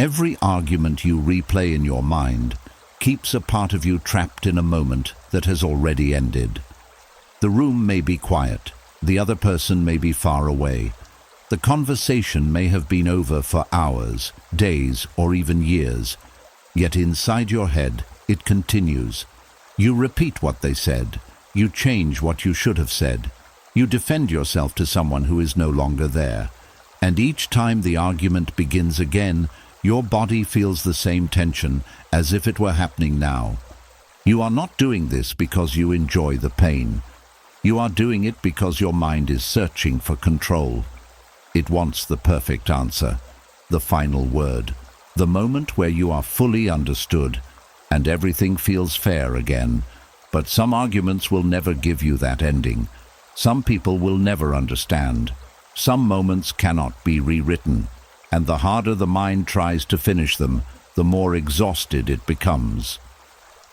Every argument you replay in your mind keeps a part of you trapped in a moment that has already ended. The room may be quiet, the other person may be far away. The conversation may have been over for hours, days, or even years, yet inside your head it continues. You repeat what they said, you change what you should have said, you defend yourself to someone who is no longer there, and each time the argument begins again, your body feels the same tension as if it were happening now. You are not doing this because you enjoy the pain. You are doing it because your mind is searching for control. It wants the perfect answer, the final word, the moment where you are fully understood and everything feels fair again. But some arguments will never give you that ending. Some people will never understand. Some moments cannot be rewritten, and the harder the mind tries to finish them, the more exhausted it becomes.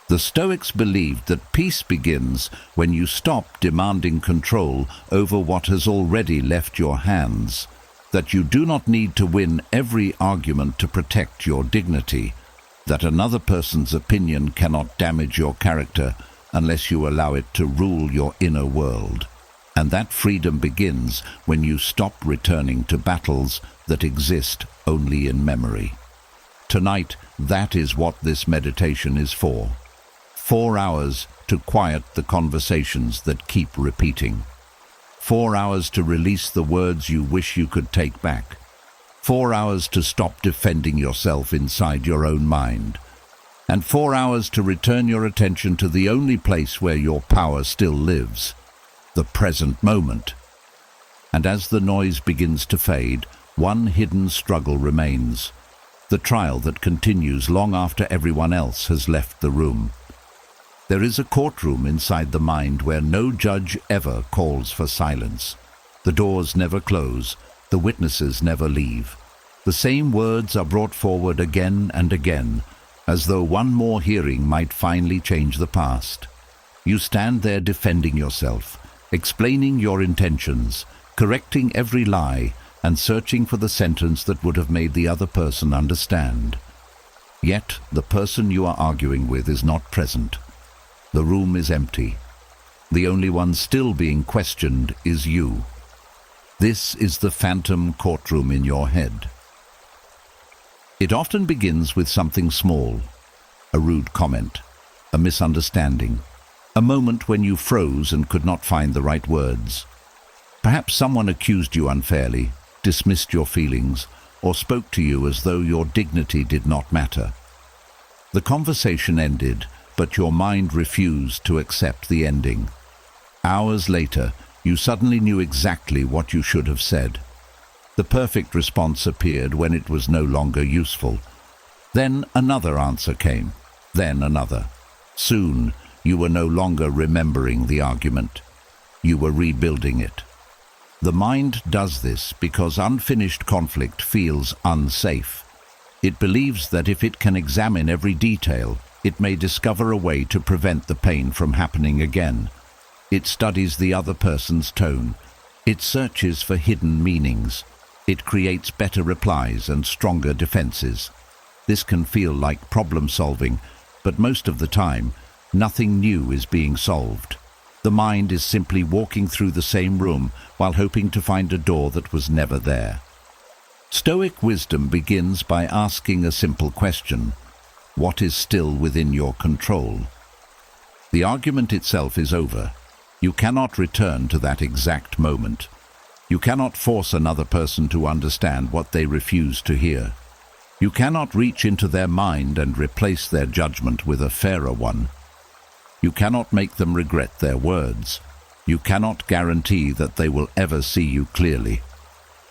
The Stoics believed that peace begins when you stop demanding control over what has already left your hands, that you do not need to win every argument to protect your dignity, that another person's opinion cannot damage your character unless you allow it to rule your inner world. And that freedom begins when you stop returning to battles that exist only in memory. Tonight, that is what this meditation is for. 4 hours to quiet the conversations that keep repeating. 4 hours to release the words you wish you could take back. 4 hours to stop defending yourself inside your own mind. And 4 hours to return your attention to the only place where your power still lives, the present moment. And as the noise begins to fade, one hidden struggle remains, the trial that continues long after everyone else has left the room. There is a courtroom inside the mind where no judge ever calls for silence. The doors never close, the witnesses never leave. The same words are brought forward again and again, as though one more hearing might finally change the past. You stand there defending yourself, explaining your intentions, correcting every lie, and searching for the sentence that would have made the other person understand. Yet the person you are arguing with is not present. The room is empty. The only one still being questioned is you. This is the phantom courtroom in your head. It often begins with something small, a rude comment, a misunderstanding, a moment when you froze and could not find the right words. Perhaps someone accused you unfairly, dismissed your feelings, or spoke to you as though your dignity did not matter. The conversation ended, but your mind refused to accept the ending. Hours later, you suddenly knew exactly what you should have said. The perfect response appeared when it was no longer useful. Then another answer came, then another. Soon, you were no longer remembering the argument. You were rebuilding it. The mind does this because unfinished conflict feels unsafe. It believes that if it can examine every detail, it may discover a way to prevent the pain from happening again. It studies the other person's tone. It searches for hidden meanings. It creates better replies and stronger defenses. This can feel like problem solving, but most of the time, nothing new is being solved. The mind is simply walking through the same room while hoping to find a door that was never there. Stoic wisdom begins by asking a simple question: what is still within your control? The argument itself is over. You cannot return to that exact moment. You cannot force another person to understand what they refuse to hear. You cannot reach into their mind and replace their judgment with a fairer one. You cannot make them regret their words. You cannot guarantee that they will ever see you clearly.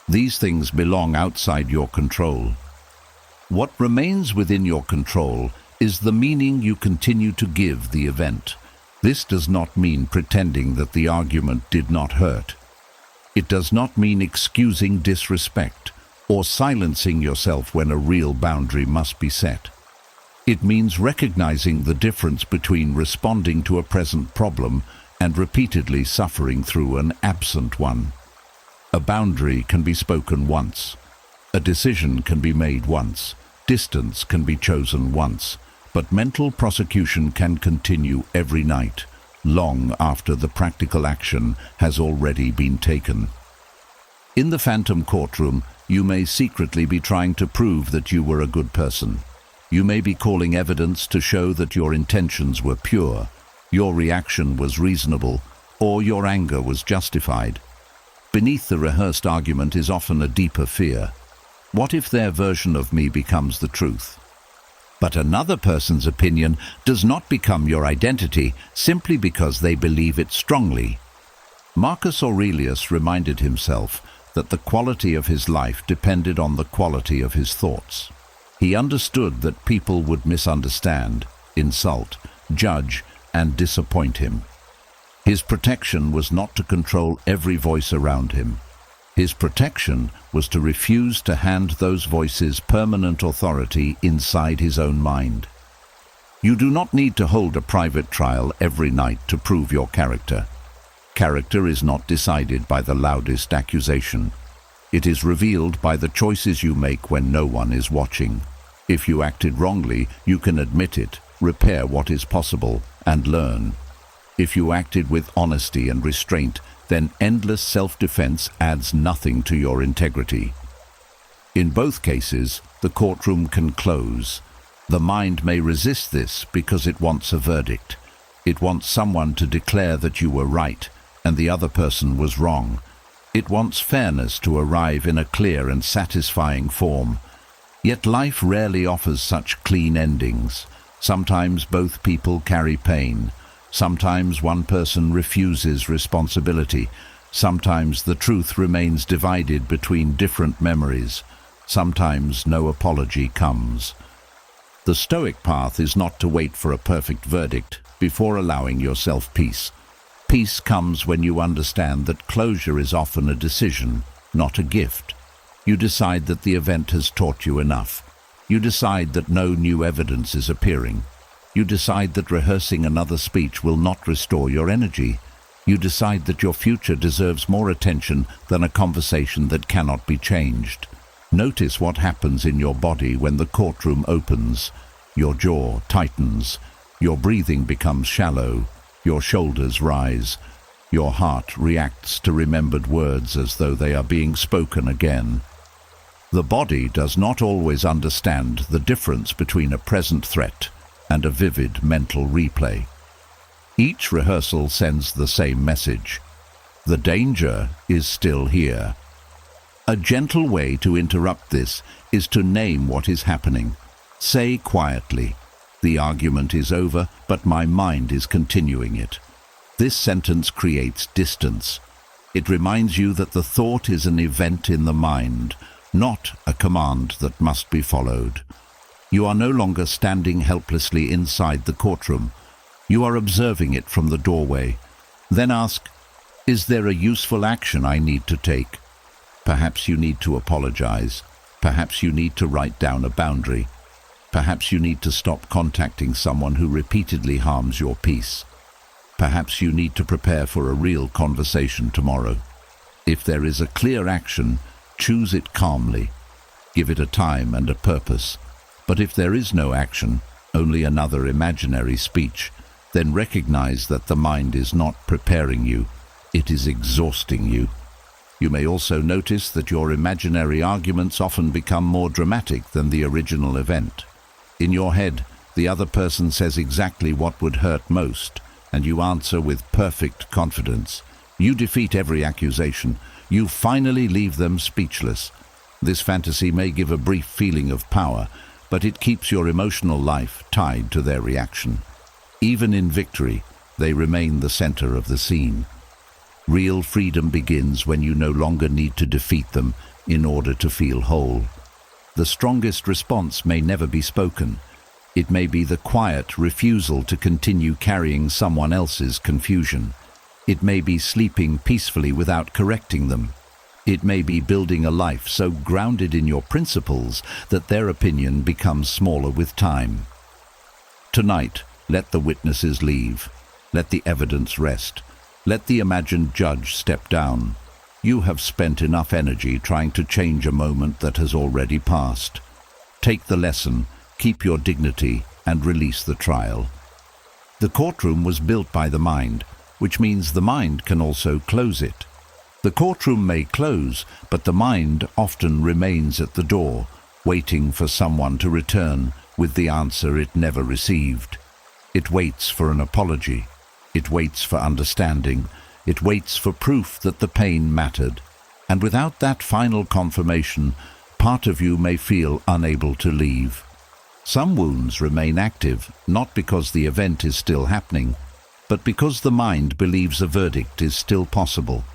These things belong outside your control. What remains within your control is the meaning you continue to give the event. This does not mean pretending that the argument did not hurt. It does not mean excusing disrespect or silencing yourself when a real boundary must be set. It means recognizing the difference between responding to a present problem and repeatedly suffering through an absent one. A boundary can be spoken once. A decision can be made once. Distance can be chosen once, but mental prosecution can continue every night, long after the practical action has already been taken. In the phantom courtroom, you may secretly be trying to prove that you were a good person. You may be calling evidence to show that your intentions were pure, your reaction was reasonable, or your anger was justified. Beneath the rehearsed argument is often a deeper fear. What if their version of me becomes the truth? But another person's opinion does not become your identity simply because they believe it strongly. Marcus Aurelius reminded himself that the quality of his life depended on the quality of his thoughts. He understood that people would misunderstand, insult, judge, and disappoint him. His protection was not to control every voice around him. His protection was to refuse to hand those voices permanent authority inside his own mind. You do not need to hold a private trial every night to prove your character. Character is not decided by the loudest accusation. It is revealed by the choices you make when no one is watching. If you acted wrongly, you can admit it, repair what is possible, and learn. If you acted with honesty and restraint, then endless self-defense adds nothing to your integrity. In both cases, the courtroom can close. The mind may resist this because it wants a verdict. It wants someone to declare that you were right and the other person was wrong. It wants fairness to arrive in a clear and satisfying form. Yet life rarely offers such clean endings. Sometimes both people carry pain. Sometimes one person refuses responsibility. Sometimes the truth remains divided between different memories. Sometimes no apology comes. The Stoic path is not to wait for a perfect verdict before allowing yourself peace. Peace comes when you understand that closure is often a decision, not a gift. You decide that the event has taught you enough. You decide that no new evidence is appearing. You decide that rehearsing another speech will not restore your energy. You decide that your future deserves more attention than a conversation that cannot be changed. Notice what happens in your body when the courtroom opens. Your jaw tightens. Your breathing becomes shallow. Your shoulders rise. Your heart reacts to remembered words as though they are being spoken again. The body does not always understand the difference between a present threat and a vivid mental replay. Each rehearsal sends the same message. The danger is still here. A gentle way to interrupt this is to name what is happening. Say quietly, "The argument is over, but my mind is continuing it." This sentence creates distance. It reminds you that the thought is an event in the mind, not a command that must be followed. You are no longer standing helplessly inside the courtroom. You are observing it from the doorway. Then ask, is there a useful action I need to take? Perhaps you need to apologize. Perhaps you need to write down a boundary. Perhaps you need to stop contacting someone who repeatedly harms your peace. Perhaps you need to prepare for a real conversation tomorrow. If there is a clear action, choose it calmly. Give it a time and a purpose. But if there is no action, only another imaginary speech, then recognize that the mind is not preparing you. It is exhausting you. You may also notice that your imaginary arguments often become more dramatic than the original event. In your head, the other person says exactly what would hurt most, and you answer with perfect confidence. You defeat every accusation. You finally leave them speechless. This fantasy may give a brief feeling of power, but it keeps your emotional life tied to their reaction. Even in victory, they remain the center of the scene. Real freedom begins when you no longer need to defeat them in order to feel whole. The strongest response may never be spoken. It may be the quiet refusal to continue carrying someone else's confusion. It may be sleeping peacefully without correcting them. It may be building a life so grounded in your principles that their opinion becomes smaller with time. Tonight, let the witnesses leave. Let the evidence rest. Let the imagined judge step down. You have spent enough energy trying to change a moment that has already passed. Take the lesson, keep your dignity, and release the trial. The courtroom was built by the mind, which means the mind can also close it. The courtroom may close, but the mind often remains at the door, waiting for someone to return with the answer it never received. It waits for an apology. It waits for understanding. It waits for proof that the pain mattered. And without that final confirmation, part of you may feel unable to leave. Some wounds remain active, not because the event is still happening, but because the mind believes a verdict is still possible.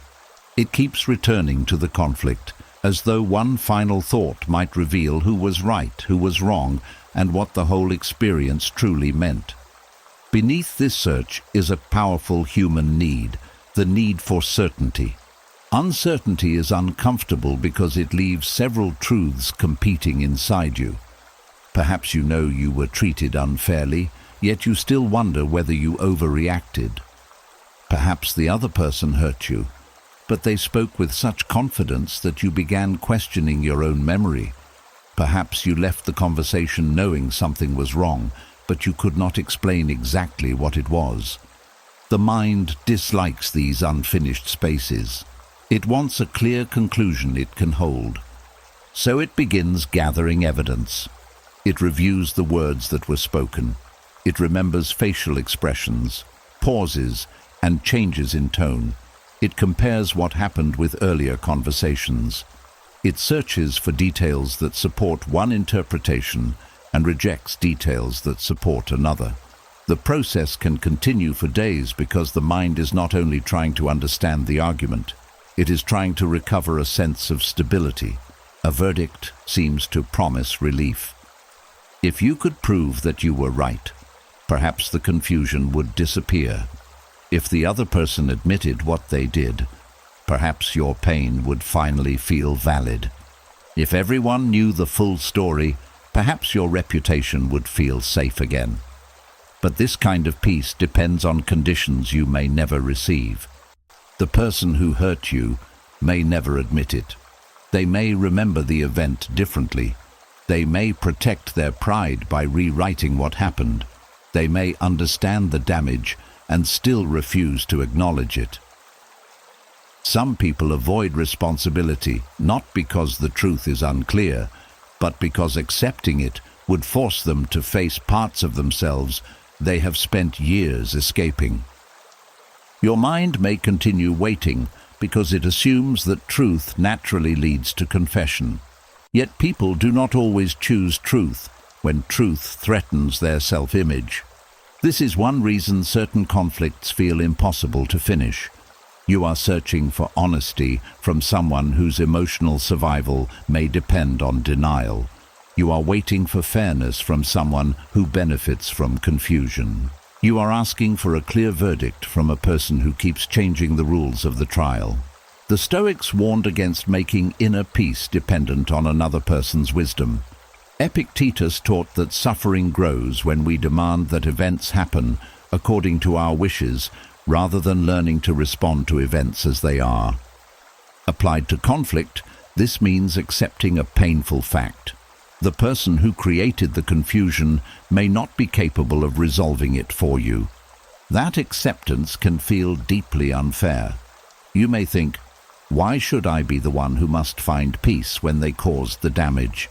It keeps returning to the conflict, as though one final thought might reveal who was right, who was wrong, and what the whole experience truly meant. Beneath this search is a powerful human need, the need for certainty. Uncertainty is uncomfortable because it leaves several truths competing inside you. Perhaps you know you were treated unfairly, yet you still wonder whether you overreacted. Perhaps the other person hurt you, but they spoke with such confidence that you began questioning your own memory. Perhaps you left the conversation knowing something was wrong, but you could not explain exactly what it was. The mind dislikes these unfinished spaces. It wants a clear conclusion it can hold. So it begins gathering evidence. It reviews the words that were spoken. It remembers facial expressions, pauses, and changes in tone. It compares what happened with earlier conversations. It searches for details that support one interpretation and rejects details that support another. The process can continue for days because the mind is not only trying to understand the argument, it is trying to recover a sense of stability. A verdict seems to promise relief. If you could prove that you were right, perhaps the confusion would disappear. If the other person admitted what they did, perhaps your pain would finally feel valid. If everyone knew the full story, perhaps your reputation would feel safe again. But this kind of peace depends on conditions you may never receive. The person who hurt you may never admit it. They may remember the event differently. They may protect their pride by rewriting what happened. They may understand the damage and still refuse to acknowledge it. Some people avoid responsibility not because the truth is unclear, but because accepting it would force them to face parts of themselves they have spent years escaping. Your mind may continue waiting because it assumes that truth naturally leads to confession. Yet people do not always choose truth when truth threatens their self-image. This is one reason certain conflicts feel impossible to finish. You are searching for honesty from someone whose emotional survival may depend on denial. You are waiting for fairness from someone who benefits from confusion. You are asking for a clear verdict from a person who keeps changing the rules of the trial. The Stoics warned against making inner peace dependent on another person's wisdom. Epictetus taught that suffering grows when we demand that events happen according to our wishes rather than learning to respond to events as they are. Applied to conflict, this means accepting a painful fact. The person who created the confusion may not be capable of resolving it for you. That acceptance can feel deeply unfair. You may think, why should I be the one who must find peace when they caused the damage?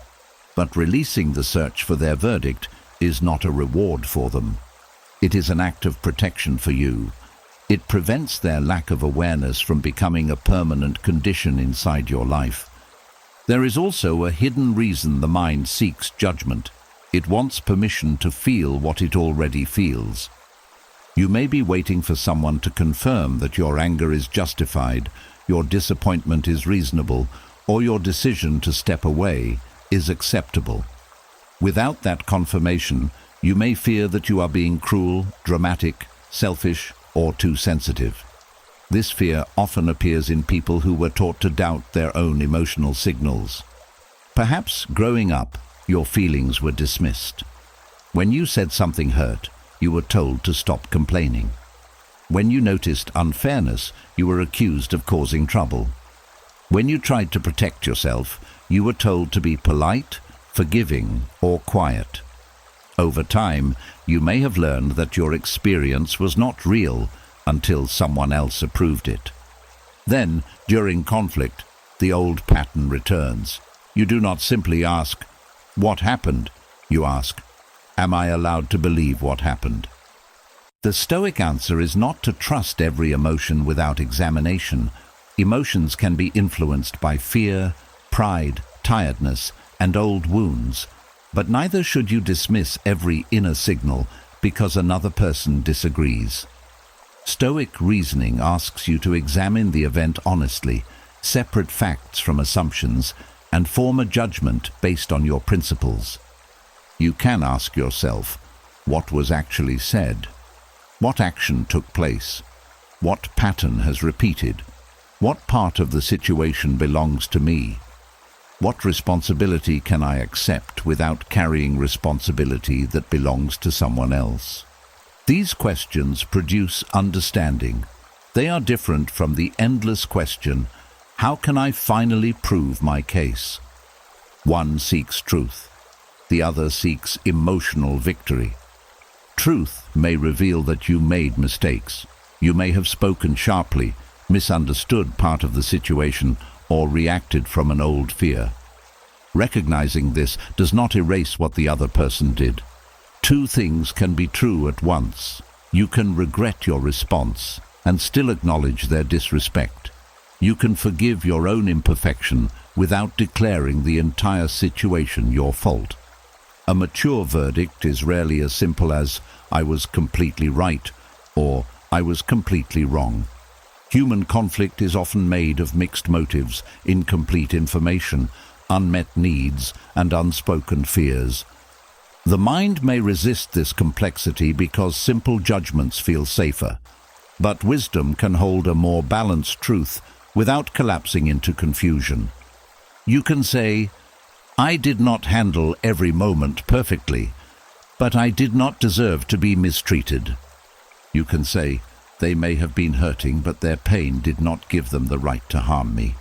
But releasing the search for their verdict is not a reward for them. It is an act of protection for you. It prevents their lack of awareness from becoming a permanent condition inside your life. There is also a hidden reason the mind seeks judgment. It wants permission to feel what it already feels. You may be waiting for someone to confirm that your anger is justified, your disappointment is reasonable, or your decision to step away is acceptable. Without that confirmation, you may fear that you are being cruel, dramatic, selfish, or too sensitive. This fear often appears in people who were taught to doubt their own emotional signals. Perhaps growing up, your feelings were dismissed. When you said something hurt, you were told to stop complaining. When you noticed unfairness, you were accused of causing trouble. When you tried to protect yourself, you were told to be polite, forgiving, or quiet. Over time, you may have learned that your experience was not real until someone else approved it. Then, during conflict, the old pattern returns. You do not simply ask, "What happened?" You ask, "Am I allowed to believe what happened?" The Stoic answer is not to trust every emotion without examination. Emotions can be influenced by fear, pride, tiredness, and old wounds, but neither should you dismiss every inner signal because another person disagrees. Stoic reasoning asks you to examine the event honestly, separate facts from assumptions, and form a judgment based on your principles. You can ask yourself, what was actually said? What action took place? What pattern has repeated? What part of the situation belongs to me? What responsibility can I accept without carrying responsibility that belongs to someone else? These questions produce understanding. They are different from the endless question, how can I finally prove my case? One seeks truth. The other seeks emotional victory. Truth may reveal that you made mistakes. You may have spoken sharply, misunderstood part of the situation, or reacted from an old fear. Recognizing this does not erase what the other person did. Two things can be true at once. You can regret your response and still acknowledge their disrespect. You can forgive your own imperfection without declaring the entire situation your fault. A mature verdict is rarely as simple as, "I was completely right," or "I was completely wrong." Human conflict is often made of mixed motives, incomplete information, unmet needs, and unspoken fears. The mind may resist this complexity because simple judgments feel safer, but wisdom can hold a more balanced truth without collapsing into confusion. You can say, "I did not handle every moment perfectly, but I did not deserve to be mistreated." You can say, "They may have been hurting, but their pain did not give them the right to harm me."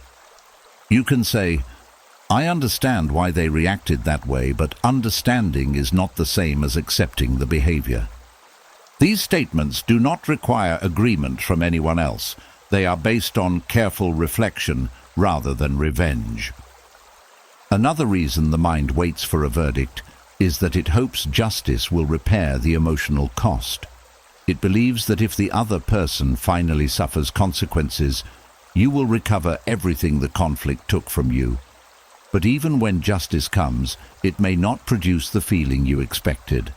You can say, "I understand why they reacted that way, but understanding is not the same as accepting the behavior." These statements do not require agreement from anyone else. They are based on careful reflection rather than revenge. Another reason the mind waits for a verdict is that it hopes justice will repair the emotional cost. It believes that if the other person finally suffers consequences, you will recover everything the conflict took from you. But even when justice comes, it may not produce the feeling you expected.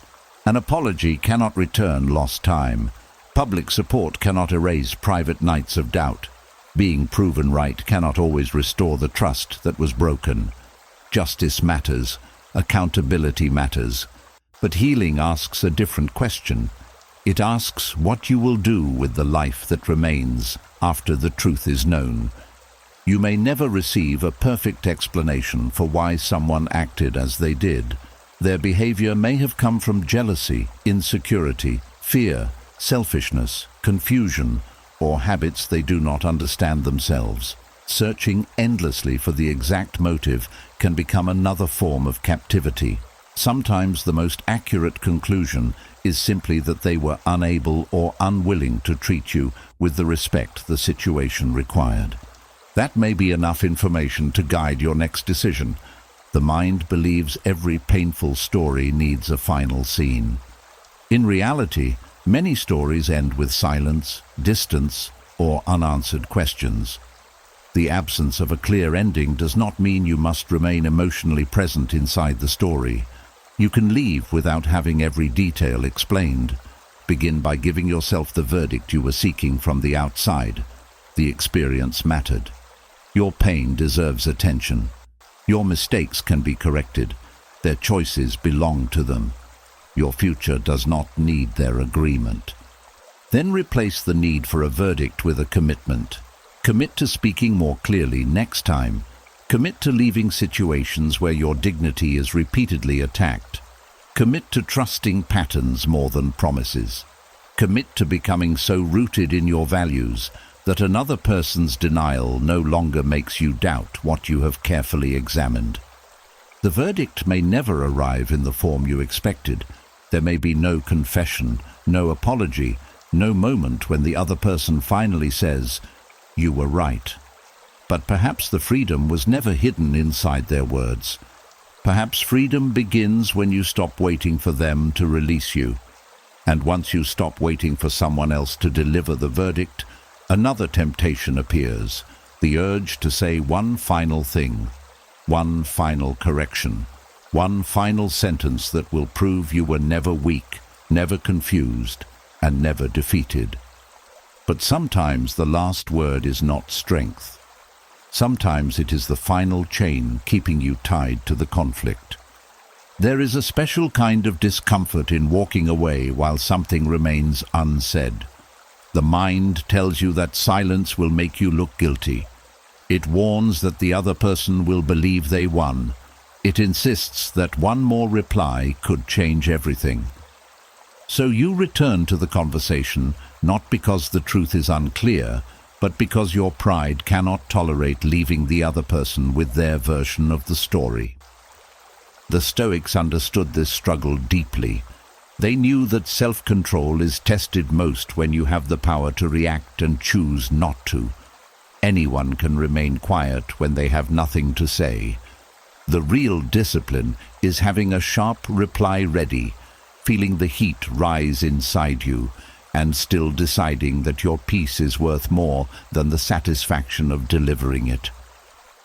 An apology cannot return lost time. Public support cannot erase private nights of doubt. Being proven right cannot always restore the trust that was broken. Justice matters, accountability matters, but healing asks a different question. It asks what you will do with the life that remains after the truth is known. You may never receive a perfect explanation for why someone acted as they did. Their behavior may have come from jealousy, insecurity, fear, selfishness, confusion, or habits they do not understand themselves. Searching endlessly for the exact motive can become another form of captivity. Sometimes the most accurate conclusion is simply that they were unable or unwilling to treat you with the respect the situation required. That may be enough information to guide your next decision. The mind believes every painful story needs a final scene. In reality, many stories end with silence, distance, or unanswered questions. The absence of a clear ending does not mean you must remain emotionally present inside the story. You can leave without having every detail explained. Begin by giving yourself the verdict you were seeking from the outside. The experience mattered. Your pain deserves attention. Your mistakes can be corrected. Their choices belong to them. Your future does not need their agreement. Then replace the need for a verdict with a commitment. Commit to speaking more clearly next time. Commit to leaving situations where your dignity is repeatedly attacked. Commit to trusting patterns more than promises. Commit to becoming so rooted in your values that another person's denial no longer makes you doubt what you have carefully examined. The verdict may never arrive in the form you expected. There may be no confession, no apology, no moment when the other person finally says, "You were right." But perhaps the freedom was never hidden inside their words. Perhaps freedom begins when you stop waiting for them to release you. And once you stop waiting for someone else to deliver the verdict, another temptation appears, the urge to say one final thing, one final correction, one final sentence that will prove you were never weak, never confused, and never defeated. But sometimes the last word is not strength. Sometimes it is the final chain keeping you tied to the conflict. There is a special kind of discomfort in walking away while something remains unsaid. The mind tells you that silence will make you look guilty. It warns that the other person will believe they won. It insists that one more reply could change everything. So you return to the conversation, not because the truth is unclear, but because your pride cannot tolerate leaving the other person with their version of the story. The Stoics understood this struggle deeply. They knew that self-control is tested most when you have the power to react and choose not to. Anyone can remain quiet when they have nothing to say. The real discipline is having a sharp reply ready, feeling the heat rise inside you, and still deciding that your peace is worth more than the satisfaction of delivering it.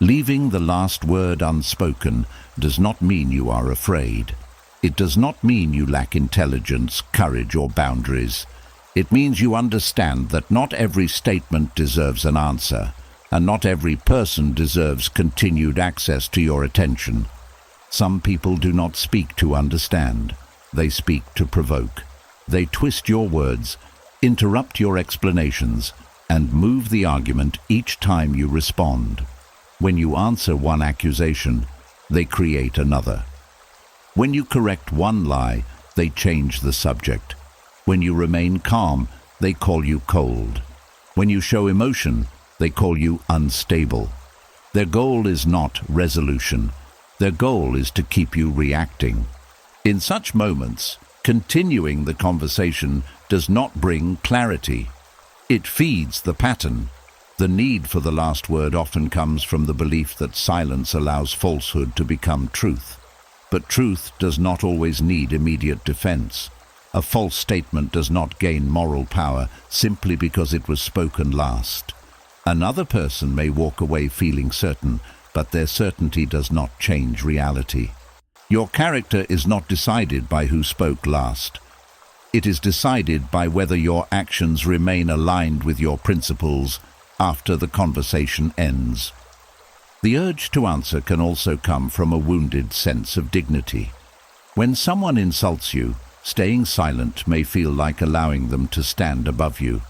Leaving the last word unspoken does not mean you are afraid. It does not mean you lack intelligence, courage, or boundaries. It means you understand that not every statement deserves an answer, and not every person deserves continued access to your attention. Some people do not speak to understand. They speak to provoke. They twist your words, interrupt your explanations, and move the argument each time you respond. When you answer one accusation, they create another. When you correct one lie, they change the subject. When you remain calm, they call you cold. When you show emotion, they call you unstable. Their goal is not resolution. Their goal is to keep you reacting. In such moments, continuing the conversation does not bring clarity. It feeds the pattern. The need for the last word often comes from the belief that silence allows falsehood to become truth. But truth does not always need immediate defense. A false statement does not gain moral power simply because it was spoken last. Another person may walk away feeling certain, but their certainty does not change reality. Your character is not decided by who spoke last. It is decided by whether your actions remain aligned with your principles after the conversation ends. The urge to answer can also come from a wounded sense of dignity. When someone insults you, staying silent may feel like allowing them to stand above you.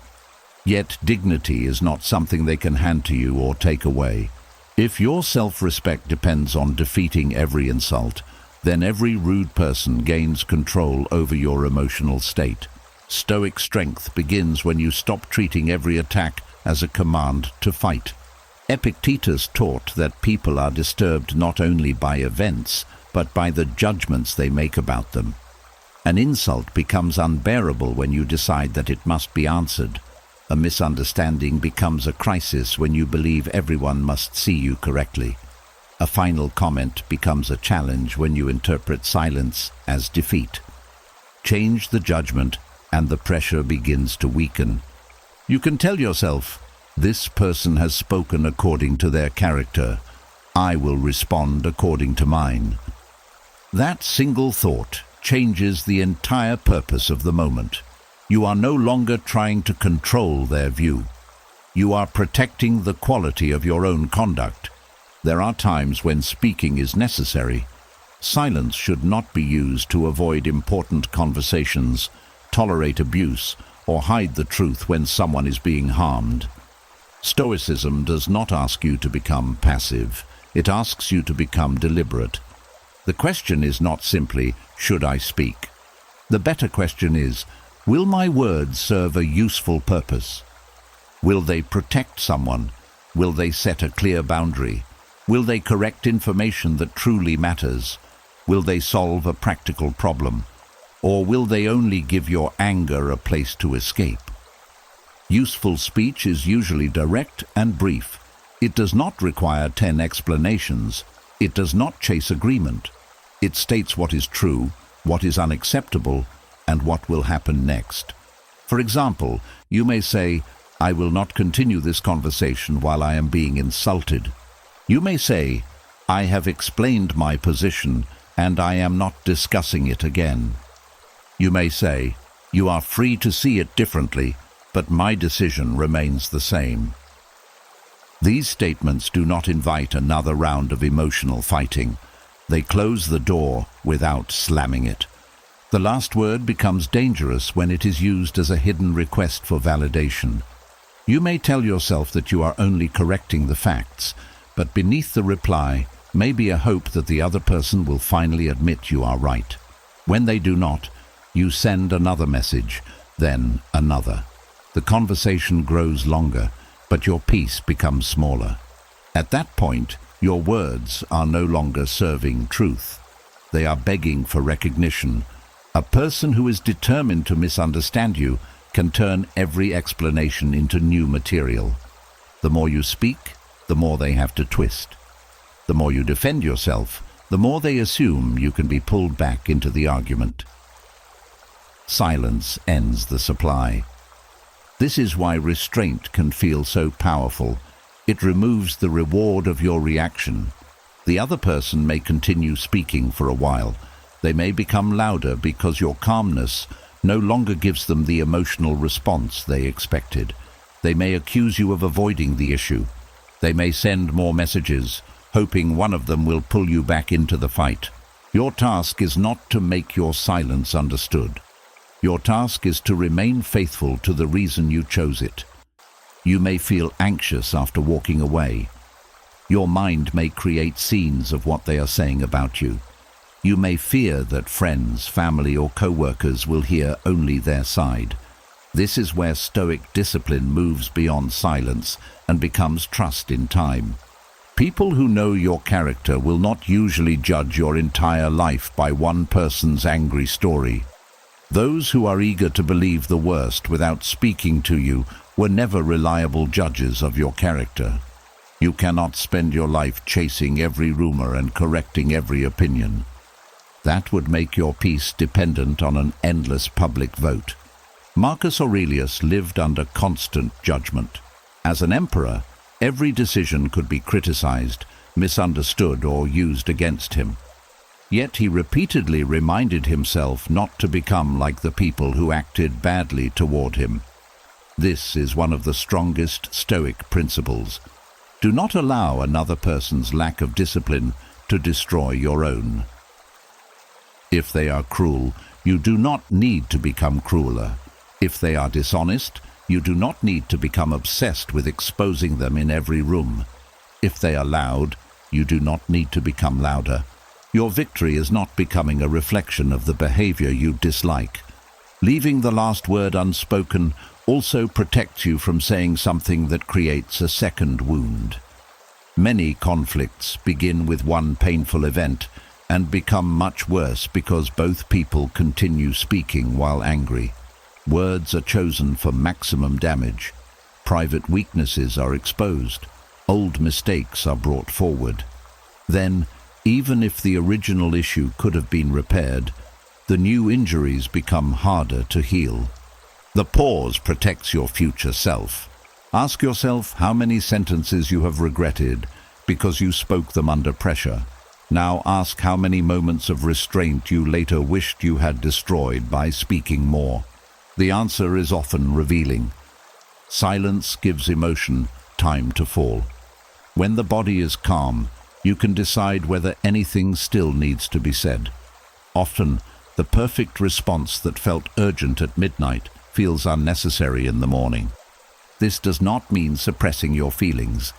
Yet dignity is not something they can hand to you or take away. If your self-respect depends on defeating every insult, then every rude person gains control over your emotional state. Stoic strength begins when you stop treating every attack as a command to fight. Epictetus taught that people are disturbed not only by events, but by the judgments they make about them. An insult becomes unbearable when you decide that it must be answered. A misunderstanding becomes a crisis when you believe everyone must see you correctly. A final comment becomes a challenge when you interpret silence as defeat. Change the judgment, and the pressure begins to weaken. You can tell yourself, this person has spoken according to their character. I will respond according to mine. That single thought changes the entire purpose of the moment. You are no longer trying to control their view. You are protecting the quality of your own conduct. There are times when speaking is necessary. Silence should not be used to avoid important conversations, tolerate abuse, or hide the truth when someone is being harmed. Stoicism does not ask you to become passive. It asks you to become deliberate. The question is not simply, should I speak? The better question is, will my words serve a useful purpose? Will they protect someone? Will they set a clear boundary? Will they correct information that truly matters? Will they solve a practical problem? Or will they only give your anger a place to escape? Useful speech is usually direct and brief. It does not require 10 explanations. It does not chase agreement. It states what is true, what is unacceptable, and what will happen next. For example, you may say, "I will not continue this conversation while I am being insulted." You may say, "I have explained my position and I am not discussing it again." You may say, "You are free to see it differently, but my decision remains the same." These statements do not invite another round of emotional fighting. They close the door without slamming it. The last word becomes dangerous when it is used as a hidden request for validation. You may tell yourself that you are only correcting the facts, but beneath the reply may be a hope that the other person will finally admit you are right. When they do not, you send another message, then another. The conversation grows longer, but your peace becomes smaller. At that point, your words are no longer serving truth. They are begging for recognition. A person who is determined to misunderstand you can turn every explanation into new material. The more you speak, the more they have to twist. The more you defend yourself, the more they assume you can be pulled back into the argument. Silence ends the supply. This is why restraint can feel so powerful. It removes the reward of your reaction. The other person may continue speaking for a while. They may become louder because your calmness no longer gives them the emotional response they expected. They may accuse you of avoiding the issue. They may send more messages, hoping one of them will pull you back into the fight. Your task is not to make your silence understood. Your task is to remain faithful to the reason you chose it. You may feel anxious after walking away. Your mind may create scenes of what they are saying about you. You may fear that friends, family, or co-workers will hear only their side. This is where Stoic discipline moves beyond silence and becomes trust in time. People who know your character will not usually judge your entire life by one person's angry story. Those who are eager to believe the worst without speaking to you were never reliable judges of your character. You cannot spend your life chasing every rumor and correcting every opinion. That would make your peace dependent on an endless public vote. Marcus Aurelius lived under constant judgment. As an emperor, every decision could be criticized, misunderstood, or used against him. Yet he repeatedly reminded himself not to become like the people who acted badly toward him. This is one of the strongest Stoic principles. Do not allow another person's lack of discipline to destroy your own. If they are cruel, you do not need to become crueler. If they are dishonest, you do not need to become obsessed with exposing them in every room. If they are loud, you do not need to become louder. Your victory is not becoming a reflection of the behavior you dislike. Leaving the last word unspoken also protects you from saying something that creates a second wound. Many conflicts begin with one painful event and become much worse because both people continue speaking while angry. Words are chosen for maximum damage. Private weaknesses are exposed. Old mistakes are brought forward. Then, even if the original issue could have been repaired, the new injuries become harder to heal. The pause protects your future self. Ask yourself how many sentences you have regretted because you spoke them under pressure. Now ask how many moments of restraint you later wished you had destroyed by speaking more. The answer is often revealing. Silence gives emotion time to fall. When the body is calm, you can decide whether anything still needs to be said. Often, the perfect response that felt urgent at midnight feels unnecessary in the morning. This does not mean suppressing your feelings.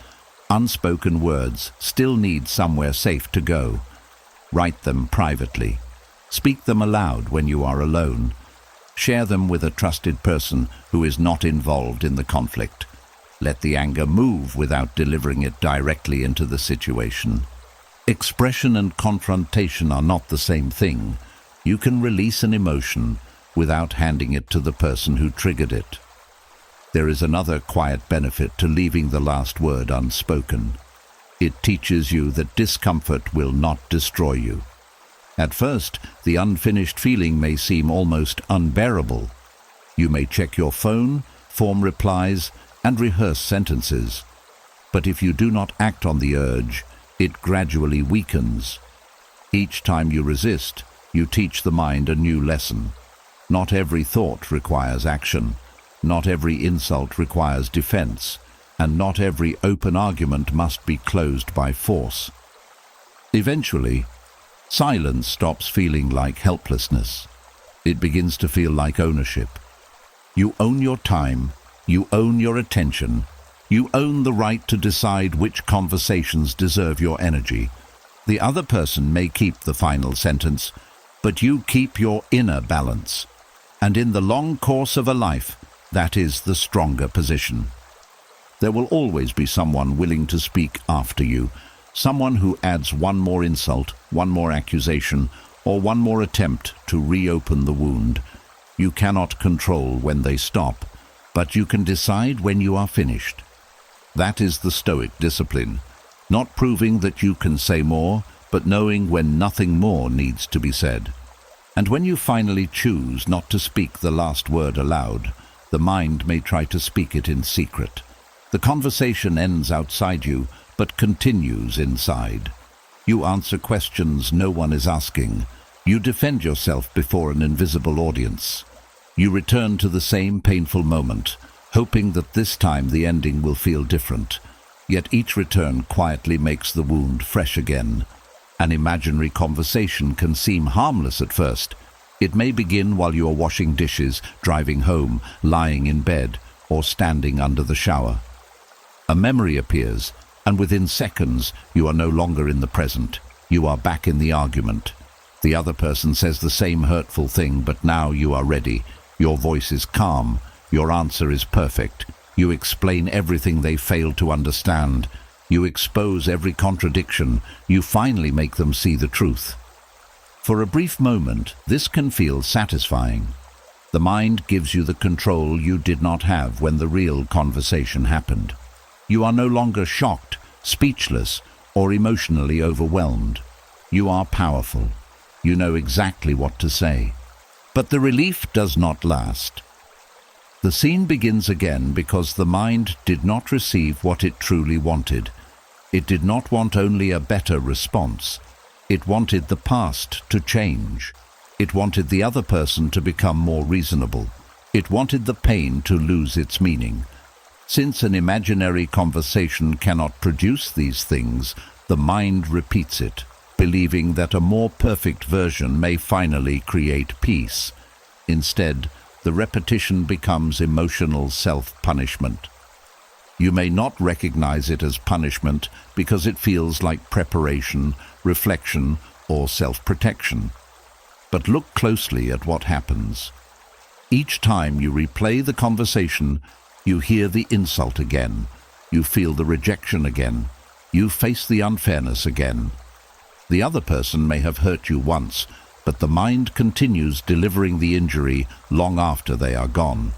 Unspoken words still need somewhere safe to go. Write them privately. Speak them aloud when you are alone. Share them with a trusted person who is not involved in the conflict. Let the anger move without delivering it directly into the situation. Expression and confrontation are not the same thing. You can release an emotion without handing it to the person who triggered it. There is another quiet benefit to leaving the last word unspoken. It teaches you that discomfort will not destroy you. At first, the unfinished feeling may seem almost unbearable. You may check your phone, form replies, and rehearse sentences. But if you do not act on the urge, it gradually weakens. Each time you resist, you teach the mind a new lesson. Not every thought requires action. Not every insult requires defense. And not every open argument must be closed by force. Eventually, silence stops feeling like helplessness. It begins to feel like ownership. You own your time, you own your attention, you own the right to decide which conversations deserve your energy. The other person may keep the final sentence, but you keep your inner balance. And in the long course of a life, that is the stronger position. There will always be someone willing to speak after you, someone who adds one more insult, one more accusation, or one more attempt to reopen the wound. You cannot control when they stop, but you can decide when you are finished. That is the Stoic discipline, not proving that you can say more, but knowing when nothing more needs to be said. And when you finally choose not to speak the last word aloud, the mind may try to speak it in secret. The conversation ends outside you, but continues inside. You answer questions no one is asking. You defend yourself before an invisible audience. You return to the same painful moment, hoping that this time the ending will feel different. Yet each return quietly makes the wound fresh again. An imaginary conversation can seem harmless at first. It may begin while you are washing dishes, driving home, lying in bed, or standing under the shower. A memory appears, and within seconds you are no longer in the present. You are back in the argument. The other person says the same hurtful thing, but now you are ready. Your voice is calm. Your answer is perfect. You explain everything they failed to understand. You expose every contradiction. You finally make them see the truth. For a brief moment, this can feel satisfying. The mind gives you the control you did not have when the real conversation happened. You are no longer shocked, speechless, or emotionally overwhelmed. You are powerful. You know exactly what to say. But the relief does not last. The scene begins again because the mind did not receive what it truly wanted. It did not want only a better response. It wanted the past to change. It wanted the other person to become more reasonable. It wanted the pain to lose its meaning. Since an imaginary conversation cannot produce these things, the mind repeats it, believing that a more perfect version may finally create peace. Instead, the repetition becomes emotional self-punishment. You may not recognize it as punishment because it feels like preparation, reflection, or self-protection. But look closely at what happens. Each time you replay the conversation, you hear the insult again. You feel the rejection again. You face the unfairness again. The other person may have hurt you once, but the mind continues delivering the injury long after they are gone.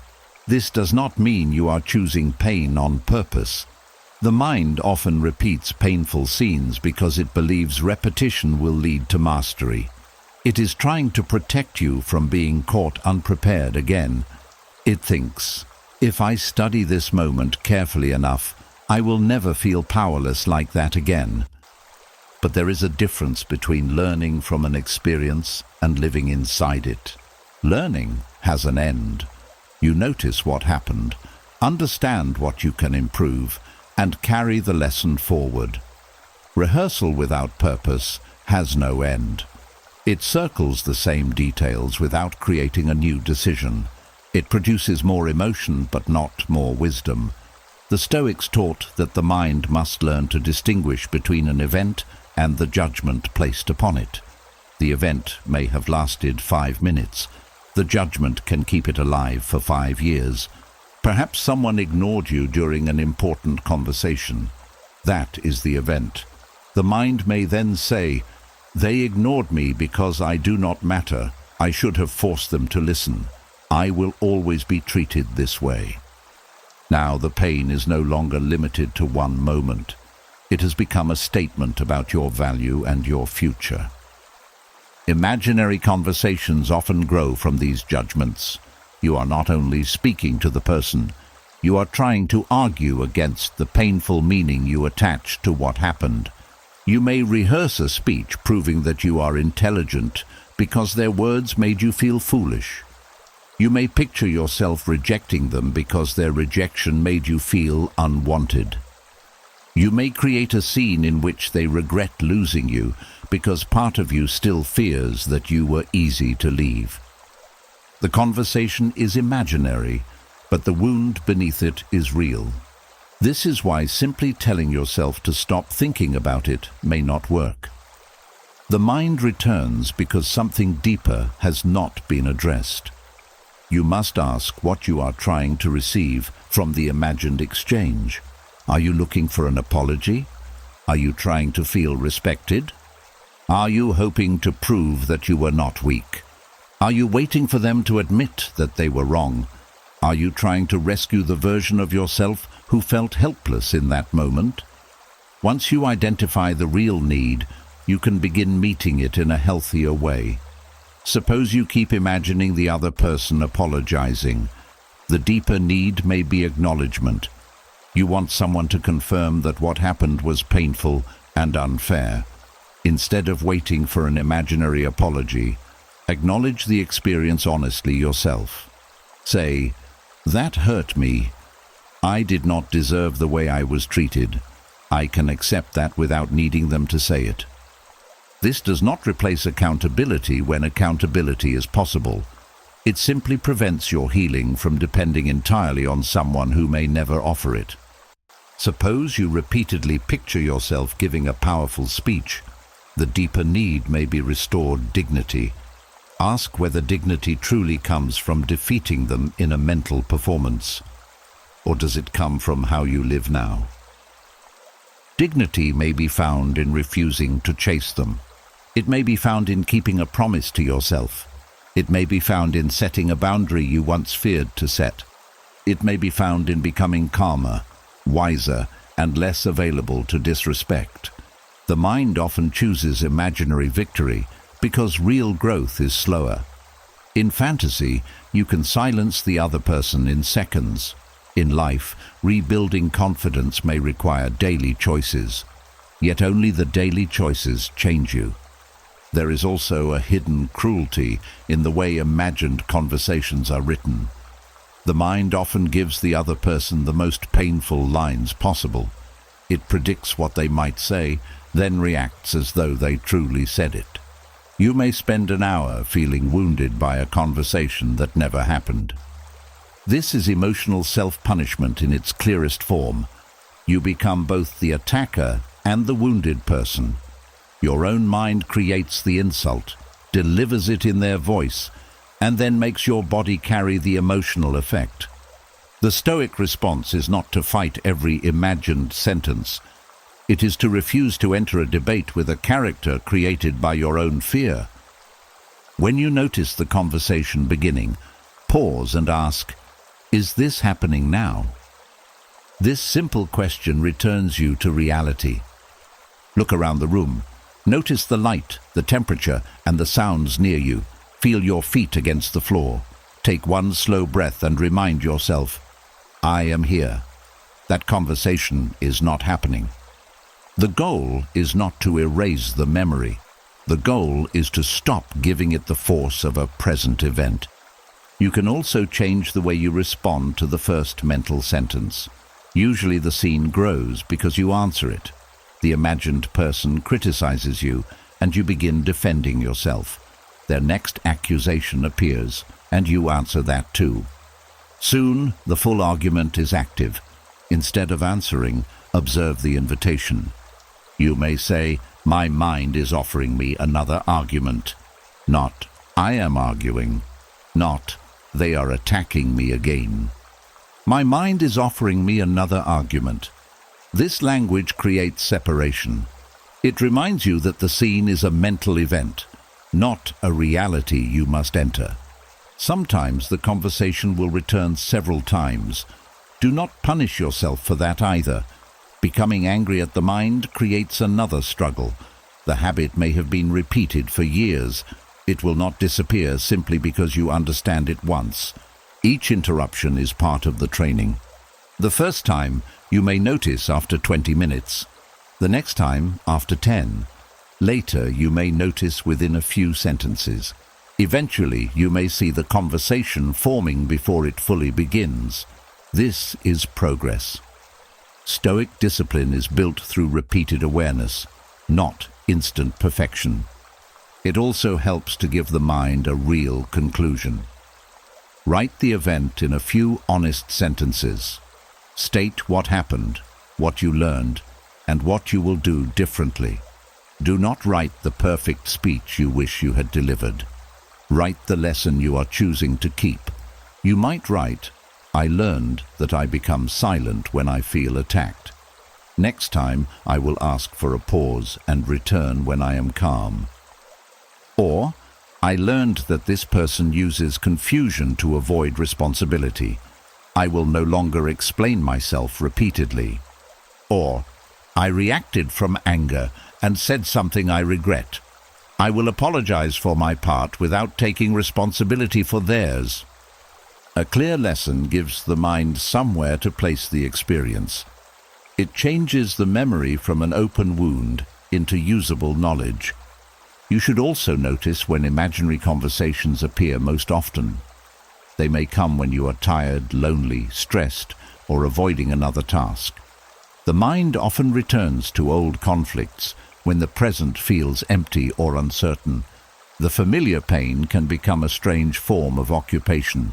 This does not mean you are choosing pain on purpose. The mind often repeats painful scenes because it believes repetition will lead to mastery. It is trying to protect you from being caught unprepared again. It thinks, if I study this moment carefully enough, I will never feel powerless like that again. But there is a difference between learning from an experience and living inside it. Learning has an end. You notice what happened, understand what you can improve, and carry the lesson forward. Rehearsal without purpose has no end. It circles the same details without creating a new decision. It produces more emotion but not more wisdom. The Stoics taught that the mind must learn to distinguish between an event and the judgment placed upon it. The event may have lasted 5 minutes. The judgment can keep it alive for 5 years. Perhaps someone ignored you during an important conversation. That is the event. The mind may then say, "They ignored me because I do not matter. I should have forced them to listen. I will always be treated this way." Now the pain is no longer limited to one moment. It has become a statement about your value and your future. Imaginary conversations often grow from these judgments. You are not only speaking to the person, you are trying to argue against the painful meaning you attach to what happened. You may rehearse a speech proving that you are intelligent because their words made you feel foolish. You may picture yourself rejecting them because their rejection made you feel unwanted. You may create a scene in which they regret losing you because part of you still fears that you were easy to leave. The conversation is imaginary, but the wound beneath it is real. This is why simply telling yourself to stop thinking about it may not work. The mind returns because something deeper has not been addressed. You must ask what you are trying to receive from the imagined exchange. Are you looking for an apology? Are you trying to feel respected? Are you hoping to prove that you were not weak? Are you waiting for them to admit that they were wrong? Are you trying to rescue the version of yourself who felt helpless in that moment? Once you identify the real need, you can begin meeting it in a healthier way. Suppose you keep imagining the other person apologizing. The deeper need may be acknowledgement. You want someone to confirm that what happened was painful and unfair. Instead of waiting for an imaginary apology, acknowledge the experience honestly yourself. Say, "That hurt me. I did not deserve the way I was treated. I can accept that without needing them to say it." This does not replace accountability when accountability is possible. It simply prevents your healing from depending entirely on someone who may never offer it. Suppose you repeatedly picture yourself giving a powerful speech. The deeper need may be restored dignity. Ask whether dignity truly comes from defeating them in a mental performance, or does it come from how you live now? Dignity may be found in refusing to chase them. It may be found in keeping a promise to yourself. It may be found in setting a boundary you once feared to set. It may be found in becoming calmer, wiser, and less available to disrespect. The mind often chooses imaginary victory because real growth is slower. In fantasy, you can silence the other person in seconds. In life, rebuilding confidence may require daily choices, yet only the daily choices change you. There is also a hidden cruelty in the way imagined conversations are written. The mind often gives the other person the most painful lines possible. It predicts what they might say, then reacts as though they truly said it. You may spend an hour feeling wounded by a conversation that never happened. This is emotional self-punishment in its clearest form. You become both the attacker and the wounded person. Your own mind creates the insult, delivers it in their voice, and then makes your body carry the emotional effect. The Stoic response is not to fight every imagined sentence. It is to refuse to enter a debate with a character created by your own fear. When you notice the conversation beginning, pause and ask, "Is this happening now?" This simple question returns you to reality. Look around the room. Notice the light, the temperature, and the sounds near you. Feel your feet against the floor. Take one slow breath and remind yourself, "I am here." That conversation is not happening. The goal is not to erase the memory. The goal is to stop giving it the force of a present event. You can also change the way you respond to the first mental sentence. Usually the scene grows because you answer it. The imagined person criticizes you, and you begin defending yourself. Their next accusation appears, and you answer that too. Soon, the full argument is active. Instead of answering, observe the invitation. You may say, "My mind is offering me another argument." Not, "I am arguing." Not, "They are attacking me again." My mind is offering me another argument. This language creates separation. It reminds you that the scene is a mental event, not a reality you must enter. Sometimes the conversation will return several times. Do not punish yourself for that either. Becoming angry at the mind creates another struggle. The habit may have been repeated for years. It will not disappear simply because you understand it once. Each interruption is part of the training. The first time, you may notice after 20 minutes. The next time, after 10. Later, you may notice within a few sentences. Eventually, you may see the conversation forming before it fully begins. This is progress. Stoic discipline is built through repeated awareness, not instant perfection. It also helps to give the mind a real conclusion. Write the event in a few honest sentences. State what happened, what you learned, and what you will do differently. Do not write the perfect speech you wish you had delivered. Write the lesson you are choosing to keep. You might write, "I learned that I become silent when I feel attacked. Next time, I will ask for a pause and return when I am calm." Or, "I learned that this person uses confusion to avoid responsibility. I will no longer explain myself repeatedly." Or, "I reacted from anger and said something I regret. I will apologize for my part without taking responsibility for theirs." A clear lesson gives the mind somewhere to place the experience. It changes the memory from an open wound into usable knowledge. You should also notice when imaginary conversations appear most often. They may come when you are tired, lonely, stressed, or avoiding another task. The mind often returns to old conflicts when the present feels empty or uncertain. The familiar pain can become a strange form of occupation.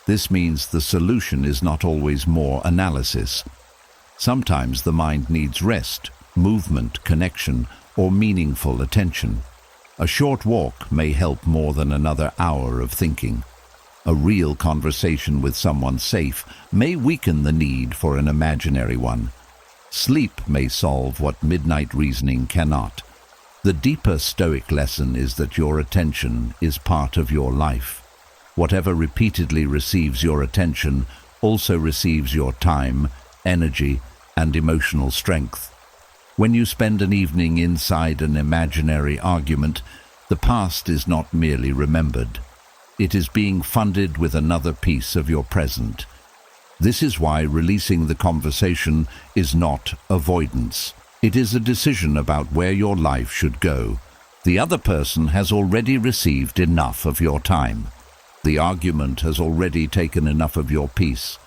This means the solution is not always more analysis. Sometimes the mind needs rest, movement, connection, or meaningful attention. A short walk may help more than another hour of thinking. A real conversation with someone safe may weaken the need for an imaginary one. Sleep may solve what midnight reasoning cannot. The deeper Stoic lesson is that your attention is part of your life. Whatever repeatedly receives your attention also receives your time, energy, and emotional strength. When you spend an evening inside an imaginary argument, the past is not merely remembered. It is being funded with another piece of your present. This is why releasing the conversation is not avoidance. It is a decision about where your life should go. The other person has already received enough of your time. The argument has already taken enough of your peace.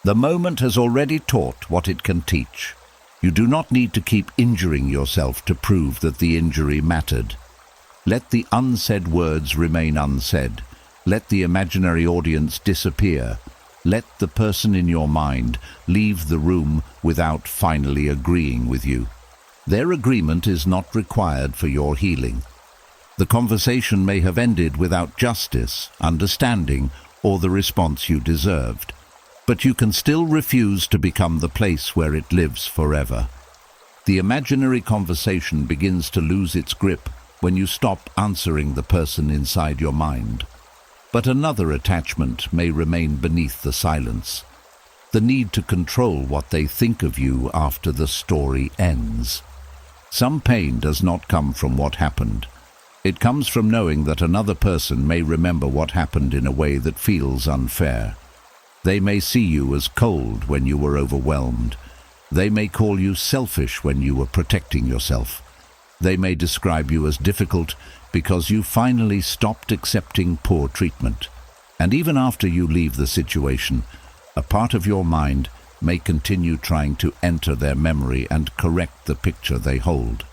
The moment has already taught what it can teach. You do not need to keep injuring yourself to prove that the injury mattered. Let the unsaid words remain unsaid. Let the imaginary audience disappear. Let the person in your mind leave the room without finally agreeing with you. Their agreement is not required for your healing. The conversation may have ended without justice, understanding, or the response you deserved. But you can still refuse to become the place where it lives forever. The imaginary conversation begins to lose its grip when you stop answering the person inside your mind. But another attachment may remain beneath the silence. The need to control what they think of you after the story ends. Some pain does not come from what happened. It comes from knowing that another person may remember what happened in a way that feels unfair. They may see you as cold when you were overwhelmed. They may call you selfish when you were protecting yourself. They may describe you as difficult because you finally stopped accepting poor treatment. And even after you leave the situation, a part of your mind may continue trying to enter their memory and correct the picture they hold.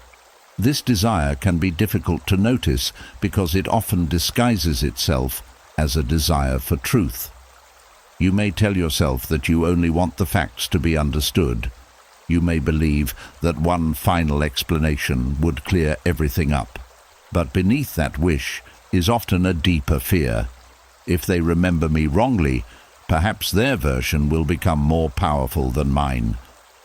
This desire can be difficult to notice because it often disguises itself as a desire for truth. You may tell yourself that you only want the facts to be understood. You may believe that one final explanation would clear everything up. But beneath that wish is often a deeper fear. If they remember me wrongly, Perhaps their version will become more powerful than mine.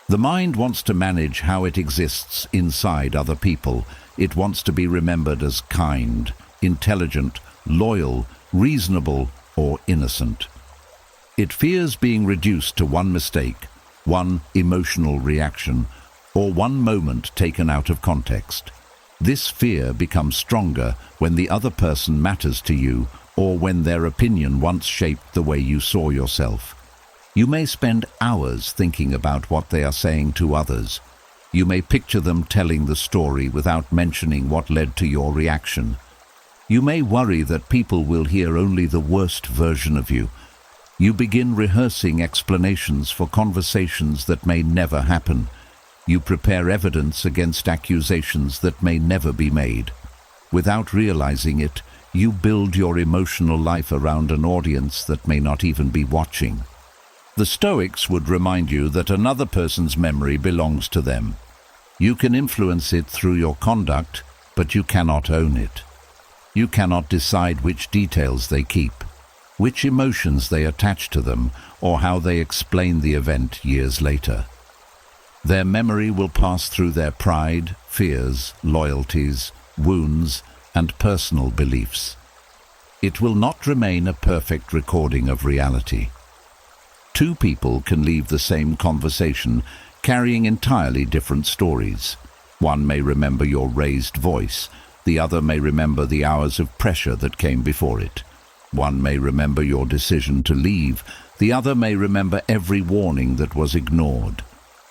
The mind wants to manage how it exists inside other people. It wants to be remembered as kind, intelligent, loyal, reasonable, or innocent. It fears being reduced to one mistake, one emotional reaction, or one moment taken out of context. This fear becomes stronger when the other person matters to you, or when their opinion once shaped the way you saw yourself. You may spend hours thinking about what they are saying to others. You may picture them telling the story without mentioning what led to your reaction. You may worry that people will hear only the worst version of you. You begin rehearsing explanations for conversations that may never happen. You prepare evidence against accusations that may never be made. Without realizing it, you build your emotional life around an audience that may not even be watching. The Stoics would remind you that another person's memory belongs to them. You can influence it through your conduct, but you cannot own it. You cannot decide which details they keep, which emotions they attach to them, or how they explain the event years later. Their memory will pass through their pride, fears, loyalties, wounds, and personal beliefs. It will not remain a perfect recording of reality. Two people can leave the same conversation carrying entirely different stories. One may remember your raised voice, the other may remember the hours of pressure that came before it. One may remember your decision to leave, the other may remember every warning that was ignored.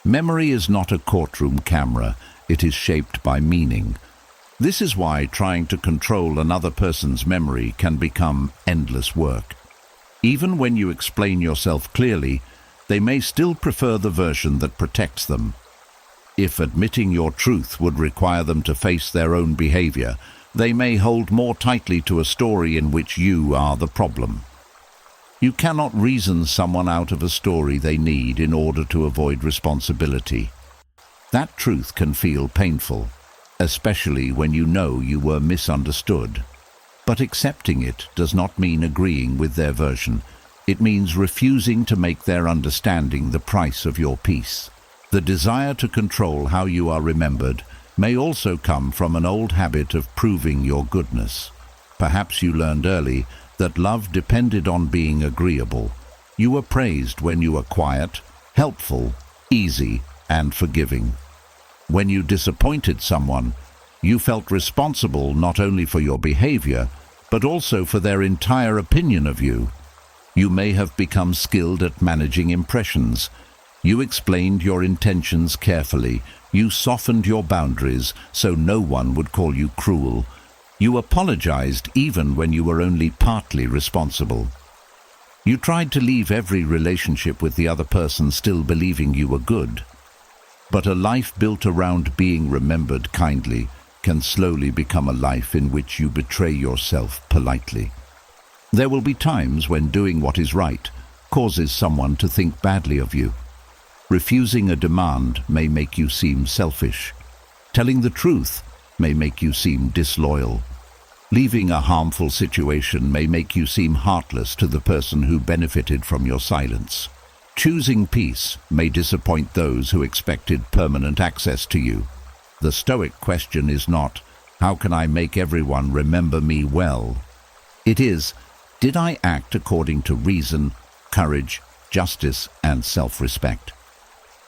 Memory is not a courtroom camera, it is shaped by meaning. This is why trying to control another person's memory can become endless work. Even when you explain yourself clearly, they may still prefer the version that protects them. If admitting your truth would require them to face their own behavior, they may hold more tightly to a story in which you are the problem. You cannot reason someone out of a story they need in order to avoid responsibility. That truth can feel painful, especially when you know you were misunderstood. But accepting it does not mean agreeing with their version. It means refusing to make their understanding the price of your peace. The desire to control how you are remembered may also come from an old habit of proving your goodness. Perhaps you learned early that love depended on being agreeable. You were praised when you were quiet, helpful, easy, and forgiving. When you disappointed someone, you felt responsible not only for your behavior, but also for their entire opinion of you. You may have become skilled at managing impressions. You explained your intentions carefully. You softened your boundaries so no one would call you cruel. You apologized even when you were only partly responsible. You tried to leave every relationship with the other person still believing you were good. But a life built around being remembered kindly can slowly become a life in which you betray yourself politely. There will be times when doing what is right causes someone to think badly of you. Refusing a demand may make you seem selfish. Telling the truth may make you seem disloyal. Leaving a harmful situation may make you seem heartless to the person who benefited from your silence. Choosing peace may disappoint those who expected permanent access to you. The Stoic question is not, how can I make everyone remember me well? It is, did I act according to reason, courage, justice, and self-respect?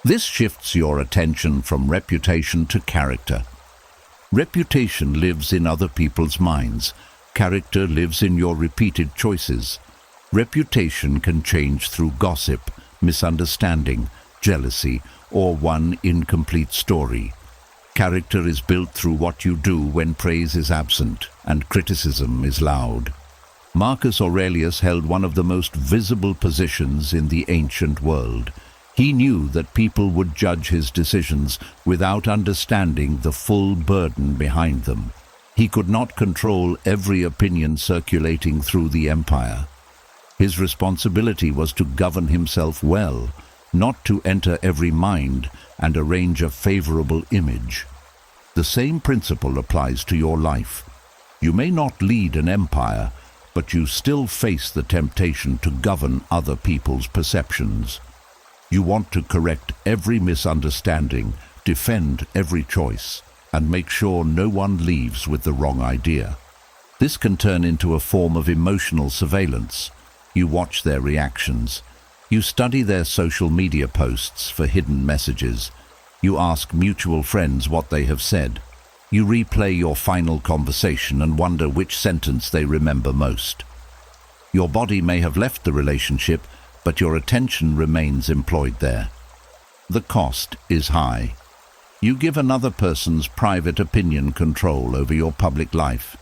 This shifts your attention from reputation to character. Reputation lives in other people's minds. Character lives in your repeated choices. Reputation can change through gossip, misunderstanding, jealousy, or one incomplete story. Character is built through what you do when praise is absent and criticism is loud. Marcus Aurelius held one of the most visible positions in the ancient world. He knew that people would judge his decisions without understanding the full burden behind them. He could not control every opinion circulating through the empire. His responsibility was to govern himself well, not to enter every mind and arrange a favorable image. The same principle applies to your life. You may not lead an empire, but you still face the temptation to govern other people's perceptions. You want to correct every misunderstanding, defend every choice, and make sure no one leaves with the wrong idea. This can turn into a form of emotional surveillance. You watch their reactions. You study their social media posts for hidden messages. You ask mutual friends what they have said. You replay your final conversation and wonder which sentence they remember most. Your body may have left the relationship, but your attention remains employed there. The cost is high. You give another person's private opinion control over your public life.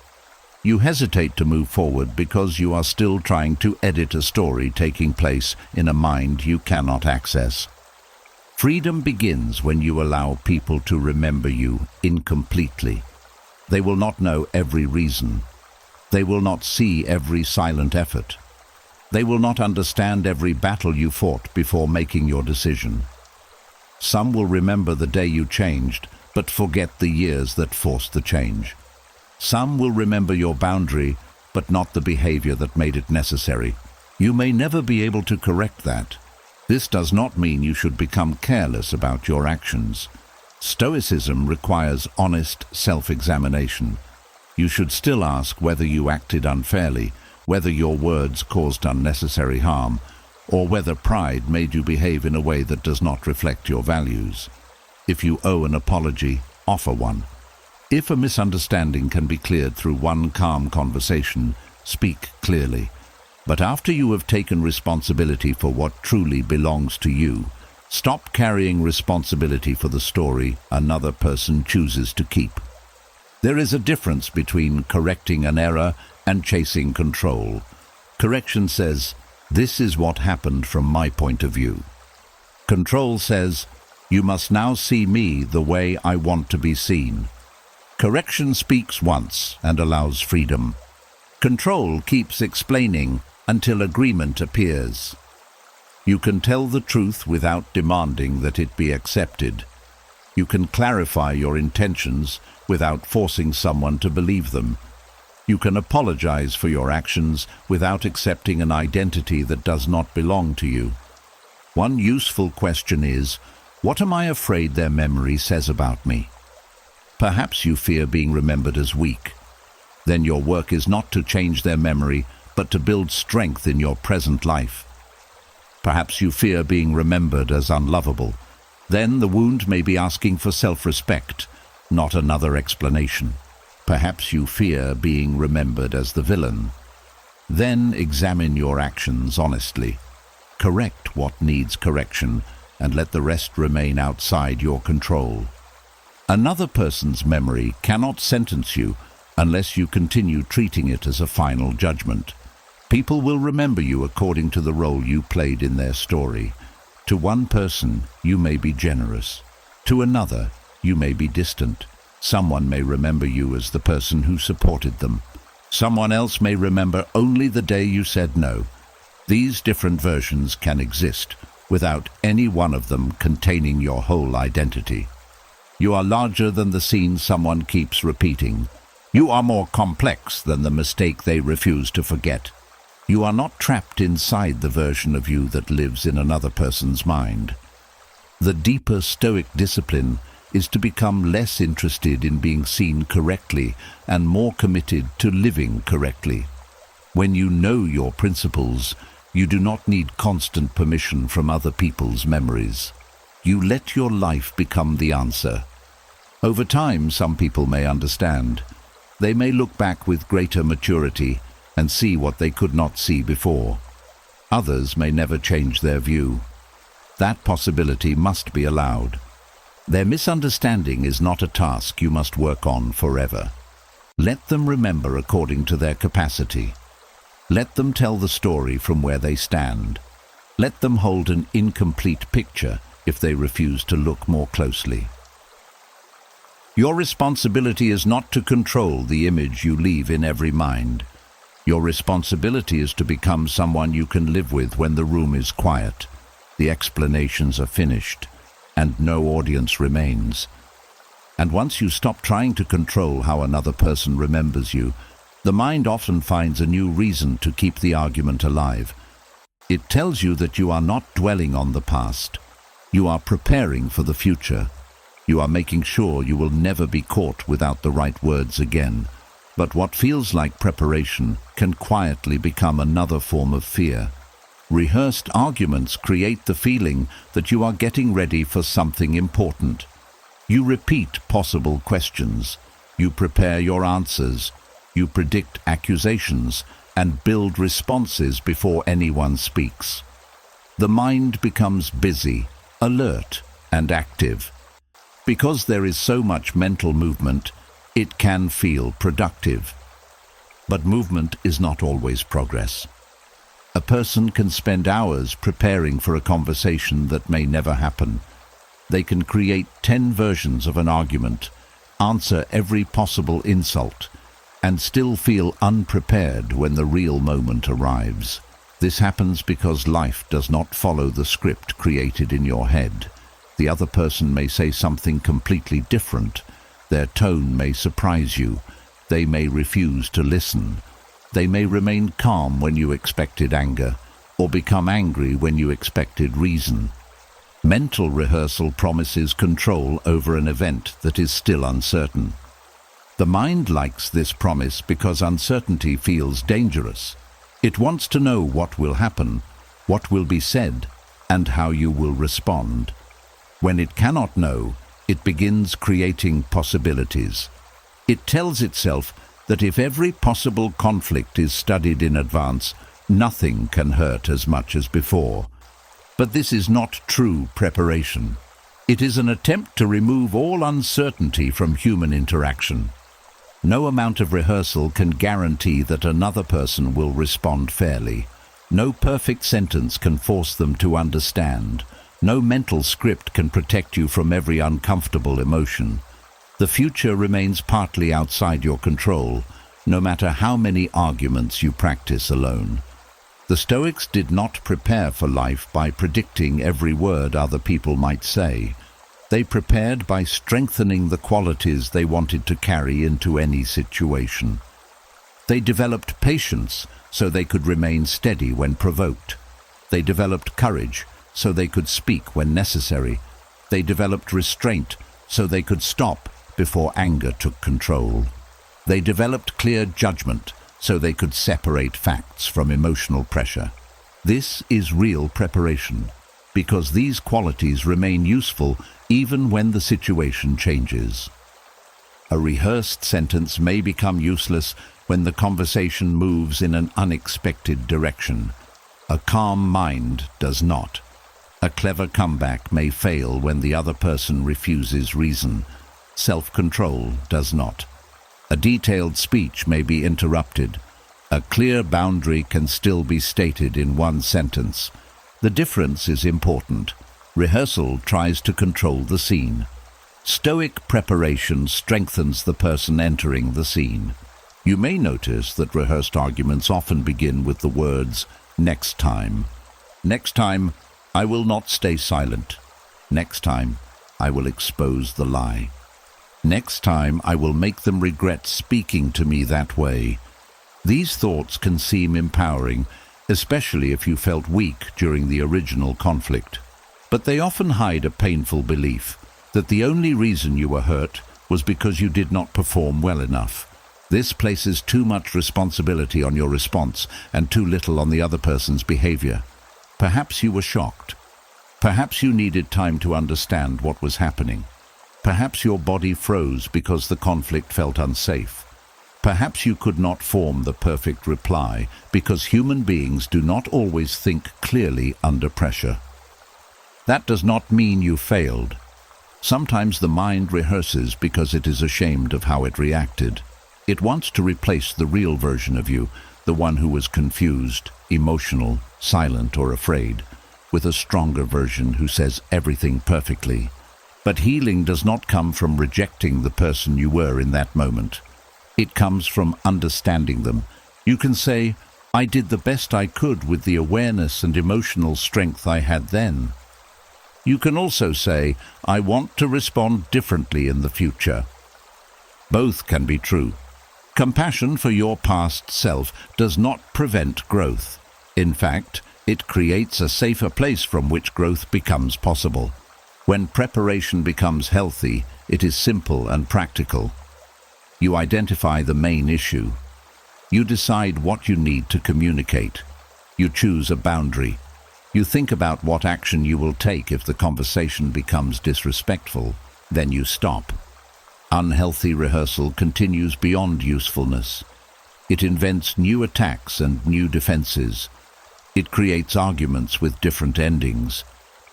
You hesitate to move forward because you are still trying to edit a story taking place in a mind you cannot access. Freedom begins when you allow people to remember you incompletely. They will not know every reason. They will not see every silent effort. They will not understand every battle you fought before making your decision. Some will remember the day you changed, but forget the years that forced the change. Some will remember your boundary, but not the behavior that made it necessary. You may never be able to correct that. This does not mean you should become careless about your actions. Stoicism requires honest self-examination. You should still ask whether you acted unfairly, whether your words caused unnecessary harm, or whether pride made you behave in a way that does not reflect your values. If you owe an apology, offer one. If a misunderstanding can be cleared through one calm conversation, speak clearly. But after you have taken responsibility for what truly belongs to you, stop carrying responsibility for the story another person chooses to keep. There is a difference between correcting an error and chasing control. Correction says, "This is what happened from my point of view." Control says, "You must now see me the way I want to be seen." Correction speaks once and allows freedom. Control keeps explaining until agreement appears. You can tell the truth without demanding that it be accepted. You can clarify your intentions without forcing someone to believe them. You can apologize for your actions without accepting an identity that does not belong to you. One useful question is, what am I afraid their memory says about me? Perhaps you fear being remembered as weak. Then your work is not to change their memory, but to build strength in your present life. Perhaps you fear being remembered as unlovable. Then the wound may be asking for self-respect, not another explanation. Perhaps you fear being remembered as the villain. Then examine your actions honestly. Correct what needs correction, and let the rest remain outside your control. Another person's memory cannot sentence you unless you continue treating it as a final judgment. People will remember you according to the role you played in their story. To one person, you may be generous. To another, you may be distant. Someone may remember you as the person who supported them. Someone else may remember only the day you said no. These different versions can exist without any one of them containing your whole identity. You are larger than the scene someone keeps repeating. You are more complex than the mistake they refuse to forget. You are not trapped inside the version of you that lives in another person's mind. The deeper Stoic discipline is to become less interested in being seen correctly and more committed to living correctly. When you know your principles, you do not need constant permission from other people's memories. You let your life become the answer. Over time, some people may understand. They may look back with greater maturity and see what they could not see before. Others may never change their view. That possibility must be allowed. Their misunderstanding is not a task you must work on forever. Let them remember according to their capacity. Let them tell the story from where they stand. Let them hold an incomplete picture if they refuse to look more closely. Your responsibility is not to control the image you leave in every mind. Your responsibility is to become someone you can live with when the room is quiet, the explanations are finished, and no audience remains. And once you stop trying to control how another person remembers you, The mind often finds a new reason to keep the argument alive. It tells you that you are not dwelling on the past. You are preparing for the future. You are making sure you will never be caught without the right words again. But what feels like preparation can quietly become another form of fear. Rehearsed arguments create the feeling that you are getting ready for something important. You repeat possible questions. You prepare your answers. You predict accusations and build responses before anyone speaks. The mind becomes busy, alert, and active. Because there is so much mental movement, it can feel productive. But movement is not always progress. A person can spend hours preparing for a conversation that may never happen. They can create 10 versions of an argument, answer every possible insult, and still feel unprepared when the real moment arrives. This happens because life does not follow the script created in your head. The other person may say something completely different. Their tone may surprise you. They may refuse to listen. They may remain calm when you expected anger, or become angry when you expected reason. Mental rehearsal promises control over an event that is still uncertain. The mind likes this promise because uncertainty feels dangerous. It wants to know what will happen, what will be said, and how you will respond. When it cannot know, it begins creating possibilities. It tells itself that if every possible conflict is studied in advance, nothing can hurt as much as before. But this is not true preparation. It is an attempt to remove all uncertainty from human interaction. No amount of rehearsal can guarantee that another person will respond fairly. No perfect sentence can force them to understand. No mental script can protect you from every uncomfortable emotion. The future remains partly outside your control, no matter how many arguments you practice alone. The Stoics did not prepare for life by predicting every word other people might say. They prepared by strengthening the qualities they wanted to carry into any situation. They developed patience so they could remain steady when provoked. They developed courage so they could speak when necessary. They developed restraint so they could stop before anger took control. They developed clear judgment so they could separate facts from emotional pressure. This is real preparation, because these qualities remain useful even when the situation changes. A rehearsed sentence may become useless when the conversation moves in an unexpected direction. A calm mind does not. A clever comeback may fail when the other person refuses reason. Self-control does not. A detailed speech may be interrupted. A clear boundary can still be stated in one sentence. The difference is important. Rehearsal tries to control the scene. Stoic preparation strengthens the person entering the scene. You may notice that rehearsed arguments often begin with the words, "Next time." Next time, I will not stay silent. Next time, I will expose the lie. Next time, I will make them regret speaking to me that way. These thoughts can seem empowering, especially if you felt weak during the original conflict. But they often hide a painful belief that the only reason you were hurt was because you did not perform well enough. This places too much responsibility on your response and too little on the other person's behavior. Perhaps you were shocked. Perhaps you needed time to understand what was happening. Perhaps your body froze because the conflict felt unsafe. Perhaps you could not form the perfect reply because human beings do not always think clearly under pressure. That does not mean you failed. Sometimes the mind rehearses because it is ashamed of how it reacted. It wants to replace the real version of you, the one who was confused, emotional, silent, or afraid, with a stronger version who says everything perfectly. But healing does not come from rejecting the person you were in that moment. It comes from understanding them. You can say, "I did the best I could with the awareness and emotional strength I had then." You can also say, "I want to respond differently in the future." Both can be true. Compassion for your past self does not prevent growth. In fact, it creates a safer place from which growth becomes possible. When preparation becomes healthy, it is simple and practical. You identify the main issue. You decide what you need to communicate. You choose a boundary. You think about what action you will take if the conversation becomes disrespectful. Then you stop. Unhealthy rehearsal continues beyond usefulness. It invents new attacks and new defenses. It creates arguments with different endings.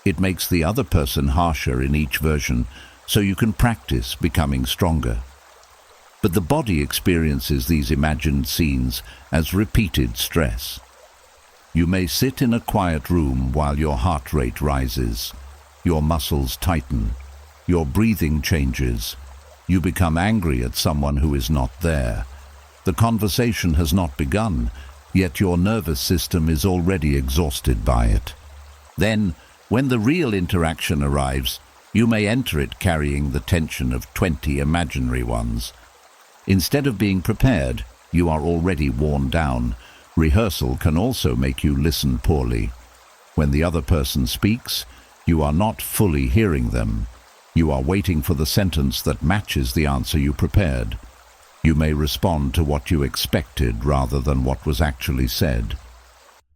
It makes the other person harsher in each version, so you can practice becoming stronger. But the body experiences these imagined scenes as repeated stress. You may sit in a quiet room while your heart rate rises. Your muscles tighten. Your breathing changes. You become angry at someone who is not there. The conversation has not begun, yet your nervous system is already exhausted by it. Then, when the real interaction arrives, you may enter it carrying the tension of 20 imaginary ones. Instead of being prepared, you are already worn down. Rehearsal can also make you listen poorly. When the other person speaks, you are not fully hearing them. You are waiting for the sentence that matches the answer you prepared. You may respond to what you expected rather than what was actually said.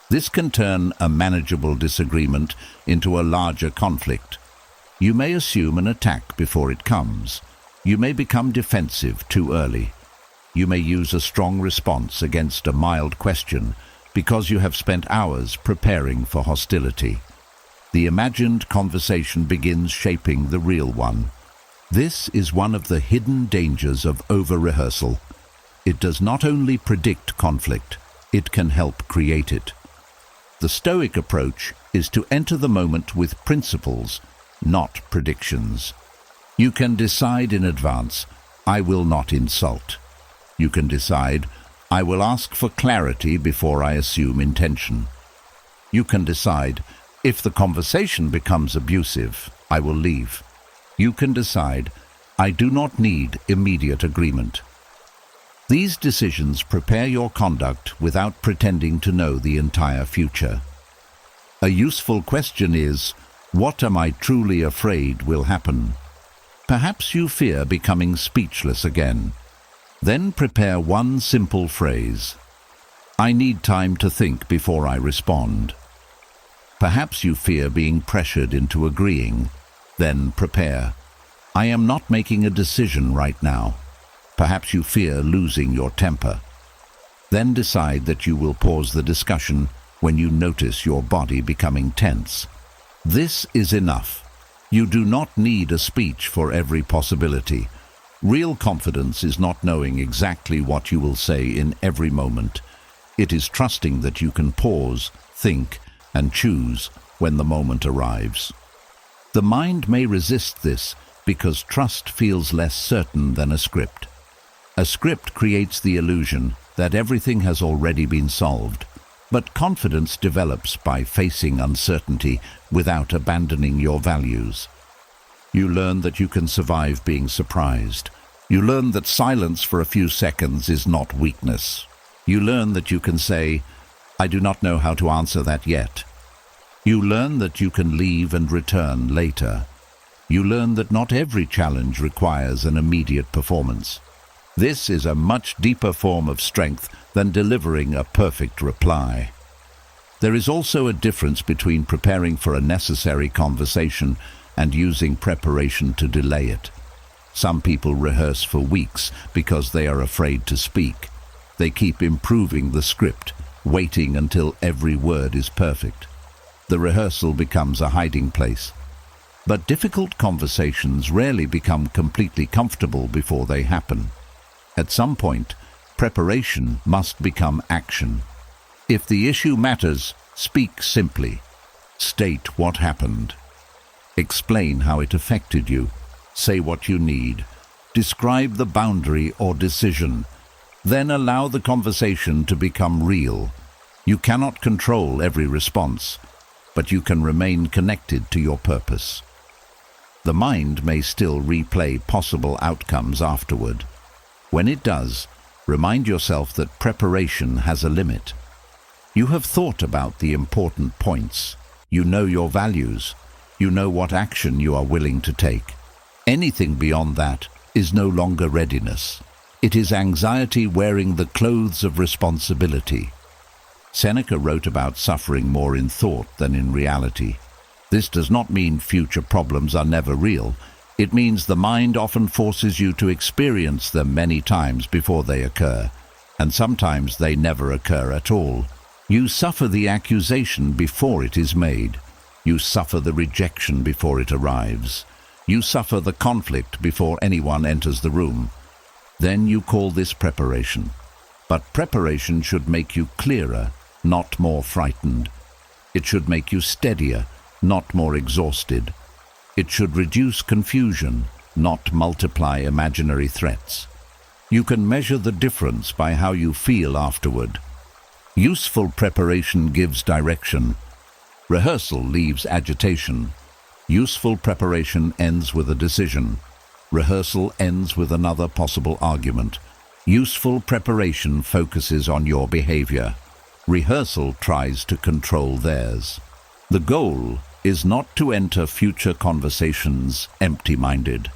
This can turn a manageable disagreement into a larger conflict. You may assume an attack before it comes. You may become defensive too early. You may use a strong response against a mild question because you have spent hours preparing for hostility. The imagined conversation begins shaping the real one. This is one of the hidden dangers of over-rehearsal. It does not only predict conflict, it can help create it. The Stoic approach is to enter the moment with principles, not predictions. You can decide in advance, I will not insult. You can decide, I will ask for clarity before I assume intention. You can decide, if the conversation becomes abusive, I will leave. You can decide, I do not need immediate agreement. These decisions prepare your conduct without pretending to know the entire future. A useful question is, what am I truly afraid will happen? Perhaps you fear becoming speechless again. Then prepare one simple phrase. I need time to think before I respond. Perhaps you fear being pressured into agreeing. Then prepare. I am not making a decision right now. Perhaps you fear losing your temper. Then decide that you will pause the discussion when you notice your body becoming tense. This is enough. You do not need a speech for every possibility. Real confidence is not knowing exactly what you will say in every moment. It is trusting that you can pause, think, and choose when the moment arrives. The mind may resist this because trust feels less certain than a script. A script creates the illusion that everything has already been solved, but confidence develops by facing uncertainty without abandoning your values. You learn that you can survive being surprised. You learn that silence for a few seconds is not weakness. You learn that you can say, I do not know how to answer that yet. You learn that you can leave and return later. You learn that not every challenge requires an immediate performance. This is a much deeper form of strength than delivering a perfect reply. There is also a difference between preparing for a necessary conversation and using preparation to delay it. Some people rehearse for weeks because they are afraid to speak. They keep improving the script, waiting until every word is perfect. The rehearsal becomes a hiding place. But difficult conversations rarely become completely comfortable before they happen. At some point, preparation must become action. If the issue matters, speak simply. State what happened. Explain how it affected you. Say what you need. Describe the boundary or decision. Then allow the conversation to become real. You cannot control every response, but you can remain connected to your purpose. The mind may still replay possible outcomes afterward. When it does, Remind yourself that preparation has a limit. You have thought about the important points. You know your values. You know what action you are willing to take. Anything beyond that is no longer readiness. It is anxiety wearing the clothes of responsibility. Seneca wrote about suffering more in thought than in reality. This does not mean future problems are never real. It means the mind often forces you to experience them many times before they occur, and sometimes they never occur at all. You suffer the accusation before it is made. You suffer the rejection before it arrives. You suffer the conflict before anyone enters the room. Then you call this preparation. But preparation should make you clearer, not more frightened. It should make you steadier, not more exhausted. It should reduce confusion, not multiply imaginary threats. You can measure the difference by how you feel afterward. Useful preparation gives direction. Rehearsal leaves agitation. Useful preparation ends with a decision. Rehearsal ends with another possible argument. Useful preparation focuses on your behavior. Rehearsal tries to control theirs. The goal is not to enter future conversations empty-minded.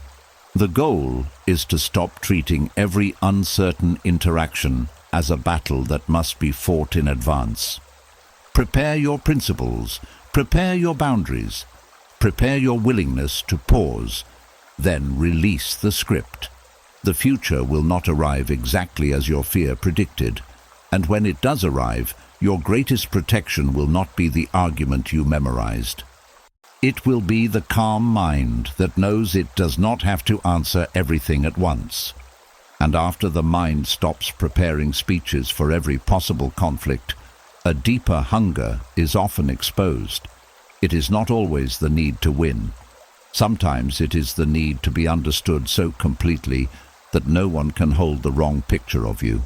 The goal is to stop treating every uncertain interaction as a battle that must be fought in advance. Prepare your principles, prepare your boundaries, prepare your willingness to pause, then release the script. The future will not arrive exactly as your fear predicted, and when it does arrive, your greatest protection will not be the argument you memorized. It will be the calm mind that knows it does not have to answer everything at once. And after the mind stops preparing speeches for every possible conflict, a deeper hunger is often exposed. It is not always the need to win. Sometimes it is the need to be understood so completely that no one can hold the wrong picture of you.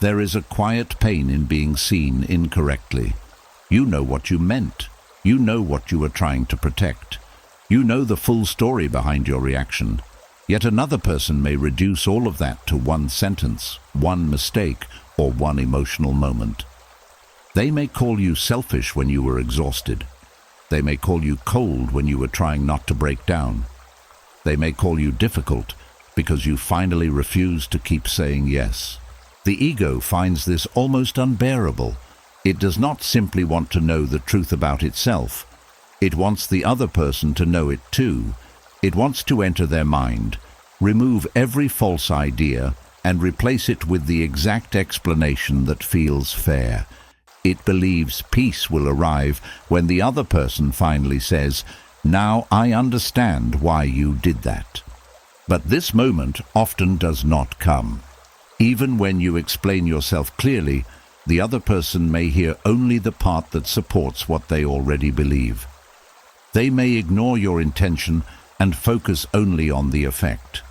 There is a quiet pain in being seen incorrectly. You know what you meant. You know what you were trying to protect. You know the full story behind your reaction. Yet another person may reduce all of that to one sentence, one mistake, or one emotional moment. They may call you selfish when you were exhausted. They may call you cold when you were trying not to break down. They may call you difficult because you finally refused to keep saying yes. The ego finds this almost unbearable. It does not simply want to know the truth about itself. It wants the other person to know it too. It wants to enter their mind, remove every false idea, and replace it with the exact explanation that feels fair. It believes peace will arrive when the other person finally says, "Now I understand why you did that." But this moment often does not come. Even when you explain yourself clearly, the other person may hear only the part that supports what they already believe. They may ignore your intention and focus only on the effect.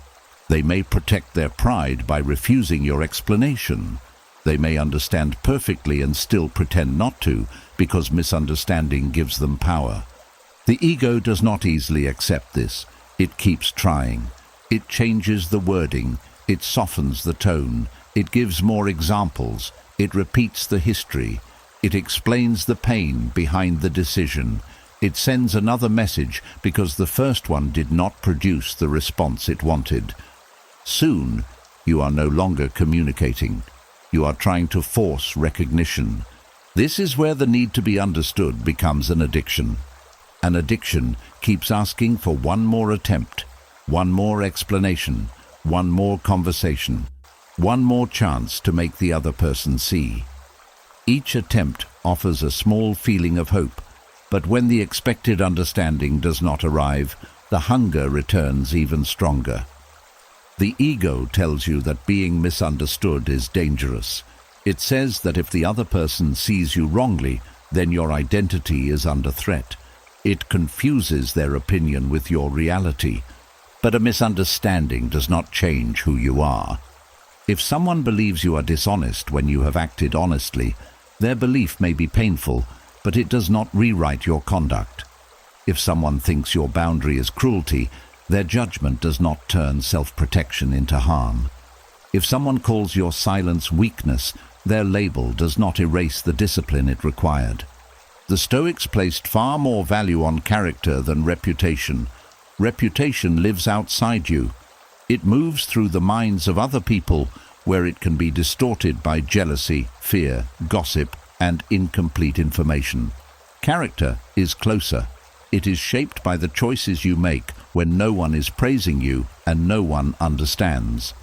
They may protect their pride by refusing your explanation. They may understand perfectly and still pretend not to, because misunderstanding gives them power. The ego does not easily accept this. It keeps trying. It changes the wording. It softens the tone. It gives more examples. It repeats the history. It explains the pain behind the decision. It sends another message because the first one did not produce the response it wanted. Soon, you are no longer communicating. You are trying to force recognition. This is where the need to be understood becomes an addiction. An addiction keeps asking for one more attempt, one more explanation, one more conversation, one more chance to make the other person see. Each attempt offers a small feeling of hope, but when the expected understanding does not arrive, the hunger returns even stronger. The ego tells you that being misunderstood is dangerous. It says that if the other person sees you wrongly, then your identity is under threat. It confuses their opinion with your reality. But a misunderstanding does not change who you are. If someone believes you are dishonest when you have acted honestly, their belief may be painful, but it does not rewrite your conduct. If someone thinks your boundary is cruelty, their judgment does not turn self-protection into harm. If someone calls your silence weakness, their label does not erase the discipline it required. The Stoics placed far more value on character than reputation. Reputation lives outside you. It moves through the minds of other people, where it can be distorted by jealousy, fear, gossip, and incomplete information. Character is closer. It is shaped by the choices you make when no one is praising you and no one understands.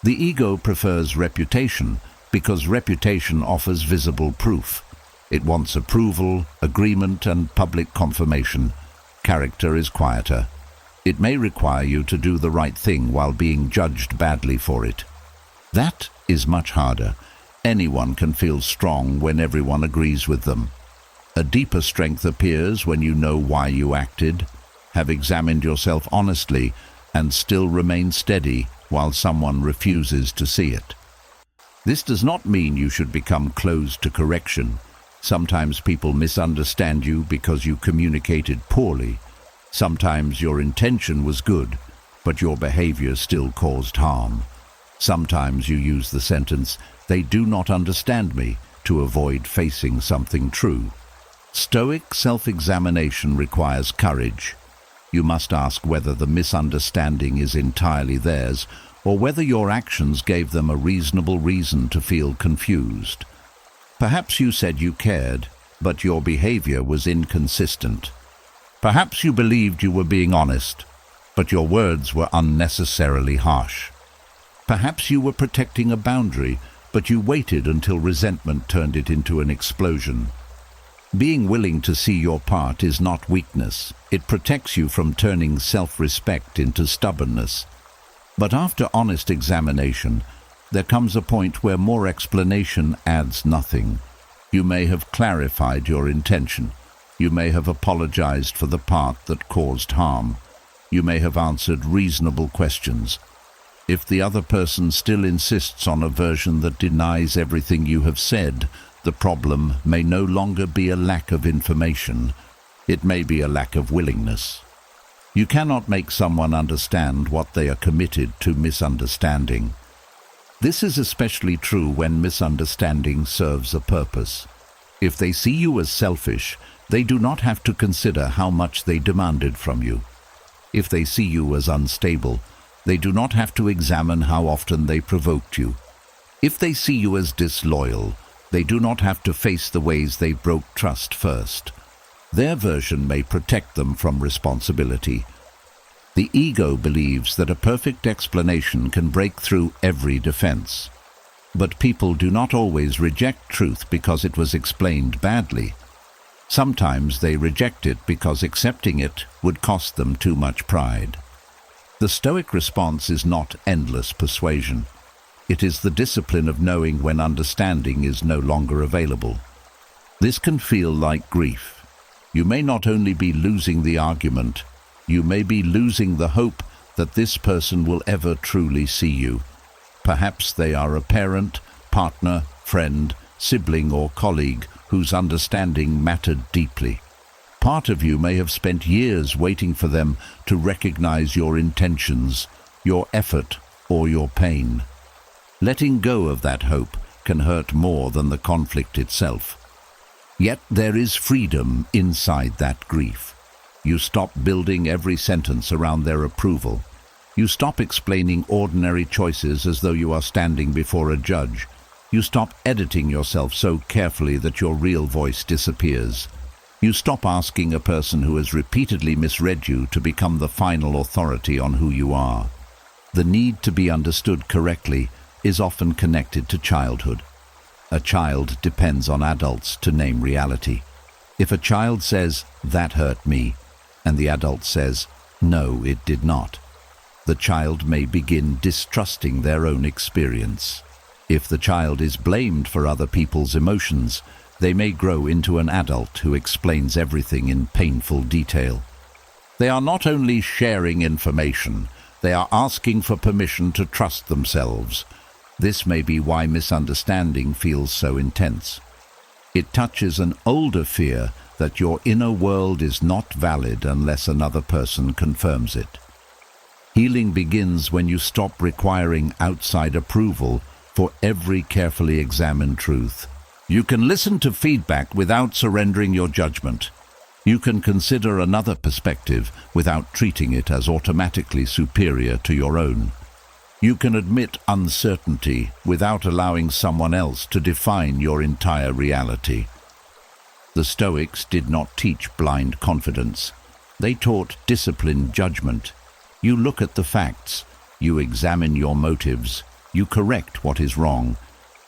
The ego prefers reputation because reputation offers visible proof. It wants approval, agreement, and public confirmation. Character is quieter. It may require you to do the right thing while being judged badly for it. That is much harder. Anyone can feel strong when everyone agrees with them. A deeper strength appears when you know why you acted, have examined yourself honestly, and still remain steady while someone refuses to see it. This does not mean you should become closed to correction. Sometimes people misunderstand you because you communicated poorly. Sometimes your intention was good, but your behavior still caused harm. Sometimes you use the sentence, "They do not understand me," to avoid facing something true. Stoic self-examination requires courage. You must ask whether the misunderstanding is entirely theirs, or whether your actions gave them a reasonable reason to feel confused. Perhaps you said you cared, but your behavior was inconsistent. Perhaps you believed you were being honest, but your words were unnecessarily harsh. Perhaps you were protecting a boundary, but you waited until resentment turned it into an explosion. Being willing to see your part is not weakness. It protects you from turning self-respect into stubbornness. But after honest examination, there comes a point where more explanation adds nothing. You may have clarified your intention. You may have apologized for the part that caused harm. You may have answered reasonable questions. If the other person still insists on a version that denies everything you have said, the problem may no longer be a lack of information. It may be a lack of willingness. You cannot make someone understand what they are committed to misunderstanding. This is especially true when misunderstanding serves a purpose. If they see you as selfish, they do not have to consider how much they demanded from you. If they see you as unstable, they do not have to examine how often they provoked you. If they see you as disloyal, they do not have to face the ways they broke trust first. Their version may protect them from responsibility. The ego believes that a perfect explanation can break through every defense. But people do not always reject truth because it was explained badly. Sometimes they reject it because accepting it would cost them too much pride. The Stoic response is not endless persuasion. It is the discipline of knowing when understanding is no longer available. This can feel like grief. You may not only be losing the argument, you may be losing the hope that this person will ever truly see you. Perhaps they are a parent, partner, friend, sibling, or colleague whose understanding mattered deeply. Part of you may have spent years waiting for them to recognize your intentions, your effort, or your pain. Letting go of that hope can hurt more than the conflict itself. Yet there is freedom inside that grief. You stop building every sentence around their approval. You stop explaining ordinary choices as though you are standing before a judge. You stop editing yourself so carefully that your real voice disappears. You stop asking a person who has repeatedly misread you to become the final authority on who you are. The need to be understood correctly is often connected to childhood. A child depends on adults to name reality. If a child says, "That hurt me," and the adult says, "No, it did not," the child may begin distrusting their own experience. If the child is blamed for other people's emotions, they may grow into an adult who explains everything in painful detail. They are not only sharing information, they are asking for permission to trust themselves. This may be why misunderstanding feels so intense. It touches an older fear that your inner world is not valid unless another person confirms it. Healing begins when you stop requiring outside approval for every carefully examined truth. You can listen to feedback without surrendering your judgment. You can consider another perspective without treating it as automatically superior to your own. You can admit uncertainty without allowing someone else to define your entire reality. The Stoics did not teach blind confidence. They taught disciplined judgment. You look at the facts, you examine your motives, you correct what is wrong,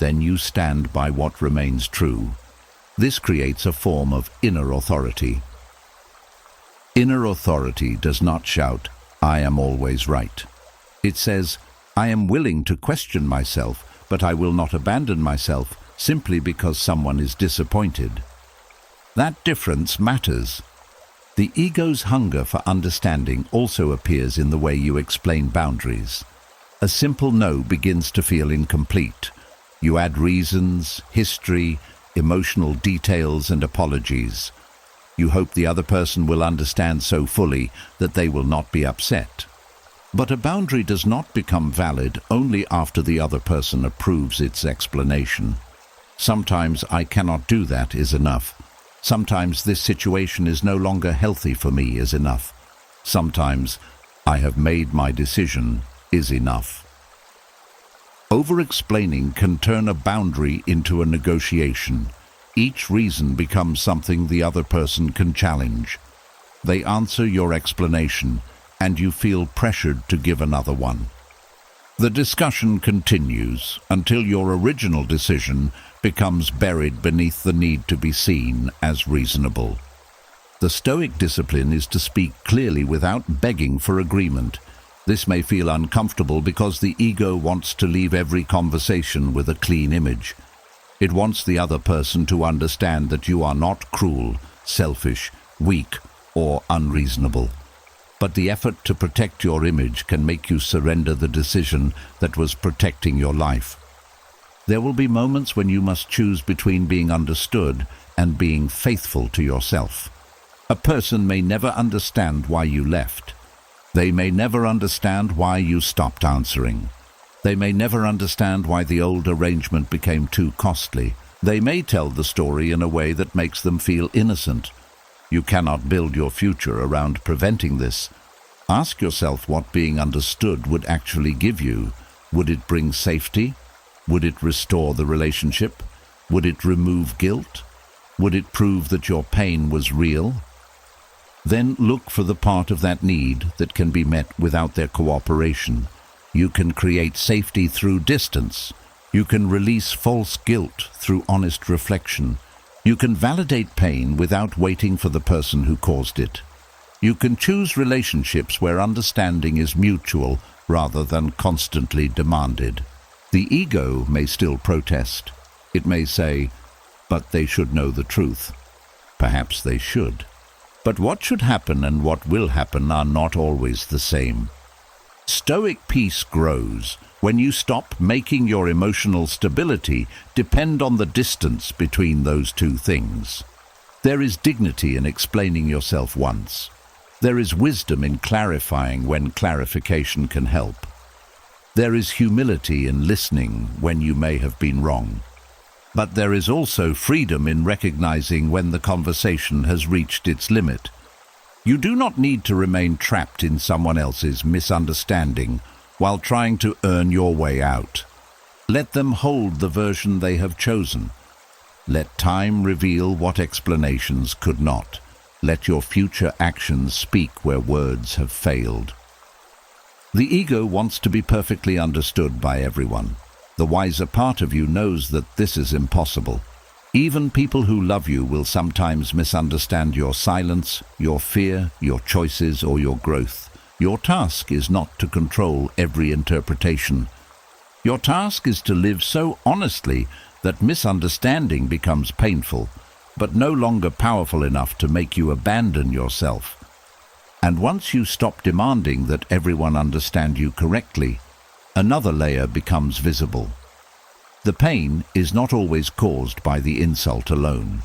then you stand by what remains true. This creates a form of inner authority. Inner authority does not shout, "I am always right." It says, "I am willing to question myself, but I will not abandon myself simply because someone is disappointed." That difference matters. The ego's hunger for understanding also appears in the way you explain boundaries. A simple no begins to feel incomplete. You add reasons, history, emotional details, and apologies. You hope the other person will understand so fully that they will not be upset. But a boundary does not become valid only after the other person approves its explanation. Sometimes "I cannot do that" is enough. Sometimes "this situation is no longer healthy for me" is enough. Sometimes "I have made my decision" is enough. Over-explaining can turn a boundary into a negotiation. Each reason becomes something the other person can challenge. They answer your explanation, and you feel pressured to give another one. The discussion continues until your original decision becomes buried beneath the need to be seen as reasonable. The Stoic discipline is to speak clearly without begging for agreement. This may feel uncomfortable because the ego wants to leave every conversation with a clean image. It wants the other person to understand that you are not cruel, selfish, weak, or unreasonable. But the effort to protect your image can make you surrender the decision that was protecting your life. There will be moments when you must choose between being understood and being faithful to yourself. A person may never understand why you left. They may never understand why you stopped answering. They may never understand why the old arrangement became too costly. They may tell the story in a way that makes them feel innocent. You cannot build your future around preventing this. Ask yourself what being understood would actually give you. Would it bring safety? Would it restore the relationship? Would it remove guilt? Would it prove that your pain was real? Then look for the part of that need that can be met without their cooperation. You can create safety through distance. You can release false guilt through honest reflection. You can validate pain without waiting for the person who caused it. You can choose relationships where understanding is mutual rather than constantly demanded. The ego may still protest. It may say, "But they should know the truth." Perhaps they should. But what should happen and what will happen are not always the same. Stoic peace grows when you stop making your emotional stability depend on the distance between those two things. There is dignity in explaining yourself once. There is wisdom in clarifying when clarification can help. There is humility in listening when you may have been wrong. But there is also freedom in recognizing when the conversation has reached its limit. You do not need to remain trapped in someone else's misunderstanding while trying to earn your way out. Let them hold the version they have chosen. Let time reveal what explanations could not. Let your future actions speak where words have failed. The ego wants to be perfectly understood by everyone. The wiser part of you knows that this is impossible. Even people who love you will sometimes misunderstand your silence, your fear, your choices, or your growth. Your task is not to control every interpretation. Your task is to live so honestly that misunderstanding becomes painful, but no longer powerful enough to make you abandon yourself. And once you stop demanding that everyone understand you correctly, another layer becomes visible. The pain is not always caused by the insult alone.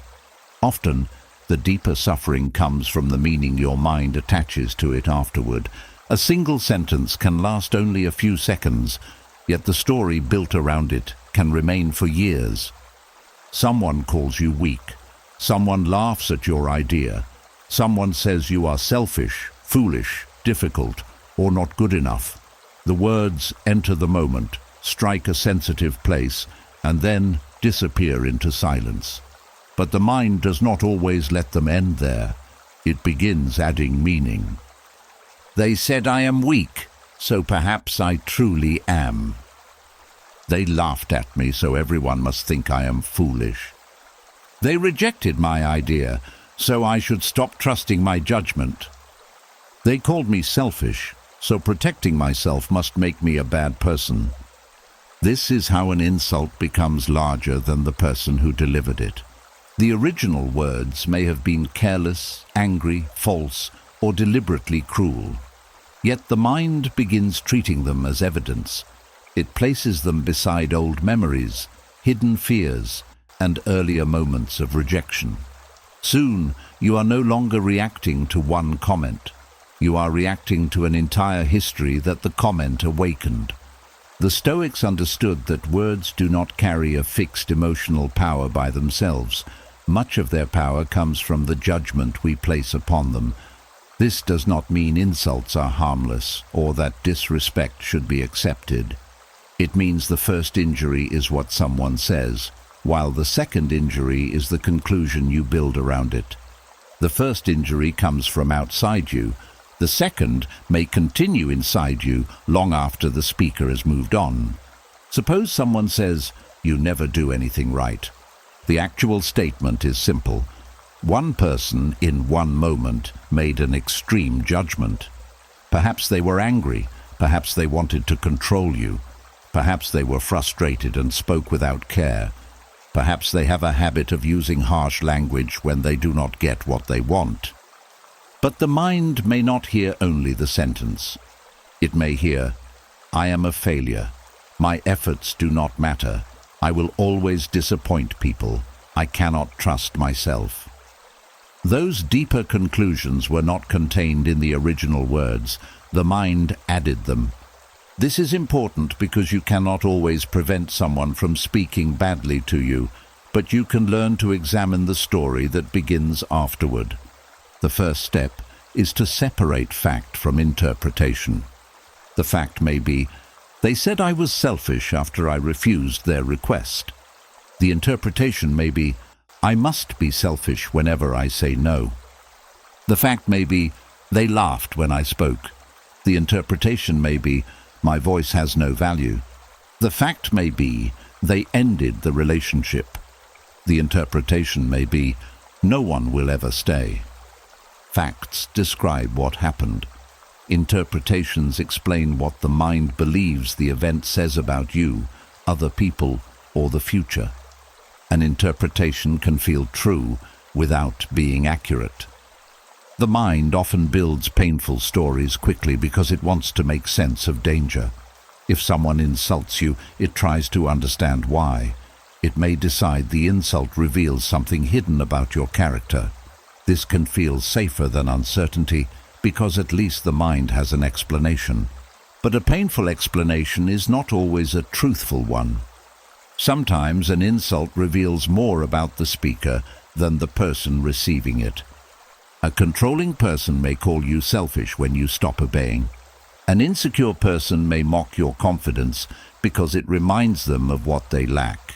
Often, the deeper suffering comes from the meaning your mind attaches to it afterward. A single sentence can last only a few seconds, yet the story built around it can remain for years. Someone calls you weak. Someone laughs at your idea. Someone says you are selfish, foolish, difficult, or not good enough. The words enter the moment, strike a sensitive place, and then disappear into silence. But the mind does not always let them end there. It begins adding meaning. They said I am weak, so perhaps I truly am. They laughed at me, so everyone must think I am foolish. They rejected my idea, so I should stop trusting my judgment. They called me selfish, so protecting myself must make me a bad person. This is how an insult becomes larger than the person who delivered it. The original words may have been careless, angry, false, or deliberately cruel. Yet the mind begins treating them as evidence. It places them beside old memories, hidden fears, and earlier moments of rejection. Soon, you are no longer reacting to one comment. You are reacting to an entire history that the comment awakened. The Stoics understood that words do not carry a fixed emotional power by themselves. Much of their power comes from the judgment we place upon them. This does not mean insults are harmless or that disrespect should be accepted. It means the first injury is what someone says, while the second injury is the conclusion you build around it. The first injury comes from outside you. The second may continue inside you long after the speaker has moved on. Suppose someone says, "You never do anything right." The actual statement is simple. One person in one moment made an extreme judgment. Perhaps they were angry. Perhaps they wanted to control you. Perhaps they were frustrated and spoke without care. Perhaps they have a habit of using harsh language when they do not get what they want. But the mind may not hear only the sentence. It may hear, "I am a failure. My efforts do not matter. I will always disappoint people. I cannot trust myself." Those deeper conclusions were not contained in the original words. The mind added them. This is important because you cannot always prevent someone from speaking badly to you, but you can learn to examine the story that begins afterward. The first step is to separate fact from interpretation. The fact may be, "They said I was selfish after I refused their request." The interpretation may be, "I must be selfish whenever I say no." The fact may be, "They laughed when I spoke." The interpretation may be, "My voice has no value." The fact may be, "They ended the relationship." The interpretation may be, "No one will ever stay." Facts describe what happened. Interpretations explain what the mind believes the event says about you, other people, or the future. An interpretation can feel true without being accurate. The mind often builds painful stories quickly because it wants to make sense of danger. If someone insults you, it tries to understand why. It may decide the insult reveals something hidden about your character. This can feel safer than uncertainty because at least the mind has an explanation. But a painful explanation is not always a truthful one. Sometimes an insult reveals more about the speaker than the person receiving it. A controlling person may call you selfish when you stop obeying. An insecure person may mock your confidence because it reminds them of what they lack.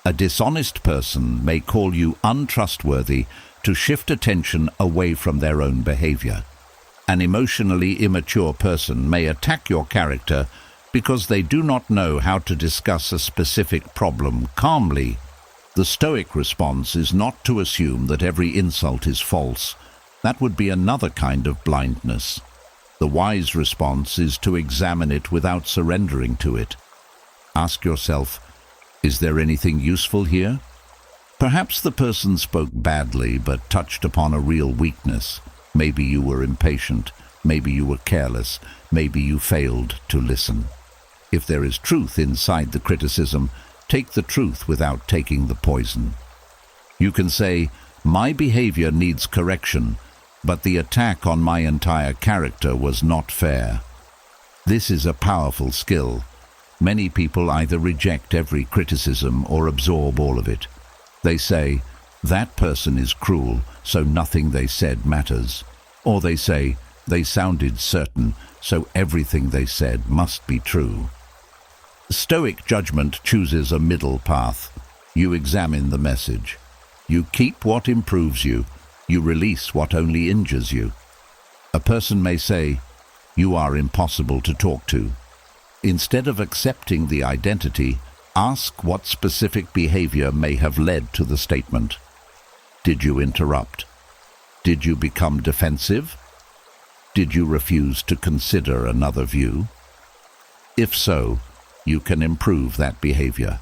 A dishonest person may call you untrustworthy to shift attention away from their own behavior. An emotionally immature person may attack your character because they do not know how to discuss a specific problem calmly. The Stoic response is not to assume that every insult is false. That would be another kind of blindness. The wise response is to examine it without surrendering to it. Ask yourself, is there anything useful here? Perhaps the person spoke badly but touched upon a real weakness. Maybe you were impatient. Maybe you were careless. Maybe you failed to listen. If there is truth inside the criticism, take the truth without taking the poison. You can say, "My behavior needs correction," but the attack on my entire character was not fair. This is a powerful skill. Many people either reject every criticism or absorb all of it. They say, that person is cruel, so nothing they said matters. Or they say, they sounded certain, so everything they said must be true. Stoic judgment chooses a middle path. You examine the message. You keep what improves you. You release what only injures you. A person may say, you are impossible to talk to. Instead of accepting the identity, ask what specific behavior may have led to the statement. Did you interrupt? Did you become defensive? Did you refuse to consider another view? If so, you can improve that behavior.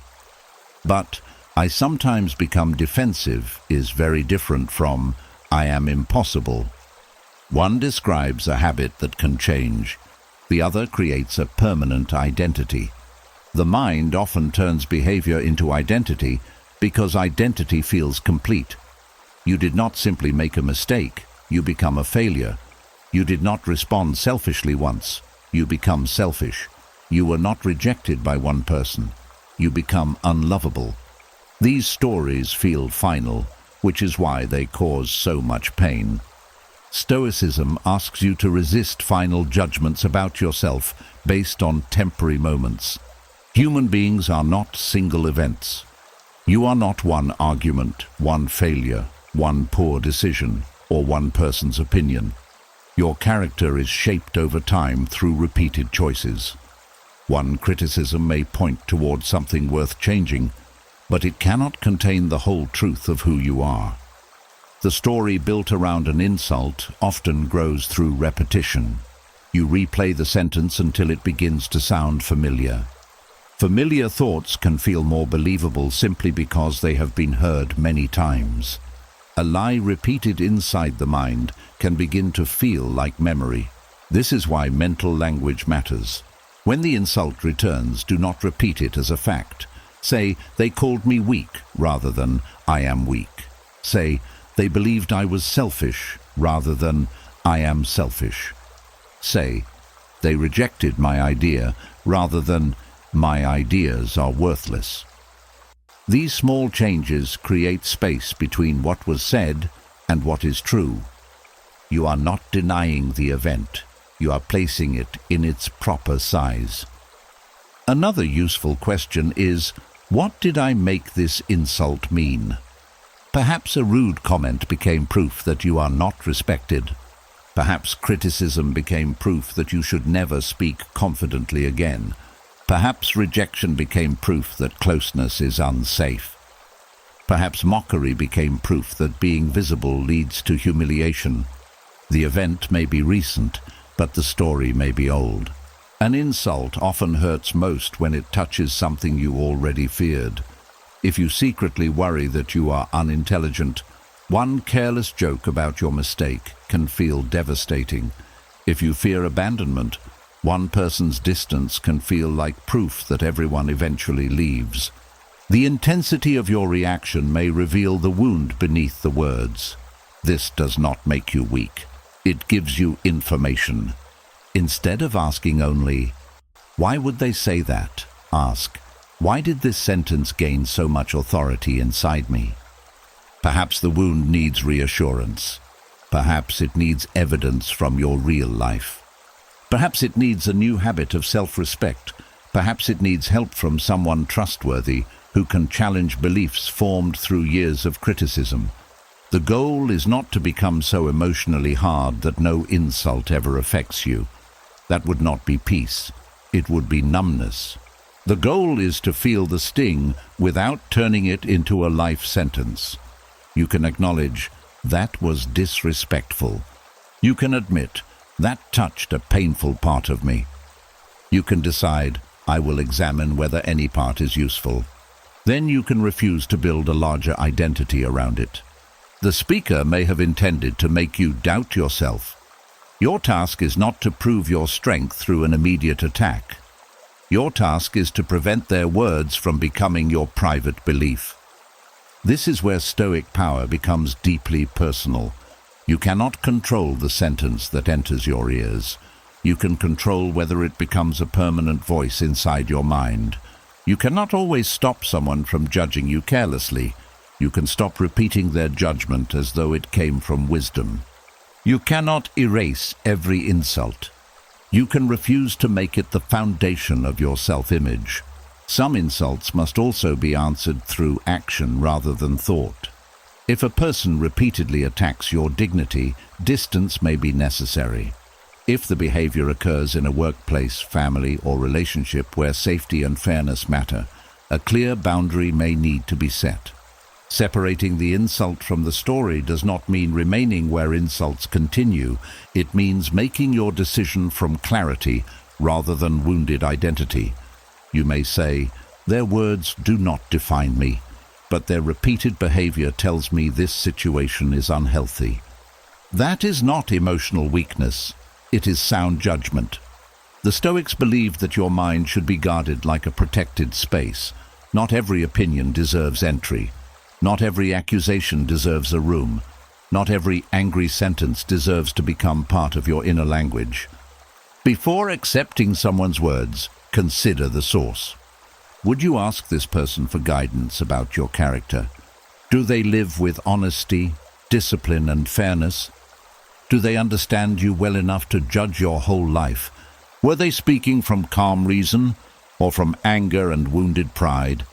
But I sometimes become defensive is very different from I am impossible. One describes a habit that can change. The other creates a permanent identity. The mind often turns behavior into identity because identity feels complete. You did not simply make a mistake, you become a failure. You did not respond selfishly once, you become selfish. You were not rejected by one person, you become unlovable. These stories feel final, which is why they cause so much pain. Stoicism asks you to resist final judgments about yourself based on temporary moments. Human beings are not single events. You are not one argument, one failure, one poor decision, or one person's opinion. Your character is shaped over time through repeated choices. One criticism may point towards something worth changing, but it cannot contain the whole truth of who you are. The story built around an insult often grows through repetition. You replay the sentence until it begins to sound familiar. Familiar thoughts can feel more believable simply because they have been heard many times. A lie repeated inside the mind can begin to feel like memory. This is why mental language matters. When the insult returns, do not repeat it as a fact. Say, they called me weak, rather than I am weak. Say, they believed I was selfish, rather than I am selfish. Say, they rejected my idea, rather than my ideas are worthless. These small changes create space between what was said and what is true. You are not denying the event. You are placing it in its proper size. Another useful question is, what did I make this insult mean? Perhaps a rude comment became proof that you are not respected. Perhaps criticism became proof that you should never speak confidently again. Perhaps rejection became proof that closeness is unsafe. Perhaps mockery became proof that being visible leads to humiliation. The event may be recent, but the story may be old. An insult often hurts most when it touches something you already feared. If you secretly worry that you are unintelligent, one careless joke about your mistake can feel devastating. If you fear abandonment, one person's distance can feel like proof that everyone eventually leaves. The intensity of your reaction may reveal the wound beneath the words. This does not make you weak. It gives you information. Instead of asking only, why would they say that? Ask, why did this sentence gain so much authority inside me? Perhaps the wound needs reassurance. Perhaps it needs evidence from your real life. Perhaps it needs a new habit of self-respect. Perhaps it needs help from someone trustworthy who can challenge beliefs formed through years of criticism. The goal is not to become so emotionally hard that no insult ever affects you. That would not be peace. It would be numbness. The goal is to feel the sting without turning it into a life sentence. You can acknowledge, that was disrespectful. You can admit, that touched a painful part of me. You can decide, I will examine whether any part is useful. Then you can refuse to build a larger identity around it. The speaker may have intended to make you doubt yourself. Your task is not to prove your strength through an immediate attack. Your task is to prevent their words from becoming your private belief. This is where Stoic power becomes deeply personal. You cannot control the sentence that enters your ears. You can control whether it becomes a permanent voice inside your mind. You cannot always stop someone from judging you carelessly. You can stop repeating their judgment as though it came from wisdom. You cannot erase every insult. You can refuse to make it the foundation of your self-image. Some insults must also be answered through action rather than thought. If a person repeatedly attacks your dignity, distance may be necessary. If the behavior occurs in a workplace, family, or relationship where safety and fairness matter, a clear boundary may need to be set. Separating the insult from the story does not mean remaining where insults continue. It means making your decision from clarity rather than wounded identity. You may say, "Their words do not define me, but their repeated behavior tells me this situation is unhealthy." That is not emotional weakness. It is sound judgment. The Stoics believed that your mind should be guarded like a protected space. Not every opinion deserves entry. Not every accusation deserves a room. Not every angry sentence deserves to become part of your inner language. Before accepting someone's words, consider the source. Would you ask this person for guidance about your character? Do they live with honesty, discipline, and fairness? Do they understand you well enough to judge your whole life? Were they speaking from calm reason or from anger and wounded pride?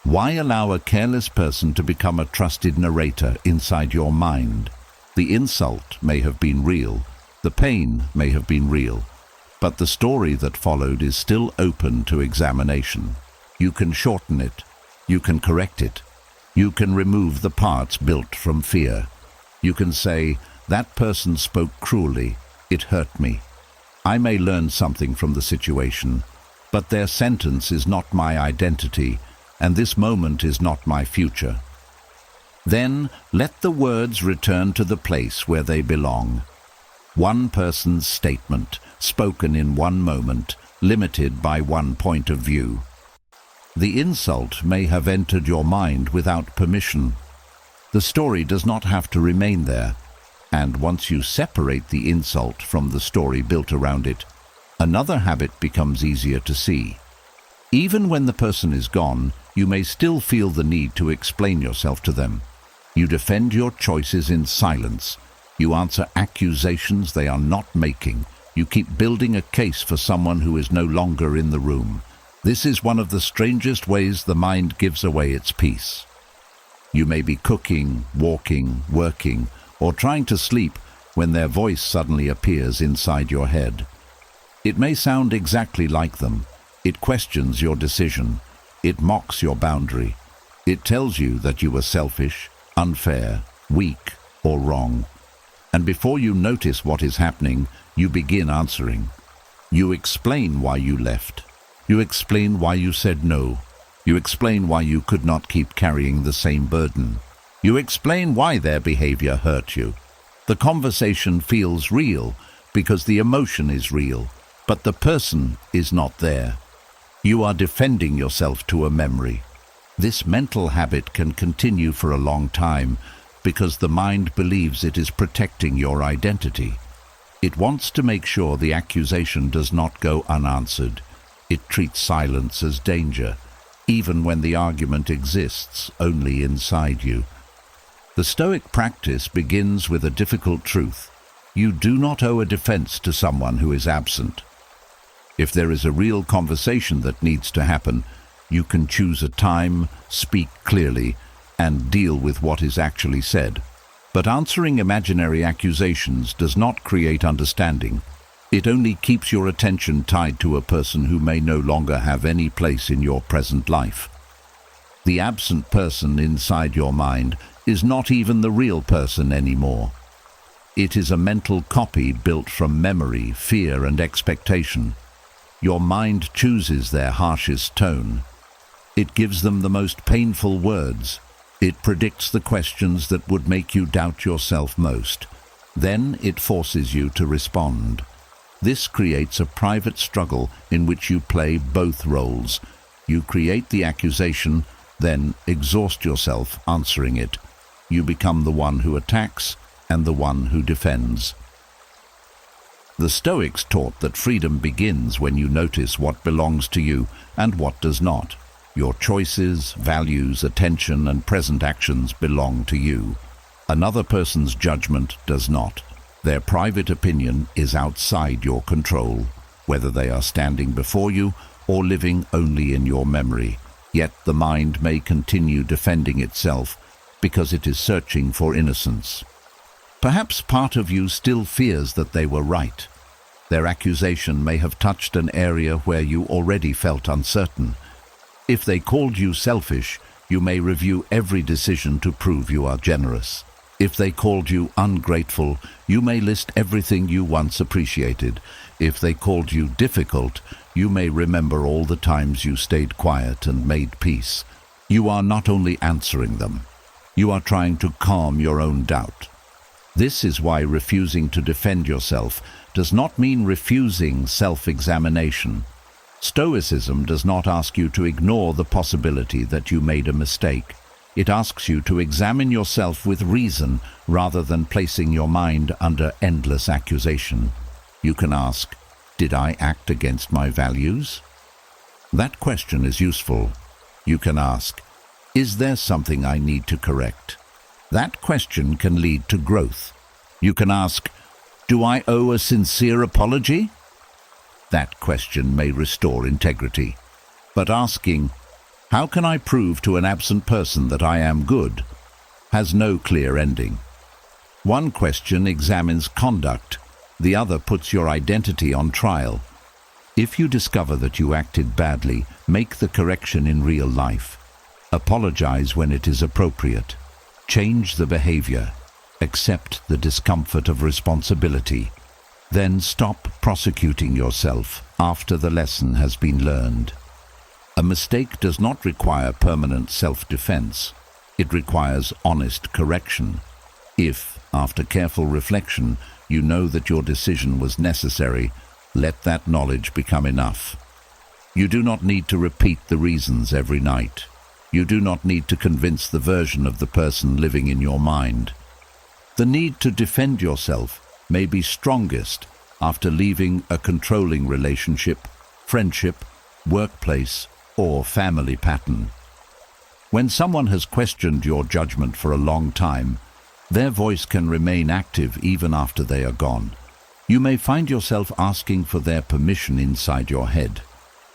Why allow a careless person to become a trusted narrator inside your mind? The insult may have been real, the pain may have been real, but the story that followed is still open to examination. You can shorten it, you can correct it, you can remove the parts built from fear. You can say, "That person spoke cruelly, it hurt me. I may learn something from the situation, but their sentence is not my identity, and this moment is not my future." Then let the words return to the place where they belong. One person's statement, spoken in one moment, limited by one point of view. The insult may have entered your mind without permission. The story does not have to remain there, and once you separate the insult from the story built around it, another habit becomes easier to see. Even when the person is gone, you may still feel the need to explain yourself to them. You defend your choices in silence. You answer accusations they are not making. You keep building a case for someone who is no longer in the room. This is one of the strangest ways the mind gives away its peace. You may be cooking, walking, working, or trying to sleep when their voice suddenly appears inside your head. It may sound exactly like them. It questions your decision. It mocks your boundary. It tells you that you were selfish, unfair, weak, or wrong. And before you notice what is happening, you begin answering. You explain why you left. You explain why you said no. You explain why you could not keep carrying the same burden. You explain why their behavior hurt you. The conversation feels real because the emotion is real, but the person is not there. You are defending yourself to a memory. This mental habit can continue for a long time because the mind believes it is protecting your identity. It wants to make sure the accusation does not go unanswered. It treats silence as danger, even when the argument exists only inside you. The Stoic practice begins with a difficult truth. You do not owe a defense to someone who is absent. If there is a real conversation that needs to happen, you can choose a time, speak clearly, and deal with what is actually said. But answering imaginary accusations does not create understanding. It only keeps your attention tied to a person who may no longer have any place in your present life. The absent person inside your mind is not even the real person anymore. It is a mental copy built from memory, fear, and expectation. Your mind chooses their harshest tone. It gives them the most painful words. It predicts the questions that would make you doubt yourself most. Then it forces you to respond. This creates a private struggle in which you play both roles. You create the accusation, then exhaust yourself answering it. You become the one who attacks and the one who defends. The Stoics taught that freedom begins when you notice what belongs to you and what does not. Your choices, values, attention, and present actions belong to you. Another person's judgment does not. Their private opinion is outside your control, whether they are standing before you or living only in your memory. Yet the mind may continue defending itself because it is searching for innocence. Perhaps part of you still fears that they were right. Their accusation may have touched an area where you already felt uncertain. If they called you selfish, you may review every decision to prove you are generous. If they called you ungrateful, you may list everything you once appreciated. If they called you difficult, you may remember all the times you stayed quiet and made peace. You are not only answering them, you are trying to calm your own doubt. This is why refusing to defend yourself does not mean refusing self-examination. Stoicism does not ask you to ignore the possibility that you made a mistake. It asks you to examine yourself with reason rather than placing your mind under endless accusation. You can ask, did I act against my values? That question is useful. You can ask, is there something I need to correct? That question can lead to growth. You can ask, do I owe a sincere apology? That question may restore integrity. But asking, how can I prove to an absent person that I am good, has no clear ending. One question examines conduct, the other puts your identity on trial. If you discover that you acted badly, make the correction in real life. Apologize when it is appropriate. Change the behavior. Accept the discomfort of responsibility. Then stop prosecuting yourself after the lesson has been learned. A mistake does not require permanent self-defense. It requires honest correction. If, after careful reflection, you know that your decision was necessary, let that knowledge become enough. You do not need to repeat the reasons every night. You do not need to convince the version of the person living in your mind. The need to defend yourself may be strongest after leaving a controlling relationship, friendship, workplace, or family pattern. When someone has questioned your judgment for a long time, their voice can remain active even after they are gone. You may find yourself asking for their permission inside your head.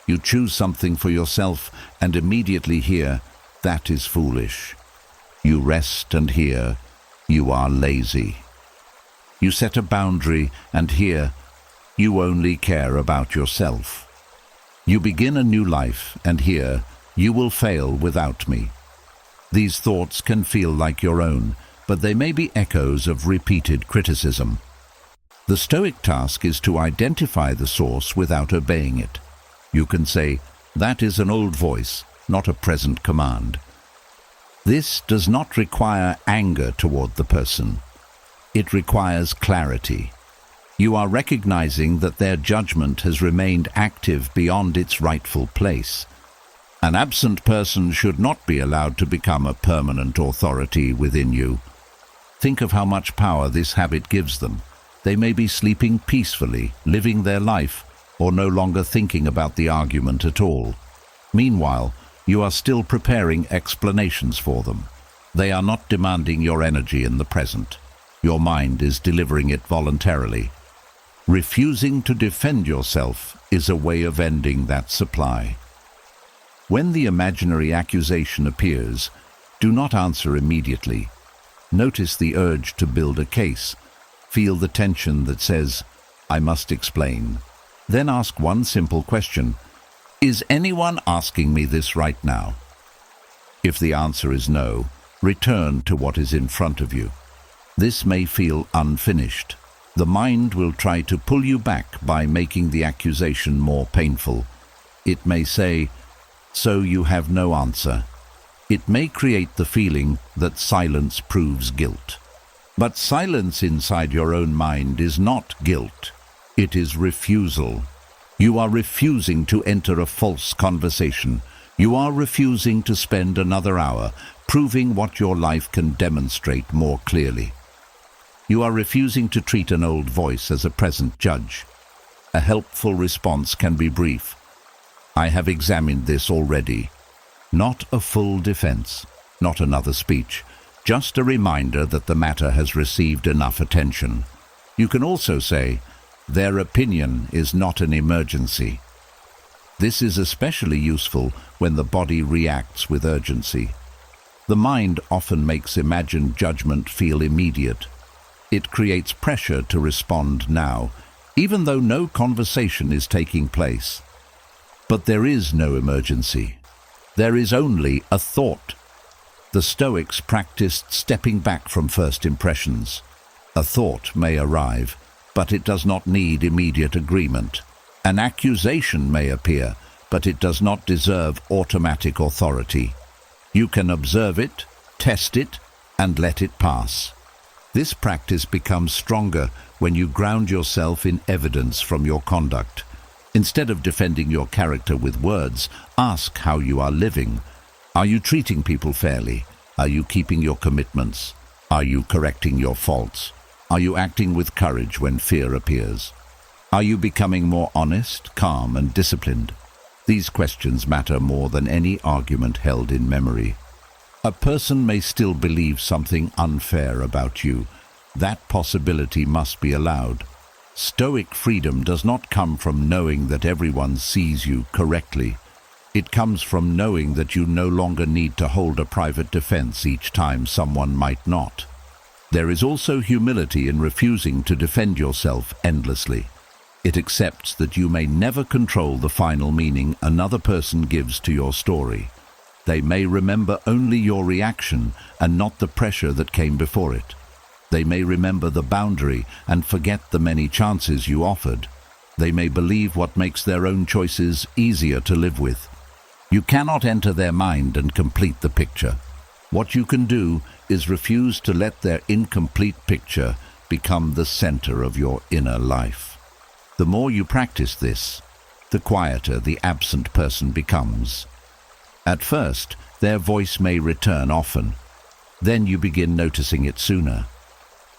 You choose something for yourself and immediately hear, that is foolish. You rest and hear, you are lazy. You set a boundary and hear, you only care about yourself. You begin a new life and hear, you will fail without me. These thoughts can feel like your own, but they may be echoes of repeated criticism. The Stoic task is to identify the source without obeying it. You can say, that is an old voice, not a present command. This does not require anger toward the person. It requires clarity. You are recognizing that their judgment has remained active beyond its rightful place. An absent person should not be allowed to become a permanent authority within you. Think of how much power this habit gives them. They may be sleeping peacefully, living their life, or no longer thinking about the argument at all. Meanwhile, you are still preparing explanations for them. They are not demanding your energy in the present. Your mind is delivering it voluntarily. Refusing to defend yourself is a way of ending that supply. When the imaginary accusation appears, do not answer immediately. Notice the urge to build a case. Feel the tension that says, I must explain. Then ask one simple question. Is anyone asking me this right now? If the answer is no, return to what is in front of you. This may feel unfinished. The mind will try to pull you back by making the accusation more painful. It may say, so you have no answer. It may create the feeling that silence proves guilt. But silence inside your own mind is not guilt. It is refusal. You are refusing to enter a false conversation. You are refusing to spend another hour proving what your life can demonstrate more clearly. You are refusing to treat an old voice as a present judge. A helpful response can be brief. I have examined this already. Not a full defense, not another speech, just a reminder that the matter has received enough attention. You can also say, their opinion is not an emergency. This is especially useful when the body reacts with urgency. The mind often makes imagined judgment feel immediate. It creates pressure to respond now, even though no conversation is taking place. But there is no emergency. There is only a thought. The Stoics practiced stepping back from first impressions. A thought may arrive, but it does not need immediate agreement. An accusation may appear, but it does not deserve automatic authority. You can observe it, test it, and let it pass. This practice becomes stronger when you ground yourself in evidence from your conduct. Instead of defending your character with words, ask how you are living. Are you treating people fairly? Are you keeping your commitments? Are you correcting your faults? Are you acting with courage when fear appears? Are you becoming more honest, calm, and disciplined? These questions matter more than any argument held in memory. A person may still believe something unfair about you. That possibility must be allowed. Stoic freedom does not come from knowing that everyone sees you correctly. It comes from knowing that you no longer need to hold a private defense each time someone might not. There is also humility in refusing to defend yourself endlessly. It accepts that you may never control the final meaning another person gives to your story. They may remember only your reaction and not the pressure that came before it. They may remember the boundary and forget the many chances you offered. They may believe what makes their own choices easier to live with. You cannot enter their mind and complete the picture. What you can do is refuse to let their incomplete picture become the center of your inner life. The more you practice this, the quieter the absent person becomes. At first, their voice may return often. Then you begin noticing it sooner.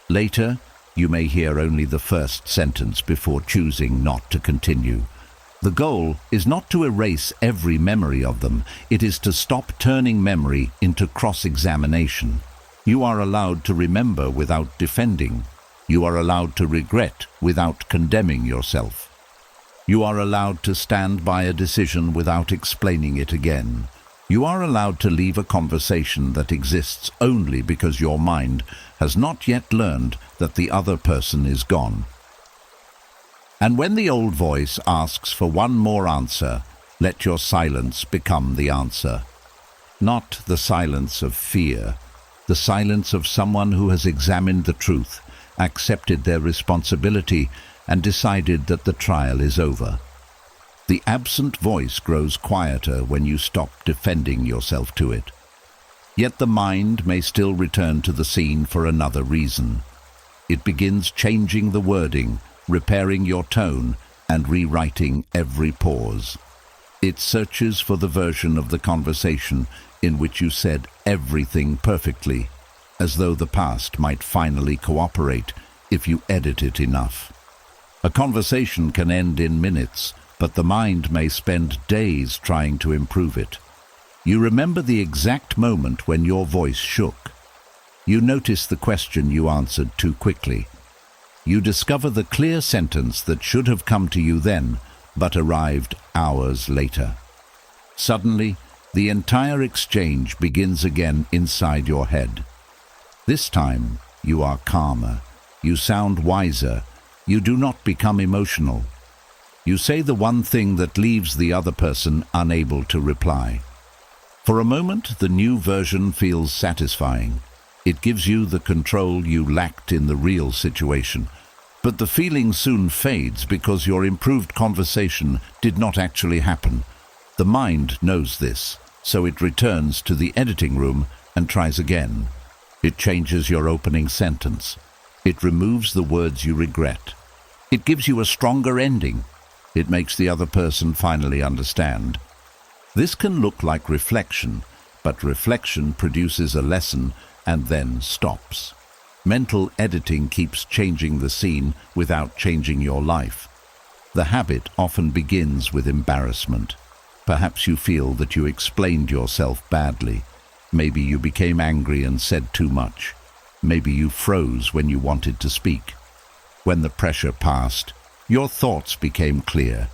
Later, you may hear only the first sentence before choosing not to continue. The goal is not to erase every memory of them. It is to stop turning memory into cross-examination. You are allowed to remember without defending. You are allowed to regret without condemning yourself. You are allowed to stand by a decision without explaining it again. You are allowed to leave a conversation that exists only because your mind has not yet learned that the other person is gone. And when the old voice asks for one more answer, let your silence become the answer. Not the silence of fear, the silence of someone who has examined the truth, accepted their responsibility, and decided that the trial is over. The absent voice grows quieter when you stop defending yourself to it. Yet the mind may still return to the scene for another reason. It begins changing the wording, repairing your tone, and rewriting every pause. It searches for the version of the conversation in which you said everything perfectly, as though the past might finally cooperate if you edit it enough. A conversation can end in minutes, but the mind may spend days trying to improve it. You remember the exact moment when your voice shook. You notice the question you answered too quickly. You discover the clear sentence that should have come to you then, but arrived hours later. Suddenly, the entire exchange begins again inside your head. This time, you are calmer. You sound wiser. You do not become emotional. You say the one thing that leaves the other person unable to reply. For a moment, the new version feels satisfying. It gives you the control you lacked in the real situation. But the feeling soon fades because your improved conversation did not actually happen. The mind knows this, so it returns to the editing room and tries again. It changes your opening sentence. It removes the words you regret. It gives you a stronger ending. It makes the other person finally understand. This can look like reflection, but reflection produces a lesson and then stops. Mental editing keeps changing the scene without changing your life. The habit often begins with embarrassment. Perhaps you feel that you explained yourself badly. Maybe you became angry and said too much. Maybe you froze when you wanted to speak. When the pressure passed, your thoughts became clear,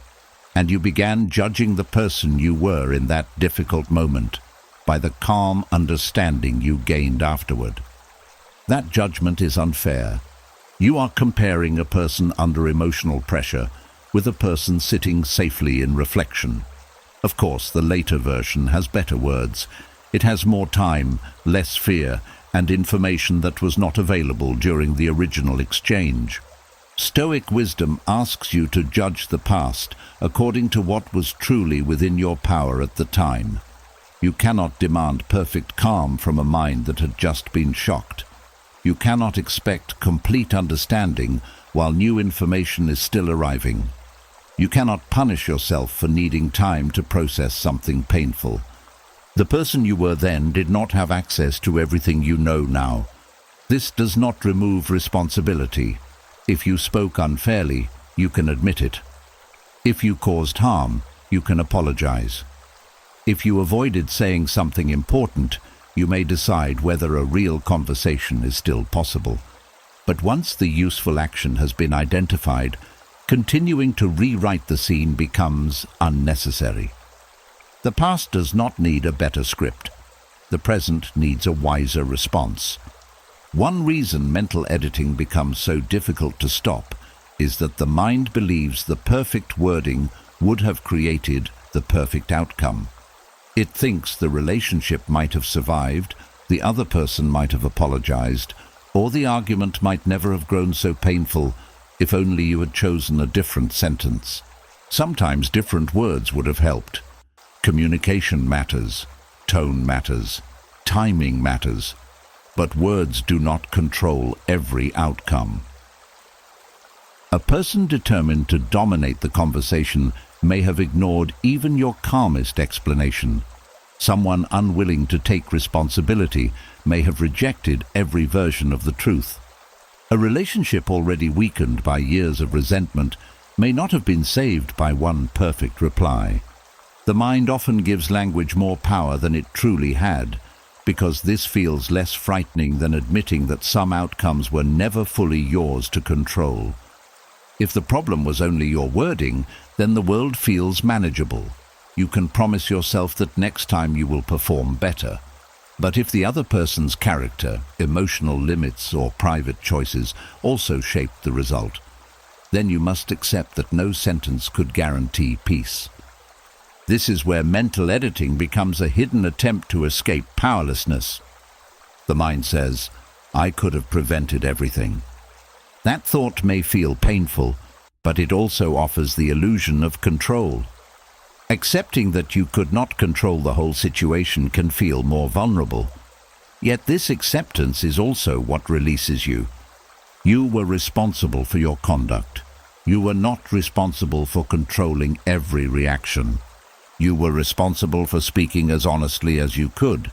and you began judging the person you were in that difficult moment by the calm understanding you gained afterward. That judgment is unfair. You are comparing a person under emotional pressure with a person sitting safely in reflection. Of course, the later version has better words. It has more time, less fear, and information that was not available during the original exchange. Stoic wisdom asks you to judge the past according to what was truly within your power at the time. You cannot demand perfect calm from a mind that had just been shocked. You cannot expect complete understanding while new information is still arriving. You cannot punish yourself for needing time to process something painful. The person you were then did not have access to everything you know now. This does not remove responsibility. If you spoke unfairly, you can admit it. If you caused harm, you can apologize. If you avoided saying something important, you may decide whether a real conversation is still possible. But once the useful action has been identified, continuing to rewrite the scene becomes unnecessary. The past does not need a better script. The present needs a wiser response. One reason mental editing becomes so difficult to stop is that the mind believes the perfect wording would have created the perfect outcome. It thinks the relationship might have survived, the other person might have apologized, or the argument might never have grown so painful if only you had chosen a different sentence. Sometimes different words would have helped. Communication matters, tone matters, timing matters, but words do not control every outcome. A person determined to dominate the conversation may have ignored even your calmest explanation. Someone unwilling to take responsibility may have rejected every version of the truth. A relationship already weakened by years of resentment may not have been saved by one perfect reply. The mind often gives language more power than it truly had, because this feels less frightening than admitting that some outcomes were never fully yours to control. If the problem was only your wording, then the world feels manageable. You can promise yourself that next time you will perform better. But if the other person's character, emotional limits, or private choices also shaped the result, then you must accept that no sentence could guarantee peace. This is where mental editing becomes a hidden attempt to escape powerlessness. The mind says, "I could have prevented everything." That thought may feel painful, but it also offers the illusion of control. Accepting that you could not control the whole situation can feel more vulnerable. Yet this acceptance is also what releases you. You were responsible for your conduct. You were not responsible for controlling every reaction. You were responsible for speaking as honestly as you could.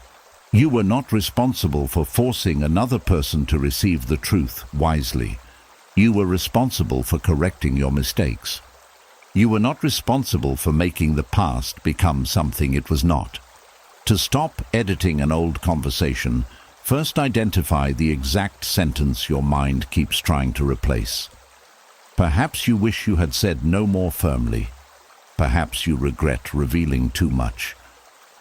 You were not responsible for forcing another person to receive the truth wisely. You were responsible for correcting your mistakes. You were not responsible for making the past become something it was not. To stop editing an old conversation, first identify the exact sentence your mind keeps trying to replace. Perhaps you wish you had said no more firmly. Perhaps you regret revealing too much.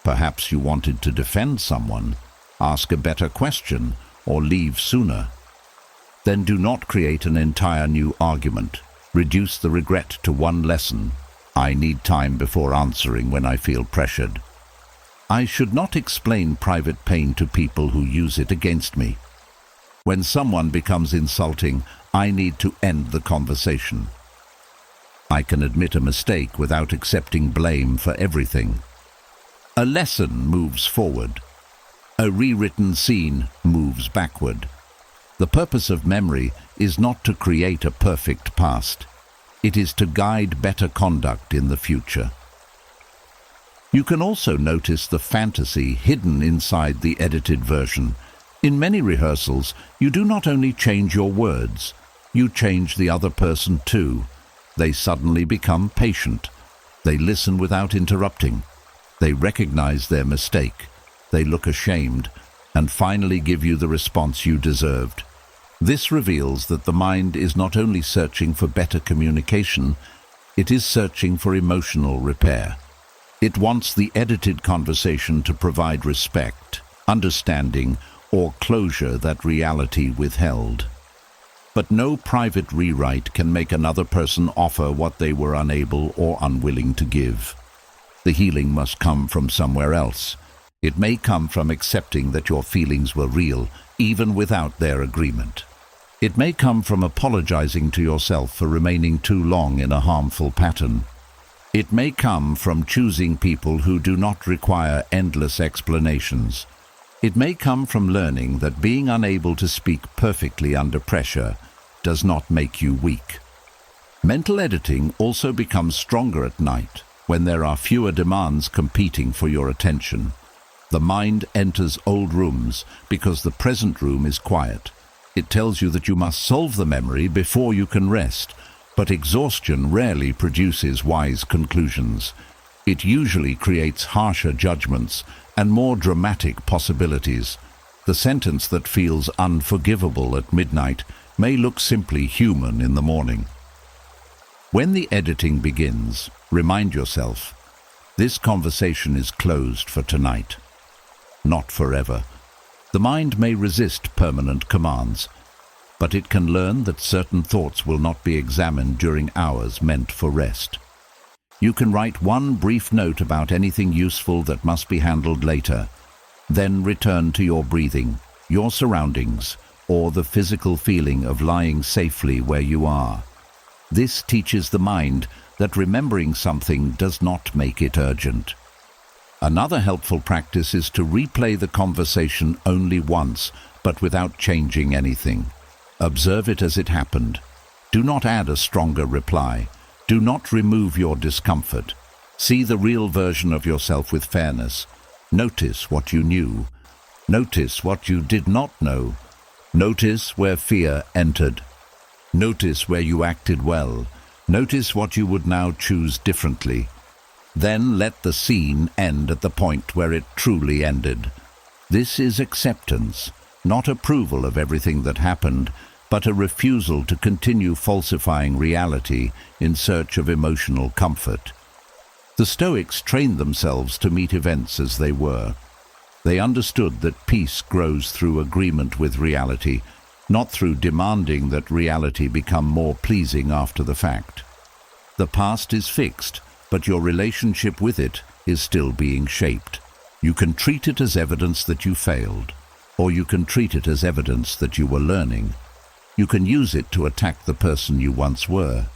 Perhaps you wanted to defend someone, ask a better question, or leave sooner. Then do not create an entire new argument. Reduce the regret to one lesson. I need time before answering when I feel pressured. I should not explain private pain to people who use it against me. When someone becomes insulting, I need to end the conversation. I can admit a mistake without accepting blame for everything. A lesson moves forward. A rewritten scene moves backward. The purpose of memory is not to create a perfect past. It is to guide better conduct in the future. You can also notice the fantasy hidden inside the edited version. In many rehearsals, you do not only change your words, you change the other person too. They suddenly become patient. They listen without interrupting. They recognize their mistake. They look ashamed and finally give you the response you deserved. This reveals that the mind is not only searching for better communication, it is searching for emotional repair. It wants the edited conversation to provide respect, understanding, or closure that reality withheld. But no private rewrite can make another person offer what they were unable or unwilling to give. The healing must come from somewhere else. It may come from accepting that your feelings were real, even without their agreement. It may come from apologizing to yourself for remaining too long in a harmful pattern. It may come from choosing people who do not require endless explanations. It may come from learning that being unable to speak perfectly under pressure does not make you weak. Mental editing also becomes stronger at night when there are fewer demands competing for your attention. The mind enters old rooms because the present room is quiet. It tells you that you must solve the memory before you can rest, but exhaustion rarely produces wise conclusions. It usually creates harsher judgments and more dramatic possibilities. The sentence that feels unforgivable at midnight may look simply human in the morning. When the editing begins, remind yourself, this conversation is closed for tonight, not forever. The mind may resist permanent commands, but it can learn that certain thoughts will not be examined during hours meant for rest. You can write one brief note about anything useful that must be handled later, then return to your breathing, your surroundings, or the physical feeling of lying safely where you are. This teaches the mind that remembering something does not make it urgent. Another helpful practice is to replay the conversation only once, but without changing anything. Observe it as it happened. Do not add a stronger reply. Do not remove your discomfort. See the real version of yourself with fairness. Notice what you knew. Notice what you did not know. Notice where fear entered. Notice where you acted well. Notice what you would now choose differently. Then let the scene end at the point where it truly ended. This is acceptance, not approval of everything that happened, but a refusal to continue falsifying reality in search of emotional comfort. The Stoics trained themselves to meet events as they were. They understood that peace grows through agreement with reality, not through demanding that reality become more pleasing after the fact. The past is fixed, but your relationship with it is still being shaped. You can treat it as evidence that you failed, or you can treat it as evidence that you were learning. You can use it to attack the person you once were,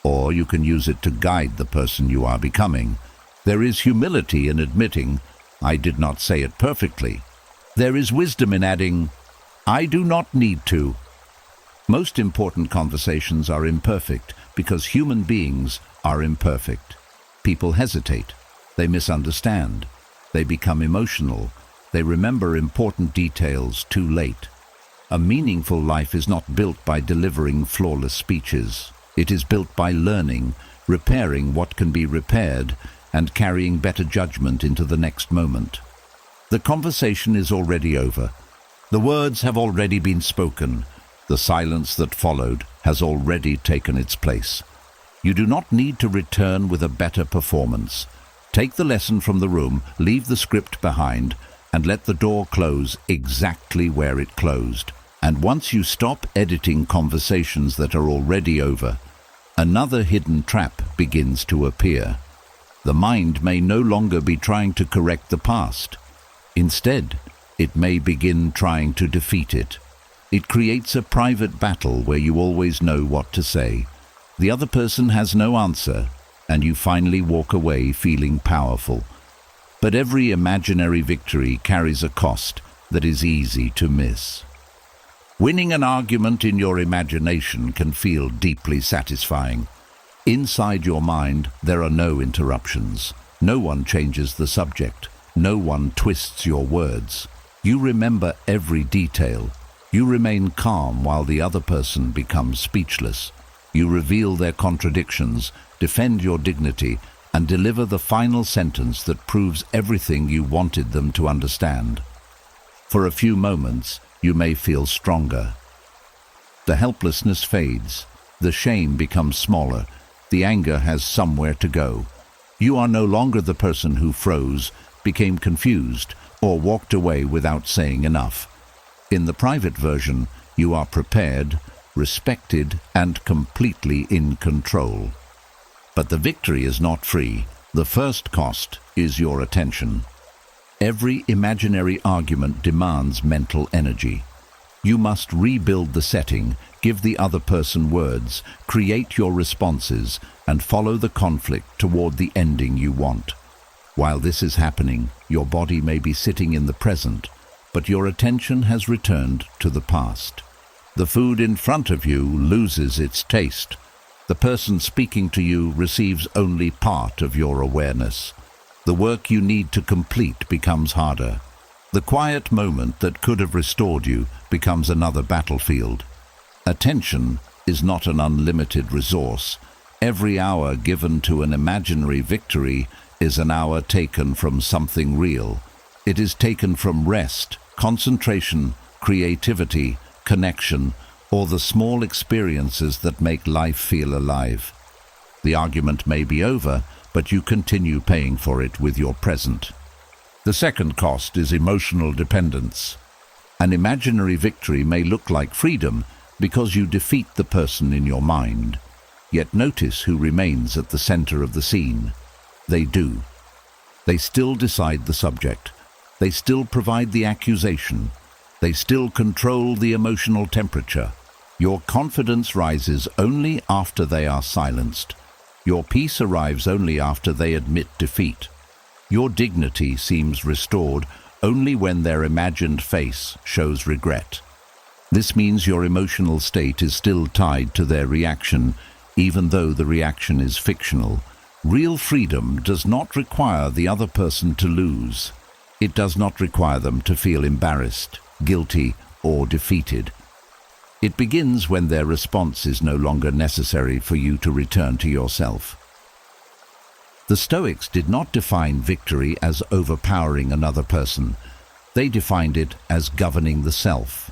or you can use it to guide the person you are becoming. There is humility in admitting, I did not say it perfectly. There is wisdom in adding, I do not need to. Most important conversations are imperfect because human beings are imperfect. People hesitate. They misunderstand. They become emotional. They remember important details too late. A meaningful life is not built by delivering flawless speeches. It is built by learning, repairing what can be repaired, and carrying better judgment into the next moment. The conversation is already over. The words have already been spoken. The silence that followed has already taken its place. You do not need to return with a better performance. Take the lesson from the room, leave the script behind, and let the door close exactly where it closed. And once you stop editing conversations that are already over, another hidden trap begins to appear. The mind may no longer be trying to correct the past. Instead, it may begin trying to defeat it. It creates a private battle where you always know what to say. The other person has no answer, and you finally walk away feeling powerful. But every imaginary victory carries a cost that is easy to miss. Winning an argument in your imagination can feel deeply satisfying. Inside your mind, there are no interruptions. No one changes the subject. No one twists your words. You remember every detail. You remain calm while the other person becomes speechless. You reveal their contradictions, defend your dignity, and deliver the final sentence that proves everything you wanted them to understand. For a few moments, you may feel stronger. The helplessness fades. The shame becomes smaller. The anger has somewhere to go. You are no longer the person who froze, became confused, or walked away without saying enough. In the private version, you are prepared, respected, and completely in control. But the victory is not free. The first cost is your attention. Every imaginary argument demands mental energy. You must rebuild the setting, give the other person words, create your responses, and follow the conflict toward the ending you want. While this is happening, your body may be sitting in the present, but your attention has returned to the past. The food in front of you loses its taste. The person speaking to you receives only part of your awareness. The work you need to complete becomes harder. The quiet moment that could have restored you becomes another battlefield. Attention is not an unlimited resource. Every hour given to an imaginary victory is an hour taken from something real. It is taken from rest, concentration, creativity, connection, or the small experiences that make life feel alive. The argument may be over, but you continue paying for it with your present. The second cost is emotional dependence. An imaginary victory may look like freedom because you defeat the person in your mind. Yet notice who remains at the center of the scene. They do. They still decide the subject. They still provide the accusation. They still control the emotional temperature. Your confidence rises only after they are silenced. Your peace arrives only after they admit defeat. Your dignity seems restored only when their imagined face shows regret. This means your emotional state is still tied to their reaction, even though the reaction is fictional. Real freedom does not require the other person to lose. It does not require them to feel embarrassed, guilty, or defeated. It begins when their response is no longer necessary for you to return to yourself. The Stoics did not define victory as overpowering another person. They defined it as governing the self.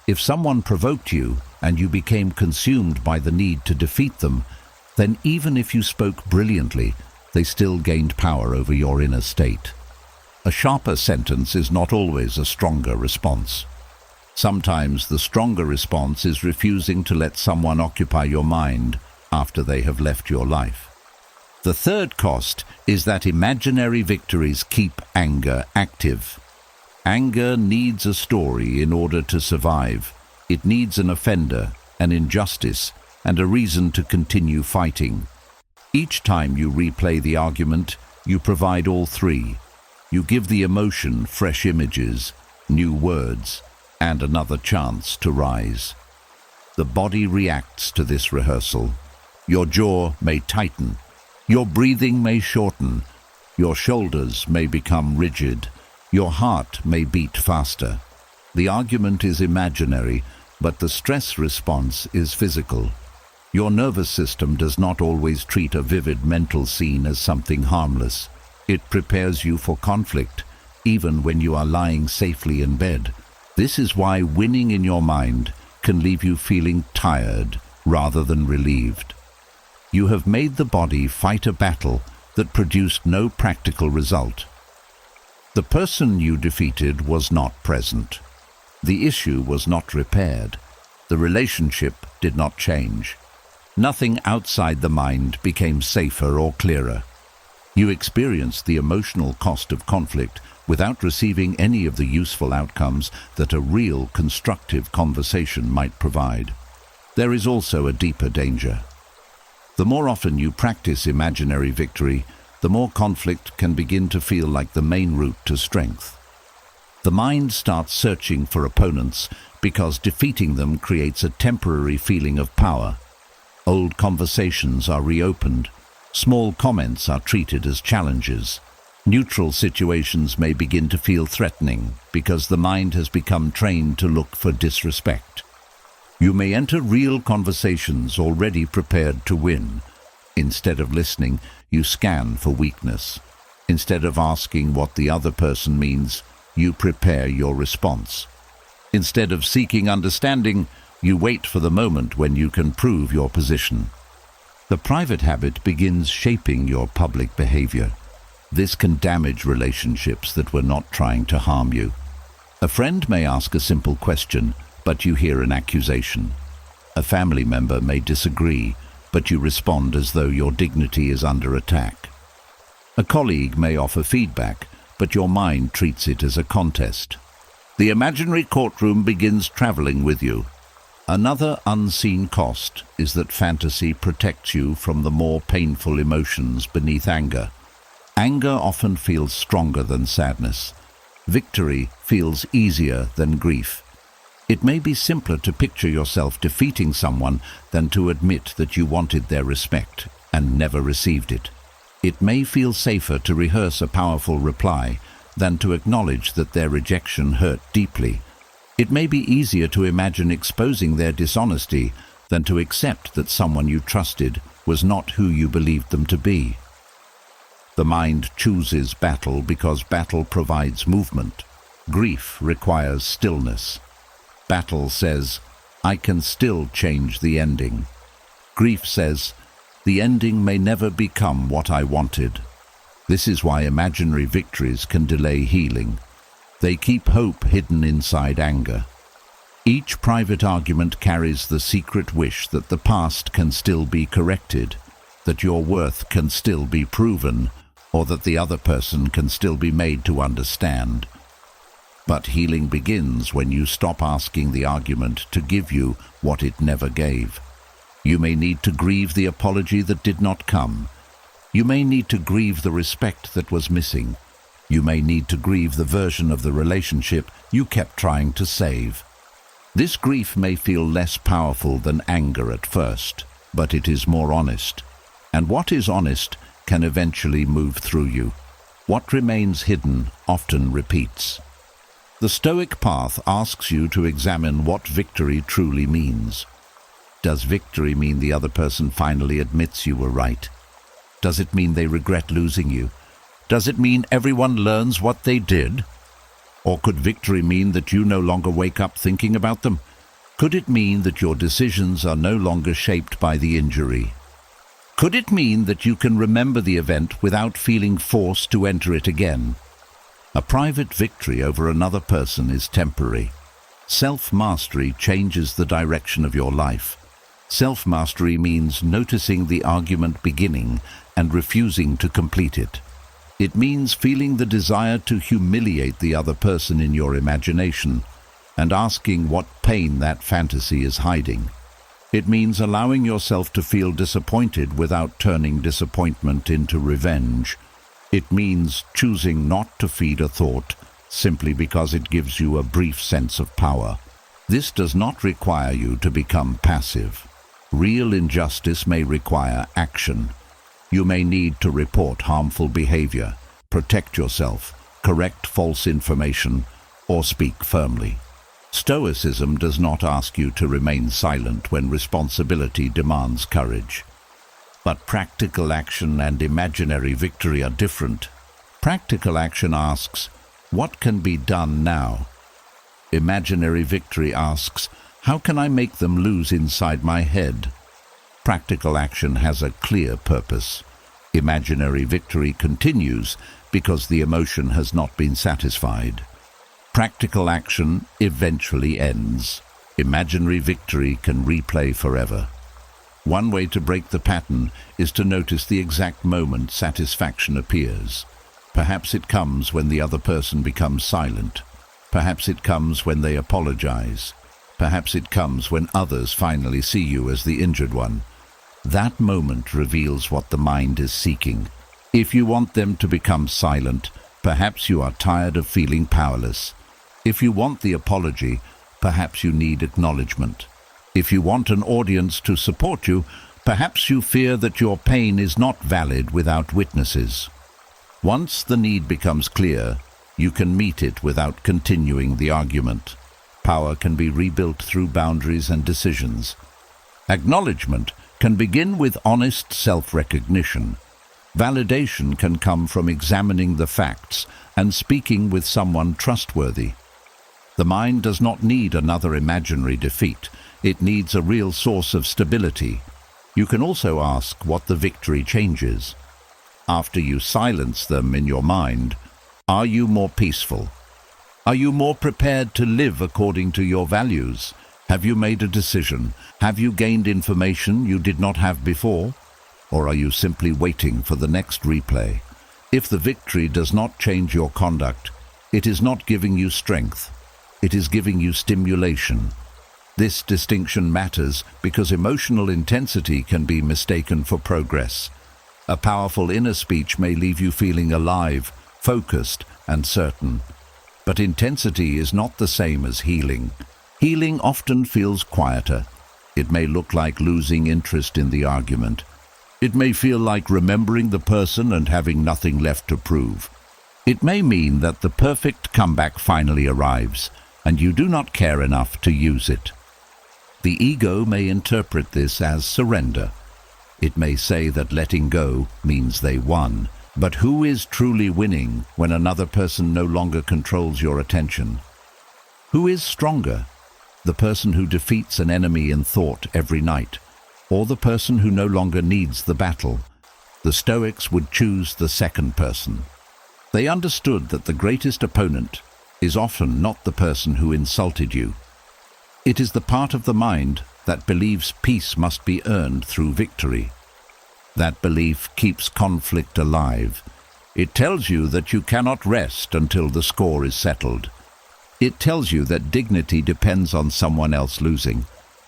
If someone provoked you and you became consumed by the need to defeat them, then even if you spoke brilliantly, they still gained power over your inner state. A sharper sentence is not always a stronger response. Sometimes the stronger response is refusing to let someone occupy your mind after they have left your life. The third cost is that imaginary victories keep anger active. Anger needs a story in order to survive. It needs an offender, an injustice, and a reason to continue fighting. Each time you replay the argument, you provide all three. You give the emotion fresh images, new words, and another chance to rise. The body reacts to this rehearsal. Your jaw may tighten. Your breathing may shorten. Your shoulders may become rigid. Your heart may beat faster. The argument is imaginary, but the stress response is physical. Your nervous system does not always treat a vivid mental scene as something harmless. It prepares you for conflict, even when you are lying safely in bed. This is why winning in your mind can leave you feeling tired rather than relieved. You have made the body fight a battle that produced no practical result. The person you defeated was not present. The issue was not repaired. The relationship did not change. Nothing outside the mind became safer or clearer. You experienced the emotional cost of conflict without receiving any of the useful outcomes that a real, constructive conversation might provide. There is also a deeper danger. The more often you practice imaginary victory, the more conflict can begin to feel like the main route to strength. The mind starts searching for opponents because defeating them creates a temporary feeling of power. Old conversations are reopened. Small comments are treated as challenges. Neutral situations may begin to feel threatening because the mind has become trained to look for disrespect. You may enter real conversations already prepared to win. Instead of listening, you scan for weakness. Instead of asking what the other person means, you prepare your response. Instead of seeking understanding, you wait for the moment when you can prove your position. The private habit begins shaping your public behavior. This can damage relationships that were not trying to harm you. A friend may ask a simple question, but you hear an accusation. A family member may disagree, but you respond as though your dignity is under attack. A colleague may offer feedback, but your mind treats it as a contest. The imaginary courtroom begins traveling with you. Another unseen cost is that fantasy protects you from the more painful emotions beneath anger. Anger often feels stronger than sadness. Victory feels easier than grief. It may be simpler to picture yourself defeating someone than to admit that you wanted their respect and never received it. It may feel safer to rehearse a powerful reply than to acknowledge that their rejection hurt deeply. It may be easier to imagine exposing their dishonesty than to accept that someone you trusted was not who you believed them to be. The mind chooses battle because battle provides movement. Grief requires stillness. Battle says, I can still change the ending. Grief says, the ending may never become what I wanted. This is why imaginary victories can delay healing. They keep hope hidden inside anger. Each private argument carries the secret wish that the past can still be corrected, that your worth can still be proven, or that the other person can still be made to understand. But healing begins when you stop asking the argument to give you what it never gave. You may need to grieve the apology that did not come. You may need to grieve the respect that was missing. You may need to grieve the version of the relationship you kept trying to save. This grief may feel less powerful than anger at first, but it is more honest. And what is honest can eventually move through you. What remains hidden often repeats. The Stoic path asks you to examine what victory truly means. Does victory mean the other person finally admits you were right? Does it mean they regret losing you? Does it mean everyone learns what they did? Or could victory mean that you no longer wake up thinking about them? Could it mean that your decisions are no longer shaped by the injury? Could it mean that you can remember the event without feeling forced to enter it again? A private victory over another person is temporary. Self-mastery changes the direction of your life. Self-mastery means noticing the argument beginning and refusing to complete it. It means feeling the desire to humiliate the other person in your imagination and asking what pain that fantasy is hiding. It means allowing yourself to feel disappointed without turning disappointment into revenge. It means choosing not to feed a thought simply because it gives you a brief sense of power. This does not require you to become passive. Real injustice may require action. You may need to report harmful behavior, protect yourself, correct false information, or speak firmly. Stoicism does not ask you to remain silent when responsibility demands courage. But practical action and imaginary victory are different. Practical action asks, what can be done now? Imaginary victory asks, how can I make them lose inside my head? Practical action has a clear purpose. Imaginary victory continues because the emotion has not been satisfied. Practical action eventually ends. Imaginary victory can replay forever. One way to break the pattern is to notice the exact moment satisfaction appears. Perhaps it comes when the other person becomes silent. Perhaps it comes when they apologize. Perhaps it comes when others finally see you as the injured one. That moment reveals what the mind is seeking. If you want them to become silent, perhaps you are tired of feeling powerless. If you want the apology, perhaps you need acknowledgement. If you want an audience to support you, perhaps you fear that your pain is not valid without witnesses. Once the need becomes clear, you can meet it without continuing the argument. Power can be rebuilt through boundaries and decisions. Acknowledgement can begin with honest self-recognition. Validation can come from examining the facts and speaking with someone trustworthy. The mind does not need another imaginary defeat. It needs a real source of stability. You can also ask what the victory changes. After you silence them in your mind, are you more peaceful? Are you more prepared to live according to your values? Have you made a decision? Have you gained information you did not have before? Or are you simply waiting for the next replay? If the victory does not change your conduct, it is not giving you strength. It is giving you stimulation. This distinction matters because emotional intensity can be mistaken for progress. A powerful inner speech may leave you feeling alive, focused, and certain. But intensity is not the same as healing. Healing often feels quieter. It may look like losing interest in the argument. It may feel like remembering the person and having nothing left to prove. It may mean that the perfect comeback finally arrives, and you do not care enough to use it. The ego may interpret this as surrender. It may say that letting go means they won. But who is truly winning when another person no longer controls your attention? Who is stronger? The person who defeats an enemy in thought every night, or the person who no longer needs the battle? The Stoics would choose the second person. They understood that the greatest opponent is often not the person who insulted you. It is the part of the mind that believes peace must be earned through victory. That belief keeps conflict alive. It tells you that you cannot rest until the score is settled. It tells you that dignity depends on someone else losing.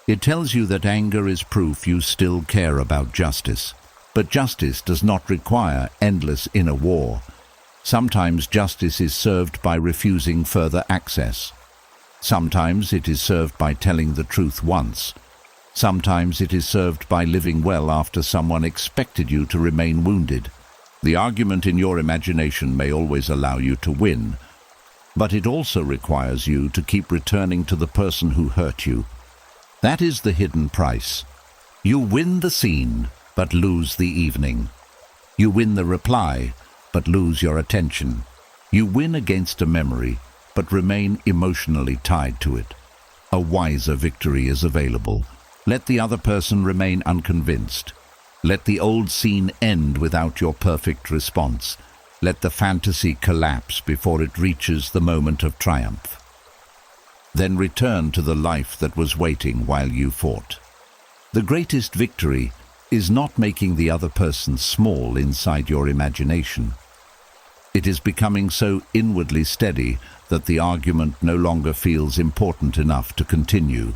It tells you that anger is proof you still care about justice. But justice does not require endless inner war. Sometimes justice is served by refusing further access. Sometimes it is served by telling the truth once. Sometimes it is served by living well after someone expected you to remain wounded. The argument in your imagination may always allow you to win, but it also requires you to keep returning to the person who hurt you. That is the hidden price. You win the scene, but lose the evening. You win the reply, but lose your attention. You win against a memory, but remain emotionally tied to it. A wiser victory is available. Let the other person remain unconvinced. Let the old scene end without your perfect response. Let the fantasy collapse before it reaches the moment of triumph. Then return to the life that was waiting while you fought. The greatest victory is not making the other person small inside your imagination. It is becoming so inwardly steady that the argument no longer feels important enough to continue.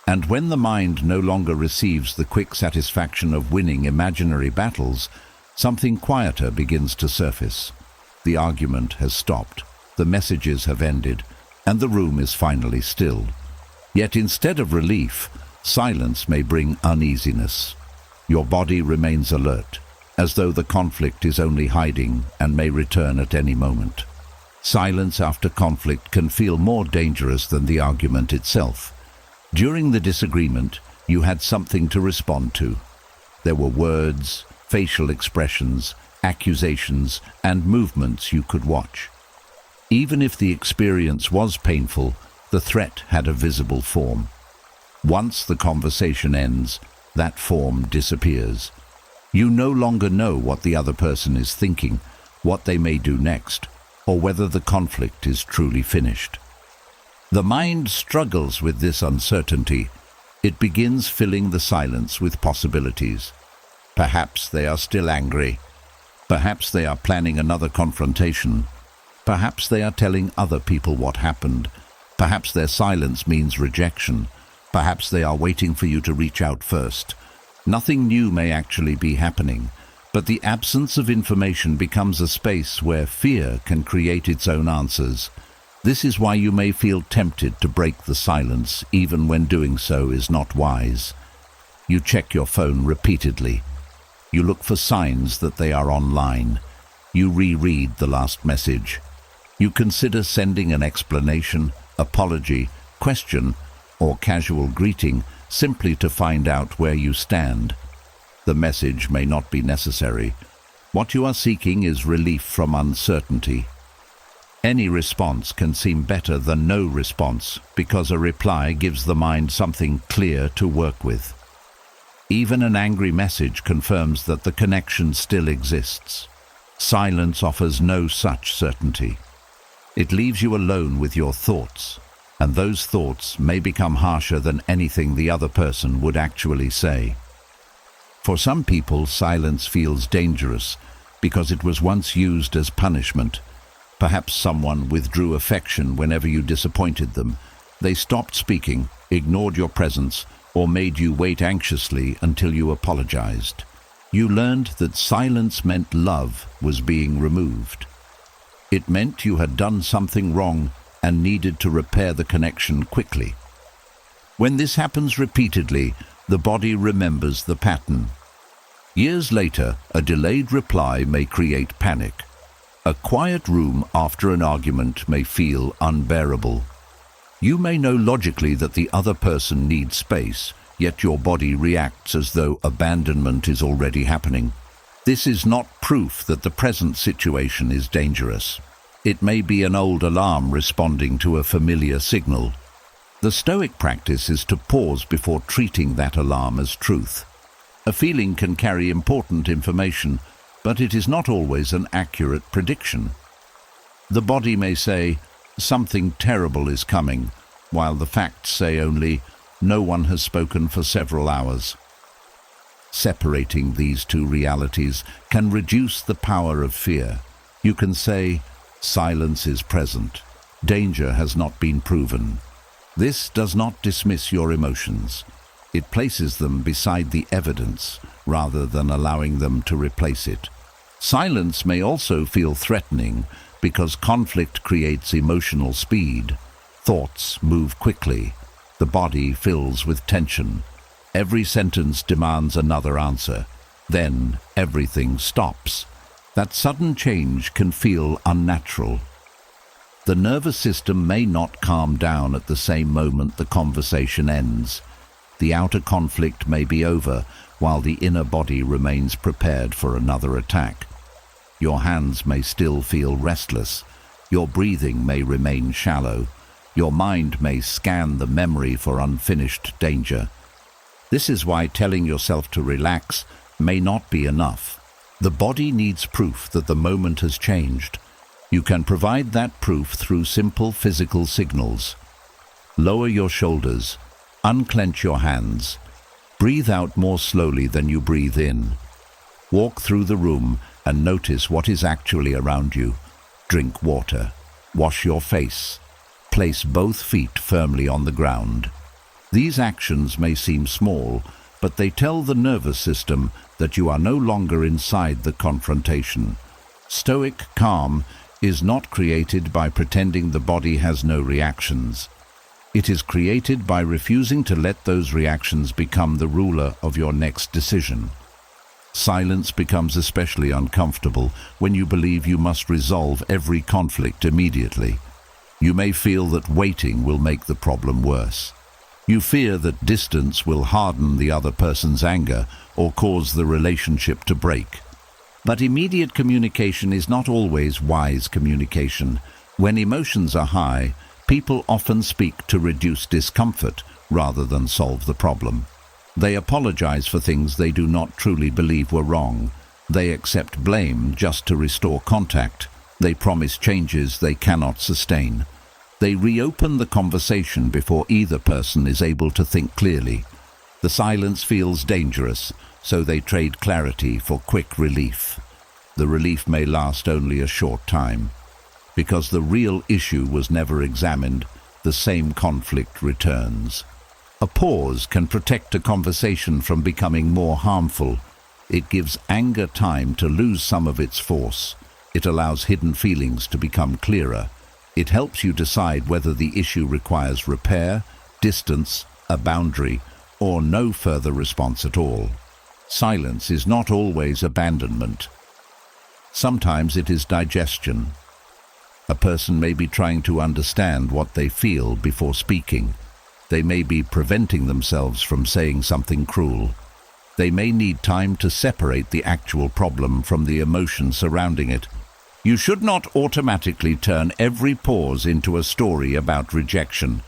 And when the mind no longer receives the quick satisfaction of winning imaginary battles, something quieter begins to surface. The argument has stopped, the messages have ended, and the room is finally still. Yet instead of relief, silence may bring uneasiness. Your body remains alert, as though the conflict is only hiding and may return at any moment. Silence after conflict can feel more dangerous than the argument itself. During the disagreement, you had something to respond to. There were words, facial expressions, accusations, and movements you could watch. Even if the experience was painful, the threat had a visible form. Once the conversation ends, that form disappears. You no longer know what the other person is thinking, what they may do next, or whether the conflict is truly finished. The mind struggles with this uncertainty. It begins filling the silence with possibilities. Perhaps they are still angry. Perhaps they are planning another confrontation. Perhaps they are telling other people what happened. Perhaps their silence means rejection. Perhaps they are waiting for you to reach out first. Nothing new may actually be happening, but the absence of information becomes a space where fear can create its own answers. This is why you may feel tempted to break the silence, even when doing so is not wise. You check your phone repeatedly. You look for signs that they are online. You reread the last message. You consider sending an explanation, apology, question, or casual greeting simply to find out where you stand. The message may not be necessary. What you are seeking is relief from uncertainty. Any response can seem better than no response because a reply gives the mind something clear to work with. Even an angry message confirms that the connection still exists. Silence offers no such certainty. It leaves you alone with your thoughts, and those thoughts may become harsher than anything the other person would actually say. For some people, silence feels dangerous because it was once used as punishment. Perhaps someone withdrew affection whenever you disappointed them. They stopped speaking, ignored your presence, or made you wait anxiously until you apologized. You learned that silence meant love was being removed. It meant you had done something wrong and needed to repair the connection quickly. When this happens repeatedly, the body remembers the pattern. Years later, a delayed reply may create panic. A quiet room after an argument may feel unbearable. You may know logically that the other person needs space, yet your body reacts as though abandonment is already happening. This is not proof that the present situation is dangerous. It may be an old alarm responding to a familiar signal. The Stoic practice is to pause before treating that alarm as truth. A feeling can carry important information, but it is not always an accurate prediction. The body may say, "Something terrible is coming," while the facts say only, "No one has spoken for several hours." Separating these two realities can reduce the power of fear. You can say, "Silence is present. Danger has not been proven." This does not dismiss your emotions. It places them beside the evidence rather than allowing them to replace it. Silence may also feel threatening because conflict creates emotional speed. Thoughts move quickly. The body fills with tension. Every sentence demands another answer. Then everything stops. That sudden change can feel unnatural. The nervous system may not calm down at the same moment the conversation ends. The outer conflict may be over, while the inner body remains prepared for another attack. Your hands may still feel restless. Your breathing may remain shallow. Your mind may scan the memory for unfinished danger. This is why telling yourself to relax may not be enough. The body needs proof that the moment has changed. You can provide that proof through simple physical signals. Lower your shoulders. Unclench your hands. Breathe out more slowly than you breathe in. Walk through the room and notice what is actually around you. Drink water. Wash your face. Place both feet firmly on the ground. These actions may seem small, but they tell the nervous system that you are no longer inside the confrontation. Stoic calm is not created by pretending the body has no reactions. It is created by refusing to let those reactions become the ruler of your next decision. Silence becomes especially uncomfortable when you believe you must resolve every conflict immediately. You may feel that waiting will make the problem worse. You fear that distance will harden the other person's anger or cause the relationship to break. But immediate communication is not always wise communication. When emotions are high, people often speak to reduce discomfort rather than solve the problem. They apologize for things they do not truly believe were wrong. They accept blame just to restore contact. They promise changes they cannot sustain. They reopen the conversation before either person is able to think clearly. The silence feels dangerous, so they trade clarity for quick relief. The relief may last only a short time. Because the real issue was never examined, the same conflict returns. A pause can protect a conversation from becoming more harmful. It gives anger time to lose some of its force. It allows hidden feelings to become clearer. It helps you decide whether the issue requires repair, distance, a boundary, or no further response at all. Silence is not always abandonment. Sometimes it is digestion. A person may be trying to understand what they feel before speaking. They may be preventing themselves from saying something cruel. They may need time to separate the actual problem from the emotion surrounding it. You should not automatically turn every pause into a story about rejection.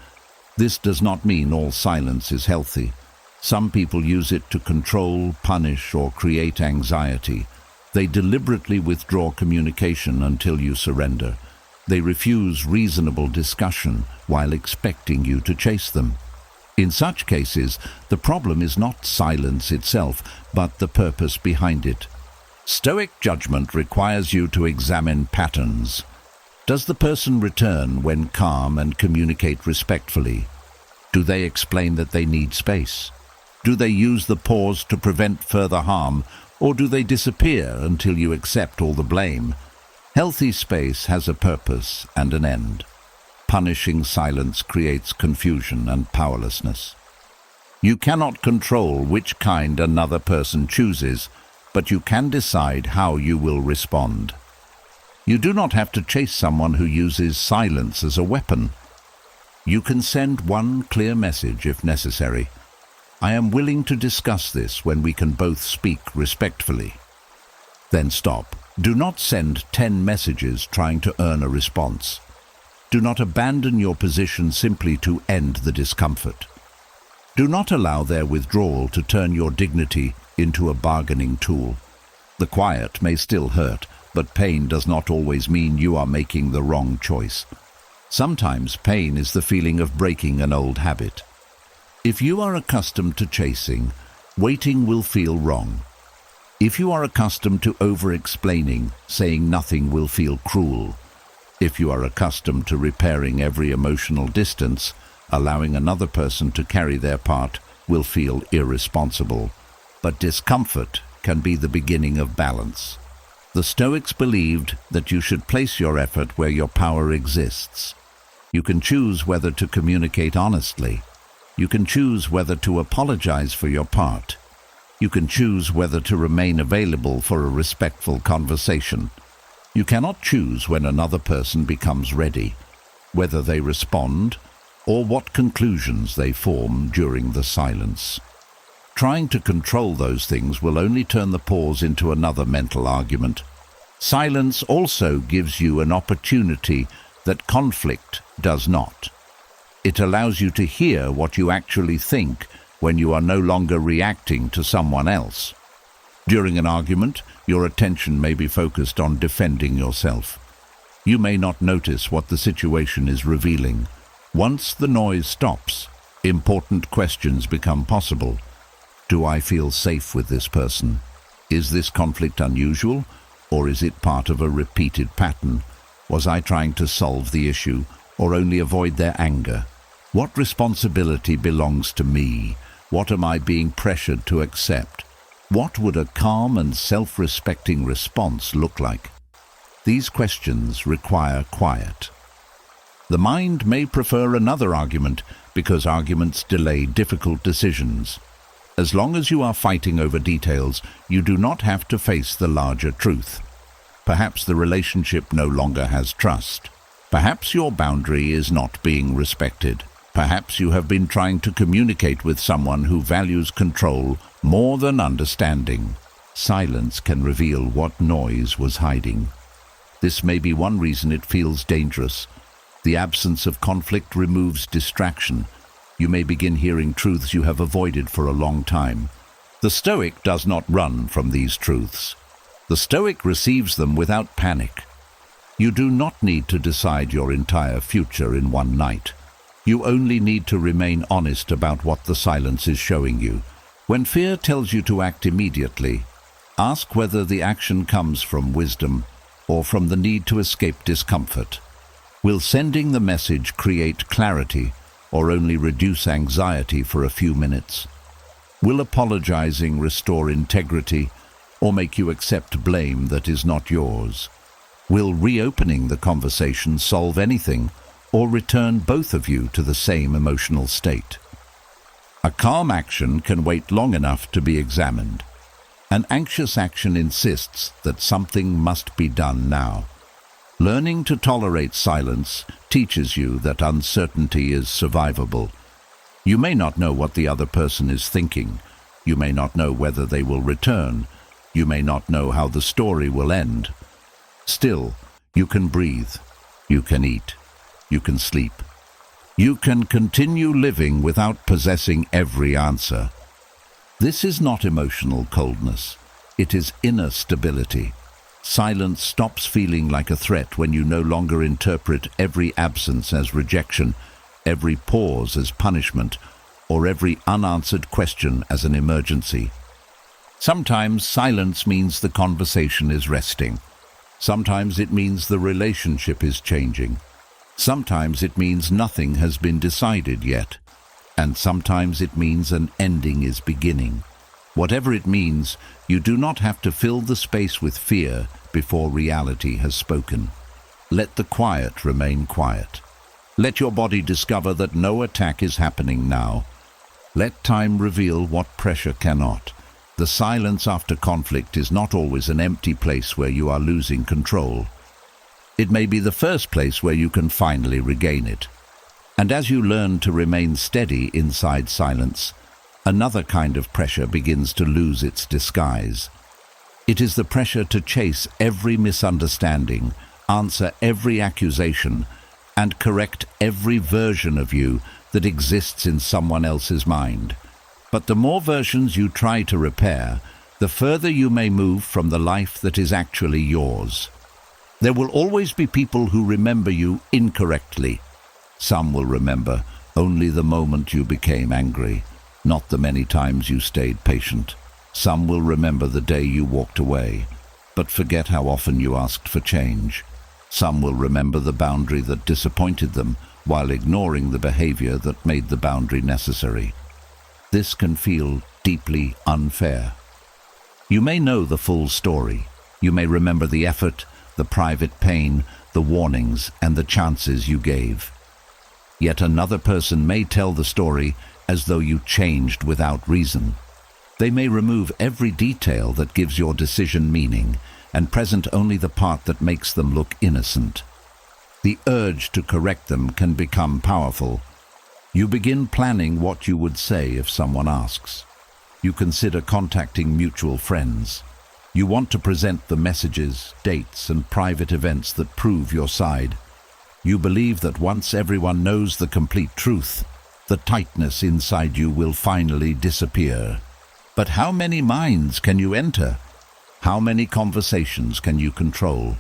This does not mean all silence is healthy. Some people use it to control, punish, or create anxiety. They deliberately withdraw communication until you surrender. They refuse reasonable discussion while expecting you to chase them. In such cases, the problem is not silence itself, but the purpose behind it. Stoic judgment requires you to examine patterns. Does the person return when calm and communicate respectfully? Do they explain that they need space? Do they use the pause to prevent further harm, or do they disappear until you accept all the blame? Healthy space has a purpose and an end. Punishing silence creates confusion and powerlessness. You cannot control which kind another person chooses, but you can decide how you will respond. You do not have to chase someone who uses silence as a weapon. You can send one clear message if necessary. I am willing to discuss this when we can both speak respectfully. Then stop. Do not send 10 messages trying to earn a response. Do not abandon your position simply to end the discomfort. Do not allow their withdrawal to turn your dignity into a bargaining tool. The quiet may still hurt, but pain does not always mean you are making the wrong choice. Sometimes pain is the feeling of breaking an old habit. If you are accustomed to chasing, waiting will feel wrong. If you are accustomed to over-explaining, saying nothing will feel cruel. If you are accustomed to repairing every emotional distance, allowing another person to carry their part will feel irresponsible. But discomfort can be the beginning of balance. The Stoics believed that you should place your effort where your power exists. You can choose whether to communicate honestly. You can choose whether to apologize for your part. You can choose whether to remain available for a respectful conversation. You cannot choose when another person becomes ready, whether they respond, or what conclusions they form during the silence. Trying to control those things will only turn the pause into another mental argument. Silence also gives you an opportunity that conflict does not. It allows you to hear what you actually think when you are no longer reacting to someone else. During an argument, your attention may be focused on defending yourself. You may not notice what the situation is revealing. Once the noise stops, important questions become possible. Do I feel safe with this person? Is this conflict unusual, or is it part of a repeated pattern? Was I trying to solve the issue, or only avoid their anger? What responsibility belongs to me? What am I being pressured to accept? What would a calm and self-respecting response look like? These questions require quiet. The mind may prefer another argument because arguments delay difficult decisions. As long as you are fighting over details, you do not have to face the larger truth. Perhaps the relationship no longer has trust. Perhaps your boundary is not being respected. Perhaps you have been trying to communicate with someone who values control more than understanding. Silence can reveal what noise was hiding. This may be one reason it feels dangerous. The absence of conflict removes distraction. You may begin hearing truths you have avoided for a long time. The Stoic does not run from these truths. The Stoic receives them without panic. You do not need to decide your entire future in one night. You only need to remain honest about what the silence is showing you. When fear tells you to act immediately, ask whether the action comes from wisdom or from the need to escape discomfort. Will sending the message create clarity or only reduce anxiety for a few minutes? Will apologizing restore integrity or make you accept blame that is not yours? Will reopening the conversation solve anything or return both of you to the same emotional state? A calm action can wait long enough to be examined. An anxious action insists that something must be done now. Learning to tolerate silence teaches you that uncertainty is survivable. You may not know what the other person is thinking. You may not know whether they will return. You may not know how the story will end. Still, you can breathe. You can eat. You can sleep. You can continue living without possessing every answer. This is not emotional coldness. It is inner stability. Silence stops feeling like a threat when you no longer interpret every absence as rejection, every pause as punishment, or every unanswered question as an emergency. Sometimes silence means the conversation is resting. Sometimes it means the relationship is changing. Sometimes it means nothing has been decided yet. And sometimes it means an ending is beginning. Whatever it means, you do not have to fill the space with fear before reality has spoken. Let the quiet remain quiet. Let your body discover that no attack is happening now. Let time reveal what pressure cannot. The silence after conflict is not always an empty place where you are losing control. It may be the first place where you can finally regain it. And as you learn to remain steady inside silence, another kind of pressure begins to lose its disguise. It is the pressure to chase every misunderstanding, answer every accusation, and correct every version of you that exists in someone else's mind. But the more versions you try to repair, the further you may move from the life that is actually yours. There will always be people who remember you incorrectly. Some will remember only the moment you became angry, not the many times you stayed patient. Some will remember the day you walked away, but forget how often you asked for change. Some will remember the boundary that disappointed them while ignoring the behavior that made the boundary necessary. This can feel deeply unfair. You may know the full story. You may remember the effort, the private pain, the warnings, and the chances you gave. Yet another person may tell the story as though you changed without reason. They may remove every detail that gives your decision meaning and present only the part that makes them look innocent. The urge to correct them can become powerful. You begin planning what you would say if someone asks. You consider contacting mutual friends. You want to present the messages, dates, and private events that prove your side. You believe that once everyone knows the complete truth, the tightness inside you will finally disappear. But how many minds can you enter? How many conversations can you control?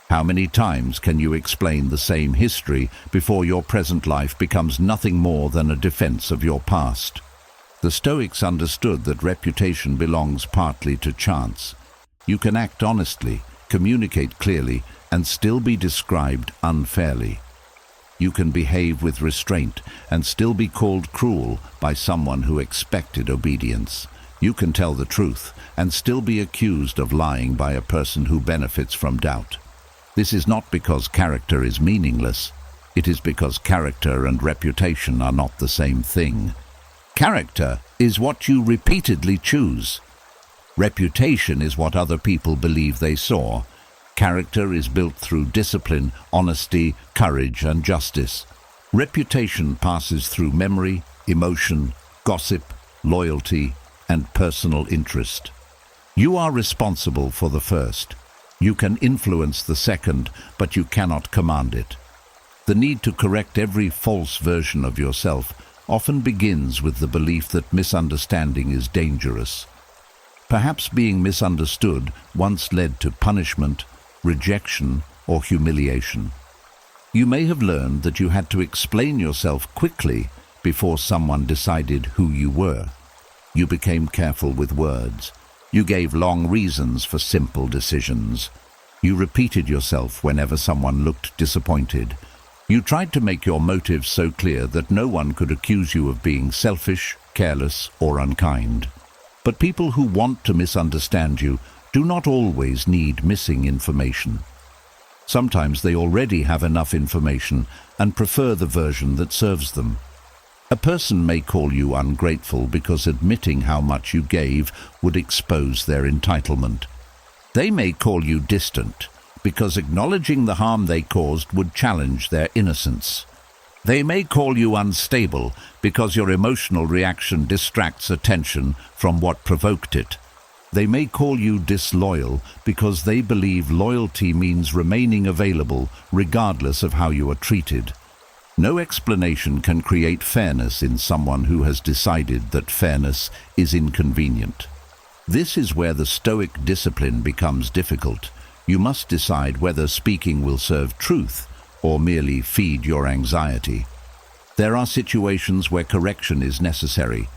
How many times can you explain the same history before your present life becomes nothing more than a defense of your past? The Stoics understood that reputation belongs partly to chance. You can act honestly, communicate clearly, and still be described unfairly. You can behave with restraint and still be called cruel by someone who expected obedience. You can tell the truth and still be accused of lying by a person who benefits from doubt. This is not because character is meaningless. It is because character and reputation are not the same thing. Character is what you repeatedly choose. Reputation is what other people believe they saw. Character is built through discipline, honesty, courage, and justice. Reputation passes through memory, emotion, gossip, loyalty, and personal interest. You are responsible for the first. You can influence the second, but you cannot command it. The need to correct every false version of yourself often begins with the belief that misunderstanding is dangerous. Perhaps being misunderstood once led to punishment, rejection, or humiliation. You may have learned that you had to explain yourself quickly before someone decided who you were. You became careful with words. You gave long reasons for simple decisions. You repeated yourself whenever someone looked disappointed. You tried to make your motives so clear that no one could accuse you of being selfish, careless, or unkind. But people who want to misunderstand you do not always need missing information. Sometimes they already have enough information and prefer the version that serves them. A person may call you ungrateful because admitting how much you gave would expose their entitlement. They may call you distant because acknowledging the harm they caused would challenge their innocence. They may call you unstable because your emotional reaction distracts attention from what provoked it. They may call you disloyal because they believe loyalty means remaining available regardless of how you are treated. No explanation can create fairness in someone who has decided that fairness is inconvenient. This is where the Stoic discipline becomes difficult. You must decide whether speaking will serve truth or merely feed your anxiety. There are situations where correction is necessary.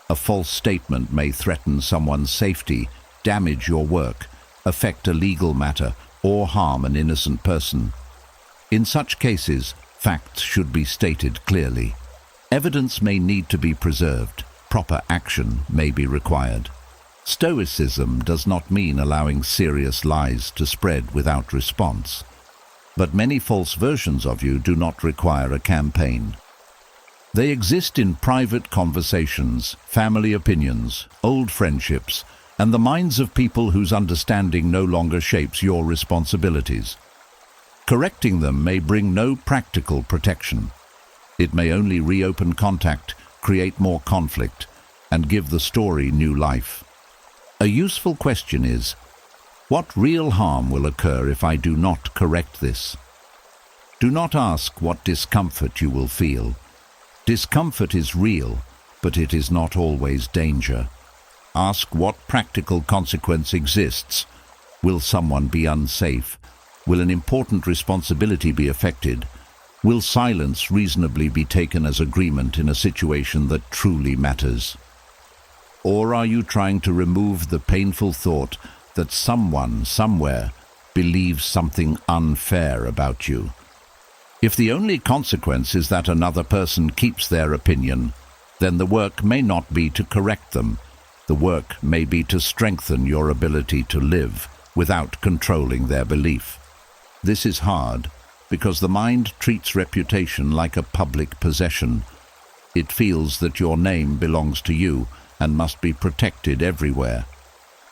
A false statement may threaten someone's safety, damage your work, affect a legal matter, or harm an innocent person. In such cases, facts should be stated clearly. Evidence may need to be preserved. Proper action may be required. Stoicism does not mean allowing serious lies to spread without response. But many false versions of you do not require a campaign. They exist in private conversations, family opinions, old friendships, and the minds of people whose understanding no longer shapes your responsibilities. Correcting them may bring no practical protection. It may only reopen contact, create more conflict, and give the story new life. A useful question is, what real harm will occur if I do not correct this? Do not ask what discomfort you will feel. Discomfort is real, but it is not always danger. Ask what practical consequence exists. Will someone be unsafe? Will an important responsibility be affected? Will silence reasonably be taken as agreement in a situation that truly matters? Or are you trying to remove the painful thought that someone, somewhere, believes something unfair about you? If the only consequence is that another person keeps their opinion, then the work may not be to correct them. The work may be to strengthen your ability to live without controlling their belief. This is hard because the mind treats reputation like a public possession. It feels that your name belongs to you and must be protected everywhere.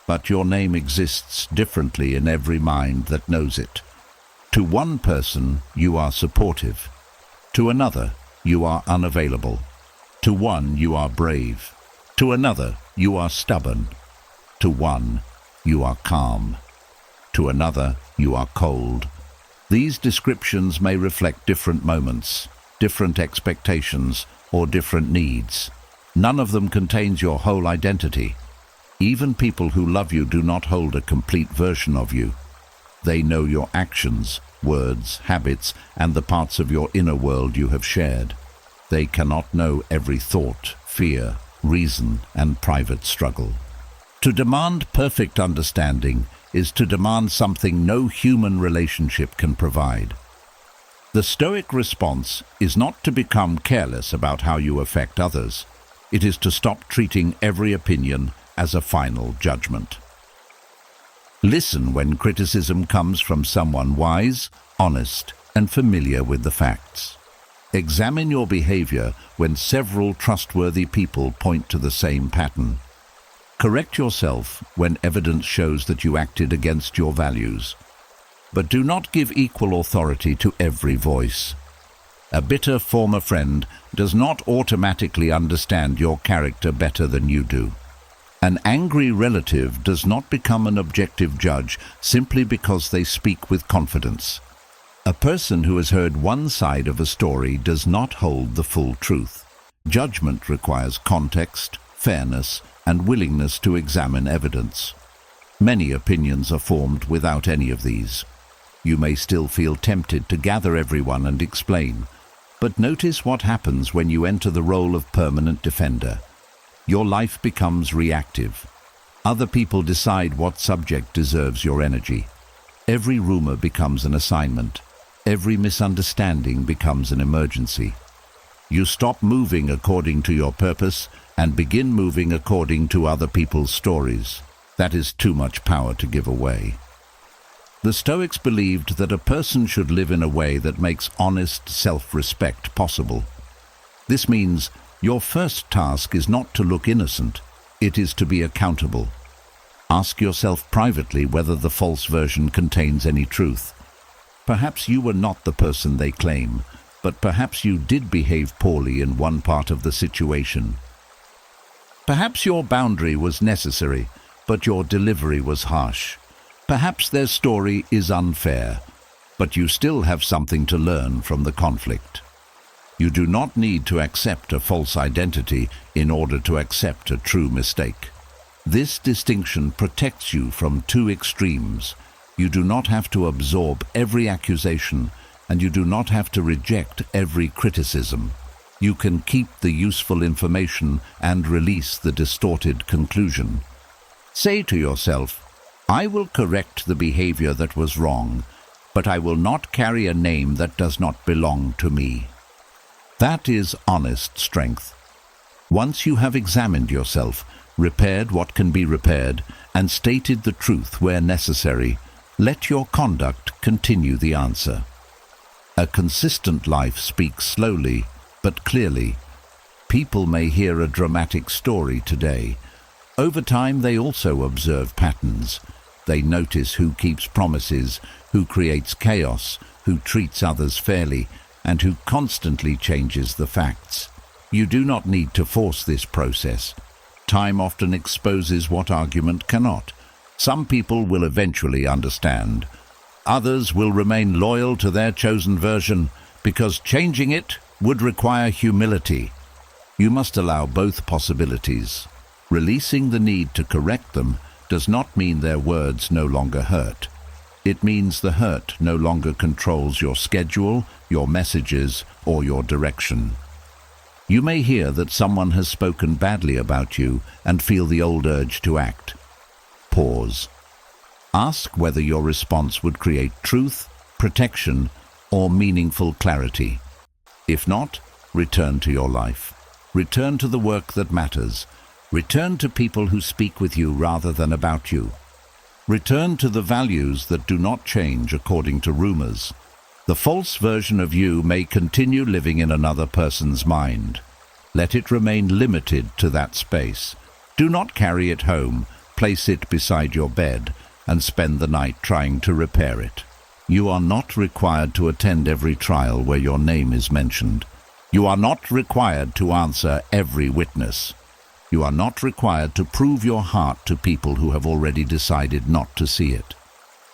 But your name exists differently in every mind that knows it. To one person, you are supportive. To another, you are unavailable. To one, you are brave. To another, you are stubborn. To one, you are calm. To another, you are cold. These descriptions may reflect different moments, different expectations, or different needs. None of them contains your whole identity. Even people who love you do not hold a complete version of you. They know your actions, words, habits, and the parts of your inner world you have shared. They cannot know every thought, fear, reason, and private struggle. To demand perfect understanding is to demand something no human relationship can provide. The Stoic response is not to become careless about how you affect others. It is to stop treating every opinion as a final judgment. Listen when criticism comes from someone wise, honest, and familiar with the facts. Examine your behavior when several trustworthy people point to the same pattern. Correct yourself when evidence shows that you acted against your values. But do not give equal authority to every voice. A bitter former friend does not automatically understand your character better than you do. An angry relative does not become an objective judge simply because they speak with confidence. A person who has heard one side of a story does not hold the full truth. Judgment requires context, fairness, and willingness to examine evidence. Many opinions are formed without any of these. You may still feel tempted to gather everyone and explain, but notice what happens when you enter the role of permanent defender. Your life becomes reactive. Other people decide what subject deserves your energy. Every rumor becomes an assignment. Every misunderstanding becomes an emergency. You stop moving according to your purpose and begin moving according to other people's stories. That is too much power to give away. The Stoics believed that a person should live in a way that makes honest self-respect possible. This means Your first task is not to look innocent, it is to be accountable. Ask yourself privately whether the false version contains any truth. Perhaps you were not the person they claim, but perhaps you did behave poorly in one part of the situation. Perhaps your boundary was necessary, but your delivery was harsh. Perhaps their story is unfair, but you still have something to learn from the conflict. You do not need to accept a false identity in order to accept a true mistake. This distinction protects you from two extremes. You do not have to absorb every accusation, and you do not have to reject every criticism. You can keep the useful information and release the distorted conclusion. Say to yourself, I will correct the behavior that was wrong, but I will not carry a name that does not belong to me. That is honest strength. Once you have examined yourself, repaired what can be repaired, and stated the truth where necessary, let your conduct continue the answer. A consistent life speaks slowly, but clearly. People may hear a dramatic story today. Over time, they also observe patterns. They notice who keeps promises, who creates chaos, who treats others fairly, and who constantly changes the facts. You do not need to force this process. Time often exposes what argument cannot. Some people will eventually understand. Others will remain loyal to their chosen version because changing it would require humility. You must allow both possibilities. Releasing the need to correct them does not mean their words no longer hurt. It means the hurt no longer controls your schedule, your messages, or your direction. You may hear that someone has spoken badly about you and feel the old urge to act. Pause. Ask whether your response would create truth, protection, or meaningful clarity. If not, return to your life. Return to the work that matters. Return to people who speak with you rather than about you. Return to the values that do not change according to rumors. The false version of you may continue living in another person's mind. Let it remain limited to that space. Do not carry it home, place it beside your bed, and spend the night trying to repair it. You are not required to attend every trial where your name is mentioned. You are not required to answer every witness. You are not required to prove your heart to people who have already decided not to see it.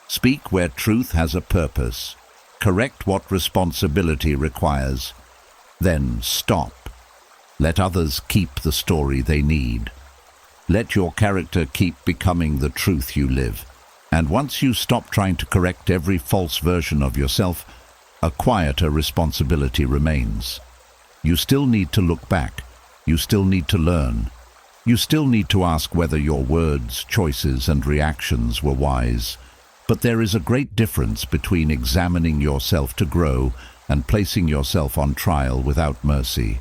Speak where truth has a purpose. Correct what responsibility requires. Then stop. Let others keep the story they need. Let your character keep becoming the truth you live. And once you stop trying to correct every false version of yourself, a quieter responsibility remains. You still need to look back. You still need to learn. You still need to ask whether your words, choices, and reactions were wise. But there is a great difference between examining yourself to grow and placing yourself on trial without mercy.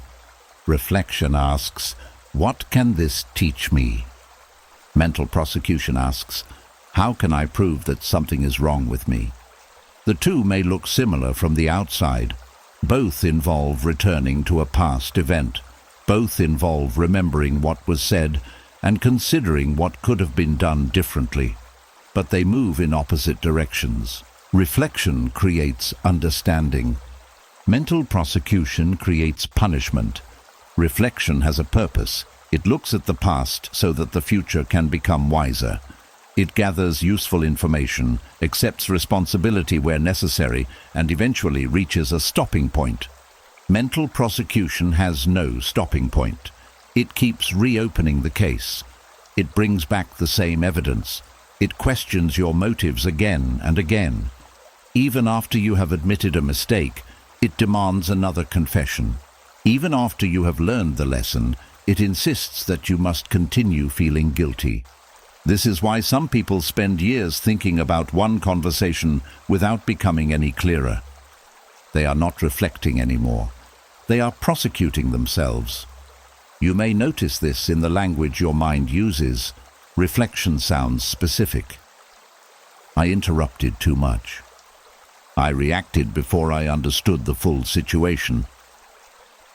Reflection asks, what can this teach me? Mental prosecution asks, how can I prove that something is wrong with me? The two may look similar from the outside. Both involve returning to a past event. Both involve remembering what was said and considering what could have been done differently. But they move in opposite directions. Reflection creates understanding. Mental prosecution creates punishment. Reflection has a purpose. It looks at the past so that the future can become wiser. It gathers useful information, accepts responsibility where necessary, and eventually reaches a stopping point. Mental prosecution has no stopping point. It keeps reopening the case. It brings back the same evidence. It questions your motives again and again. Even after you have admitted a mistake, it demands another confession. Even after you have learned the lesson, it insists that you must continue feeling guilty. This is why some people spend years thinking about one conversation without becoming any clearer. They are not reflecting anymore. They are prosecuting themselves. You may notice this in the language your mind uses. Reflection sounds specific. I interrupted too much. I reacted before I understood the full situation.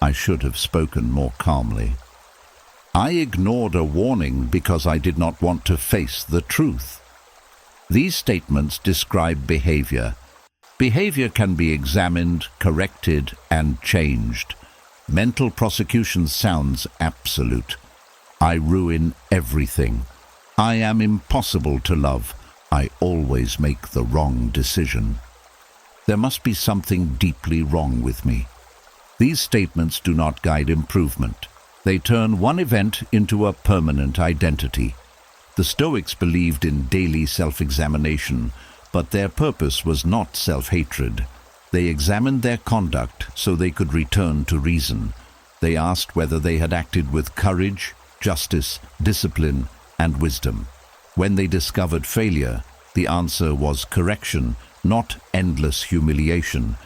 I should have spoken more calmly. I ignored a warning because I did not want to face the truth. These statements describe behavior. Behavior can be examined, corrected, and changed. Mental prosecution sounds absolute. I ruin everything. I am impossible to love. I always make the wrong decision. There must be something deeply wrong with me. These statements do not guide improvement. They turn one event into a permanent identity. The Stoics believed in daily self-examination, but their purpose was not self-hatred. They examined their conduct so they could return to reason. They asked whether they had acted with courage, justice, discipline, and wisdom. When they discovered failure, the answer was correction, not endless humiliation.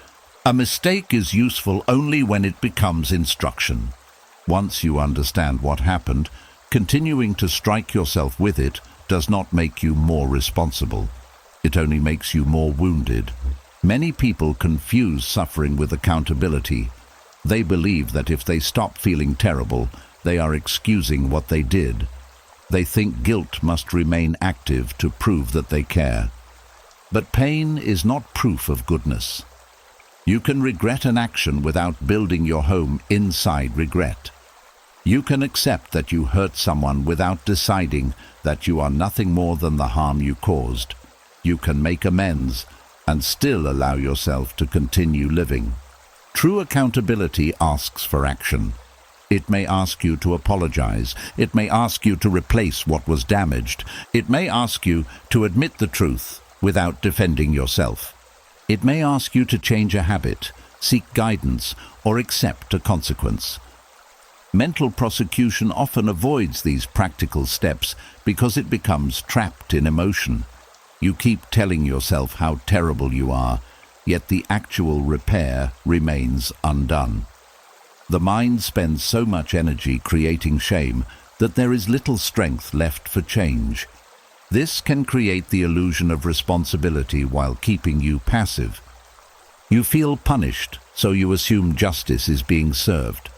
A mistake is useful only when it becomes instruction. Once you understand what happened, continuing to strike yourself with it does not make you more responsible. It only makes you more wounded. Many people confuse suffering with accountability. They believe that if they stop feeling terrible, they are excusing what they did. They think guilt must remain active to prove that they care. But pain is not proof of goodness. You can regret an action without building your home inside regret. You can accept that you hurt someone without deciding that you are nothing more than the harm you caused. You can make amends and still allow yourself to continue living. True accountability asks for action. It may ask you to apologize. It may ask you to replace what was damaged. It may ask you to admit the truth without defending yourself. It may ask you to change a habit, seek guidance, or accept a consequence. Mental prosecution often avoids these practical steps because it becomes trapped in emotion. You keep telling yourself how terrible you are, yet the actual repair remains undone. The mind spends so much energy creating shame that there is little strength left for change. This can create the illusion of responsibility while keeping you passive. You feel punished, so you assume justice is being served.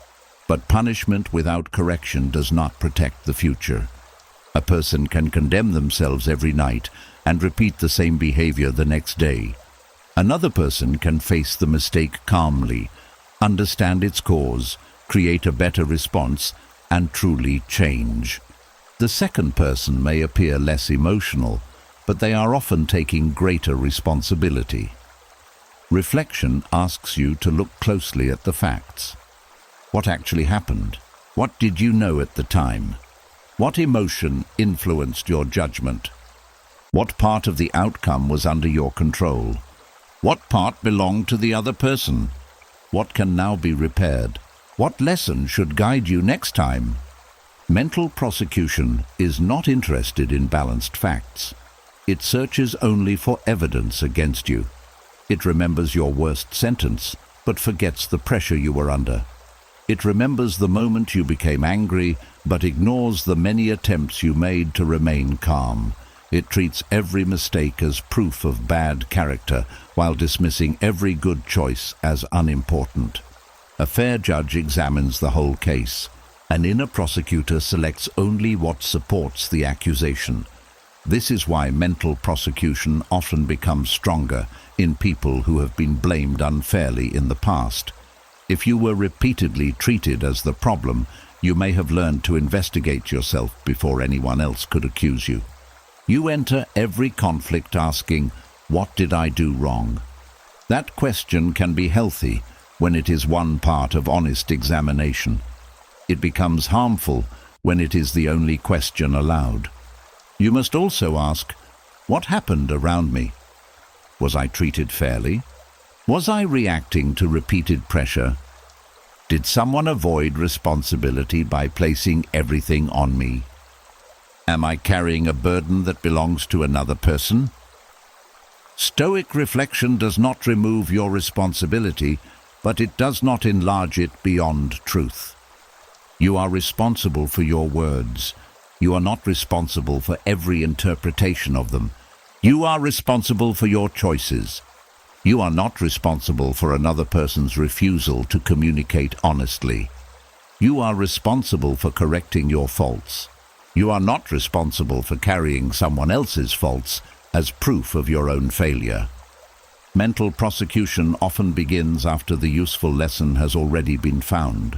But punishment without correction does not protect the future. A person can condemn themselves every night and repeat the same behavior the next day. Another person can face the mistake calmly, understand its cause, create a better response, and truly change. The second person may appear less emotional, but they are often taking greater responsibility. Reflection asks you to look closely at the facts. What actually happened? What did you know at the time? What emotion influenced your judgment? What part of the outcome was under your control? What part belonged to the other person? What can now be repaired? What lesson should guide you next time? Mental prosecution is not interested in balanced facts. It searches only for evidence against you. It remembers your worst sentence, but forgets the pressure you were under. It remembers the moment you became angry, but ignores the many attempts you made to remain calm. It treats every mistake as proof of bad character, while dismissing every good choice as unimportant. A fair judge examines the whole case. An inner prosecutor selects only what supports the accusation. This is why mental prosecution often becomes stronger in people who have been blamed unfairly in the past. If you were repeatedly treated as the problem, you may have learned to investigate yourself before anyone else could accuse you. You enter every conflict asking, "What did I do wrong?" That question can be healthy when it is one part of honest examination. It becomes harmful when it is the only question allowed. You must also ask, what happened around me? Was I treated fairly? Was I reacting to repeated pressure? Did someone avoid responsibility by placing everything on me? Am I carrying a burden that belongs to another person? Stoic reflection does not remove your responsibility, but it does not enlarge it beyond truth. You are responsible for your words. You are not responsible for every interpretation of them. You are responsible for your choices. You are not responsible for another person's refusal to communicate honestly. You are responsible for correcting your faults. You are not responsible for carrying someone else's faults as proof of your own failure. Mental prosecution often begins after the useful lesson has already been found.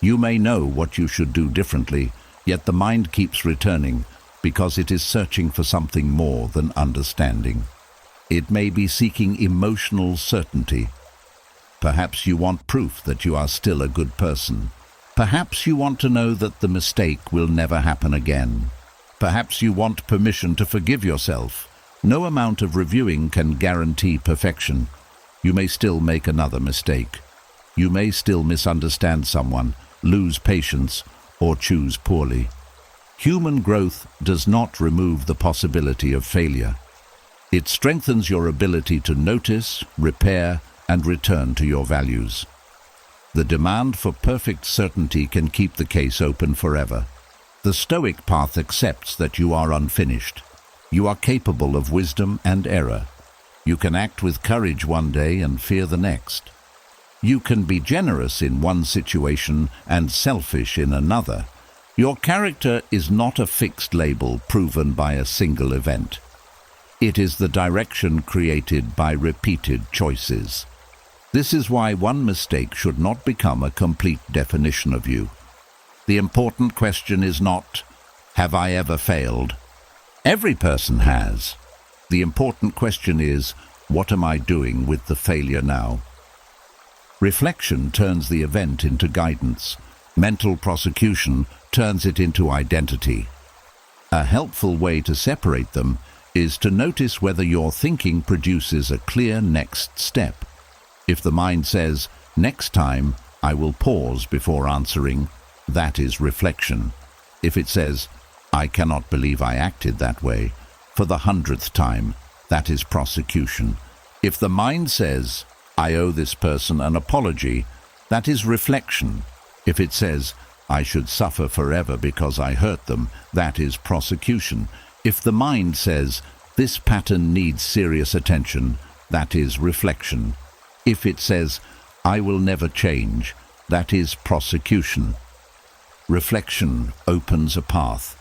You may know what you should do differently, yet the mind keeps returning because it is searching for something more than understanding. It may be seeking emotional certainty. Perhaps you want proof that you are still a good person. Perhaps you want to know that the mistake will never happen again. Perhaps you want permission to forgive yourself. No amount of reviewing can guarantee perfection. You may still make another mistake. You may still misunderstand someone, lose patience, or choose poorly. Human growth does not remove the possibility of failure. It strengthens your ability to notice, repair, and return to your values. The demand for perfect certainty can keep the case open forever. The Stoic path accepts that you are unfinished. You are capable of wisdom and error. You can act with courage one day and fear the next. You can be generous in one situation and selfish in another. Your character is not a fixed label proven by a single event. It is the direction created by repeated choices. This is why one mistake should not become a complete definition of you. The important question is not, have I ever failed? Every person has. The important question is, what am I doing with the failure now? Reflection turns the event into guidance. Mental prosecution turns it into identity. A helpful way to separate them is to notice whether your thinking produces a clear next step. If the mind says, next time I will pause before answering, that is reflection. If it says, I cannot believe I acted that way, for the 100th time, that is prosecution. If the mind says, I owe this person an apology, that is reflection. If it says, I should suffer forever because I hurt them, that is prosecution. If the mind says, this pattern needs serious attention, that is reflection. If it says, I will never change, that is prosecution. Reflection opens a path.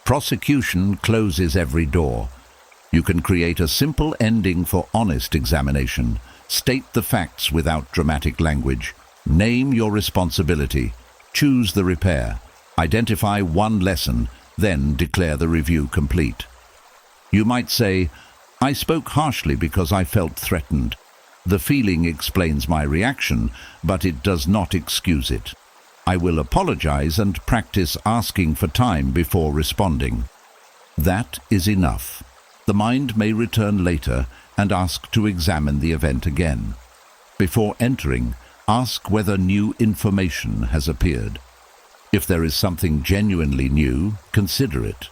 Prosecution closes every door. You can create a simple ending for honest examination. State the facts without dramatic language. Name your responsibility. Choose the repair. Identify one lesson, then declare the review complete. You might say, I spoke harshly because I felt threatened. The feeling explains my reaction, but it does not excuse it. I will apologize and practice asking for time before responding. That is enough. The mind may return later and ask to examine the event again. Before entering, ask whether new information has appeared. If there is something genuinely new, consider it.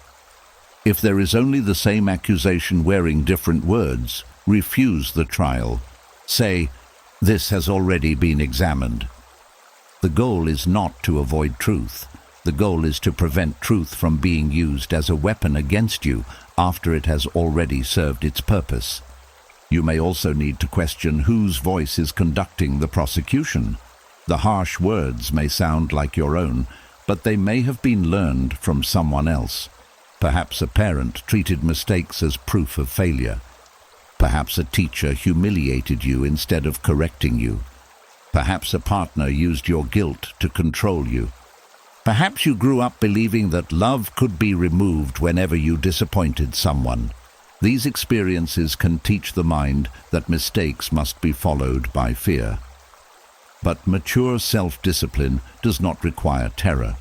If there is only the same accusation wearing different words, refuse the trial. Say, this has already been examined. The goal is not to avoid truth. The goal is to prevent truth from being used as a weapon against you after it has already served its purpose. You may also need to question whose voice is conducting the prosecution. The harsh words may sound like your own, but they may have been learned from someone else. Perhaps a parent treated mistakes as proof of failure. Perhaps a teacher humiliated you instead of correcting you. Perhaps a partner used your guilt to control you. Perhaps you grew up believing that love could be removed whenever you disappointed someone. These experiences can teach the mind that mistakes must be followed by fear. But mature self-discipline does not require terror.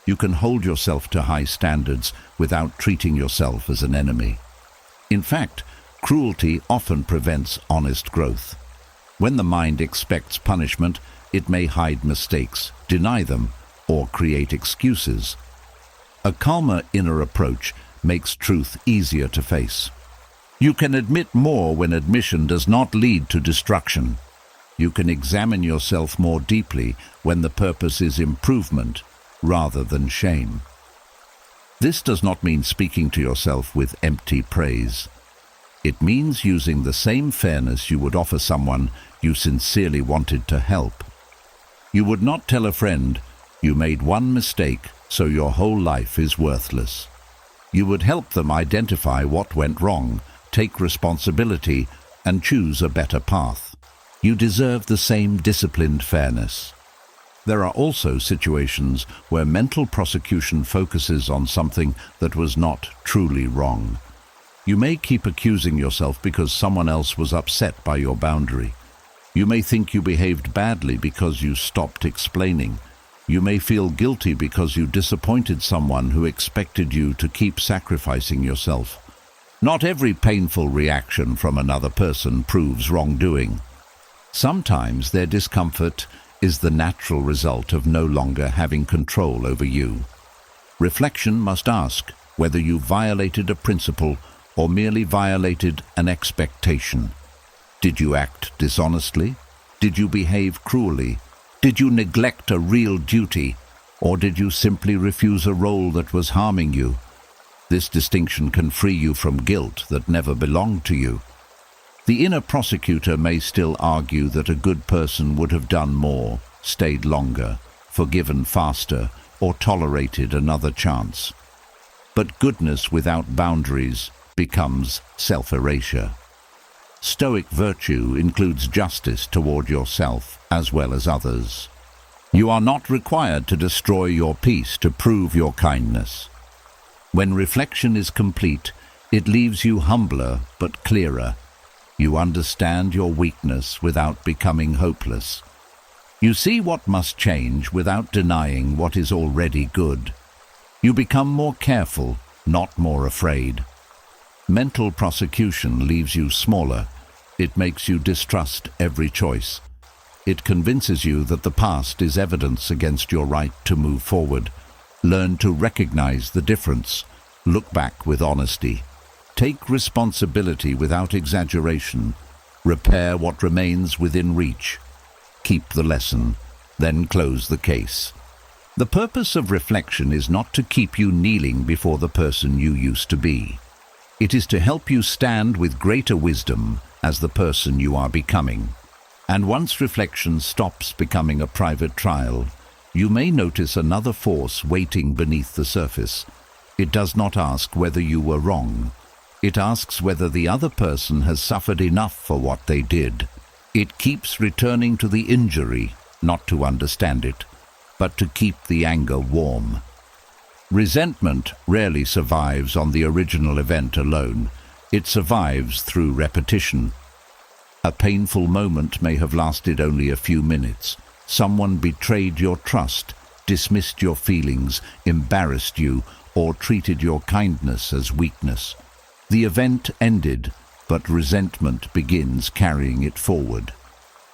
You can hold yourself to high standards without treating yourself as an enemy. In fact, cruelty often prevents honest growth. When the mind expects punishment, it may hide mistakes, deny them, or create excuses. A calmer inner approach makes truth easier to face. You can admit more when admission does not lead to destruction. You can examine yourself more deeply when the purpose is improvement rather than shame. This does not mean speaking to yourself with empty praise. It means using the same fairness you would offer someone you sincerely wanted to help. You would not tell a friend, "You made one mistake, so your whole life is worthless." You would help them identify what went wrong, take responsibility, and choose a better path. You deserve the same disciplined fairness. There are also situations where mental prosecution focuses on something that was not truly wrong. You may keep accusing yourself because someone else was upset by your boundary. You may think you behaved badly because you stopped explaining. You may feel guilty because you disappointed someone who expected you to keep sacrificing yourself. Not every painful reaction from another person proves wrongdoing. Sometimes their discomfort is the natural result of no longer having control over you. Reflection must ask whether you violated a principle or merely violated an expectation. Did you act dishonestly? Did you behave cruelly? Did you neglect a real duty? Or did you simply refuse a role that was harming you? This distinction can free you from guilt that never belonged to you. The inner prosecutor may still argue that a good person would have done more, stayed longer, forgiven faster, or tolerated another chance. But goodness without boundaries becomes self-erasure. Stoic virtue includes justice toward yourself as well as others. You are not required to destroy your peace to prove your kindness. When reflection is complete, it leaves you humbler but clearer. You understand your weakness without becoming hopeless. You see what must change without denying what is already good. You become more careful, not more afraid. Mental prosecution leaves you smaller. It makes you distrust every choice. It convinces you that the past is evidence against your right to move forward. Learn to recognize the difference. Look back with honesty. Take responsibility without exaggeration. Repair what remains within reach. Keep the lesson, then close the case. The purpose of reflection is not to keep you kneeling before the person you used to be. It is to help you stand with greater wisdom as the person you are becoming. And once reflection stops becoming a private trial, you may notice another force waiting beneath the surface. It does not ask whether you were wrong. It asks whether the other person has suffered enough for what they did. It keeps returning to the injury, not to understand it, but to keep the anger warm. Resentment rarely survives on the original event alone. It survives through repetition. A painful moment may have lasted only a few minutes. Someone betrayed your trust, dismissed your feelings, embarrassed you, or treated your kindness as weakness. The event ended, but resentment begins carrying it forward.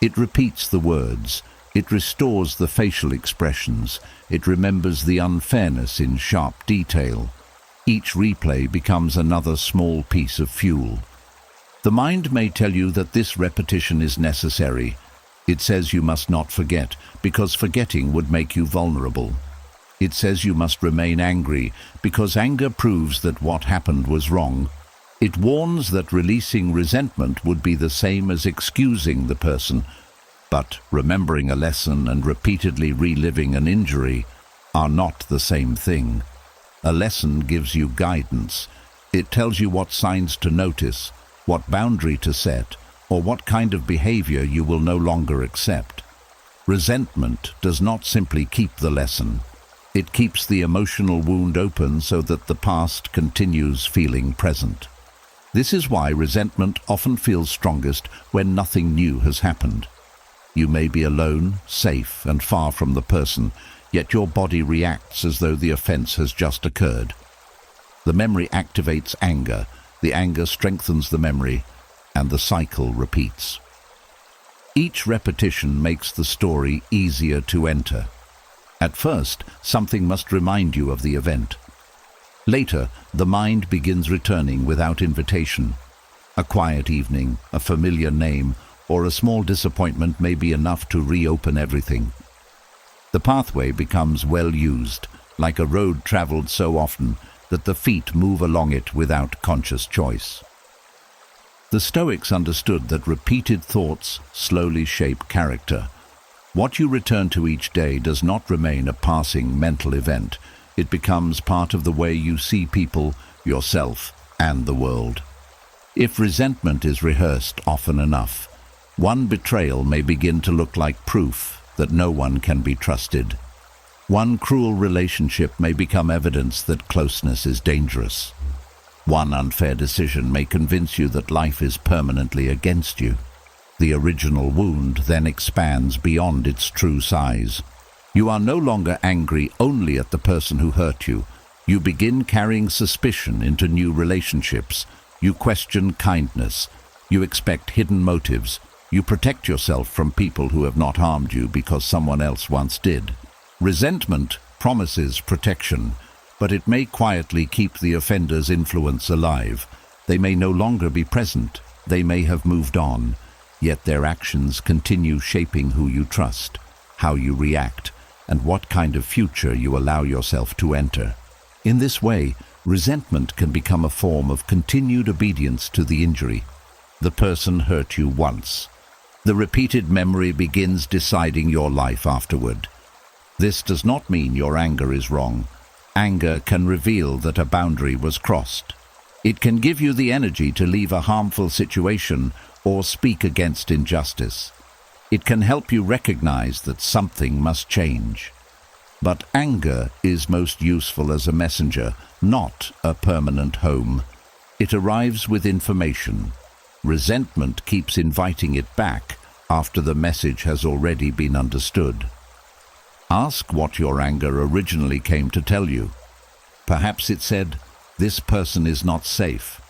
It repeats the words. It restores the facial expressions. It remembers the unfairness in sharp detail. Each replay becomes another small piece of fuel. The mind may tell you that this repetition is necessary. It says you must not forget, because forgetting would make you vulnerable. It says you must remain angry, because anger proves that what happened was wrong. It warns that releasing resentment would be the same as excusing the person. But remembering a lesson and repeatedly reliving an injury are not the same thing. A lesson gives you guidance. It tells you what signs to notice, what boundary to set, or what kind of behavior you will no longer accept. Resentment does not simply keep the lesson. It keeps the emotional wound open so that the past continues feeling present. This is why resentment often feels strongest when nothing new has happened. You may be alone, safe, and far from the person, yet your body reacts as though the offense has just occurred. The memory activates anger, the anger strengthens the memory, and the cycle repeats. Each repetition makes the story easier to enter. At first, something must remind you of the event. Later, the mind begins returning without invitation. A quiet evening, a familiar name, or a small disappointment may be enough to reopen everything. The pathway becomes well used, like a road traveled so often that the feet move along it without conscious choice. The Stoics understood that repeated thoughts slowly shape character. What you return to each day does not remain a passing mental event. It becomes part of the way you see people, yourself, and the world. If resentment is rehearsed often enough, one betrayal may begin to look like proof that no one can be trusted. One cruel relationship may become evidence that closeness is dangerous. One unfair decision may convince you that life is permanently against you. The original wound then expands beyond its true size. You are no longer angry only at the person who hurt you. You begin carrying suspicion into new relationships. You question kindness. You expect hidden motives. You protect yourself from people who have not harmed you because someone else once did. Resentment promises protection, but it may quietly keep the offender's influence alive. They may no longer be present. They may have moved on, yet their actions continue shaping who you trust, how you react, and what kind of future you allow yourself to enter. In this way, resentment can become a form of continued obedience to the injury. The person hurt you once. The repeated memory begins deciding your life afterward. This does not mean your anger is wrong. Anger can reveal that a boundary was crossed. It can give you the energy to leave a harmful situation or speak against injustice. It can help you recognize that something must change. But anger is most useful as a messenger, not a permanent home. It arrives with information. Resentment keeps inviting it back after the message has already been understood. Ask what your anger originally came to tell you. Perhaps it said, "This person is not safe."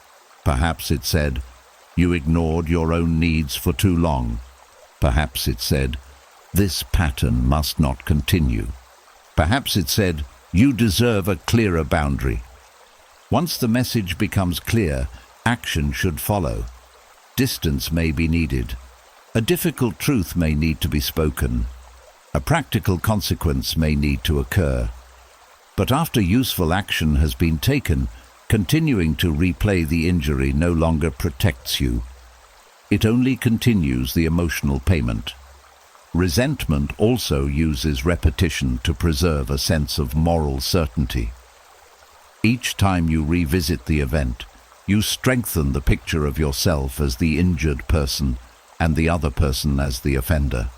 Perhaps it said, "You ignored your own needs for too long." Perhaps it said, "This pattern must not continue." Perhaps it said, "You deserve a clearer boundary." Once the message becomes clear, action should follow. Distance may be needed. A difficult truth may need to be spoken. A practical consequence may need to occur. But after useful action has been taken, continuing to replay the injury no longer protects you. It only continues the emotional payment. Resentment also uses repetition to preserve a sense of moral certainty. Each time you revisit the event, you strengthen the picture of yourself as the injured person and the other person as the offender.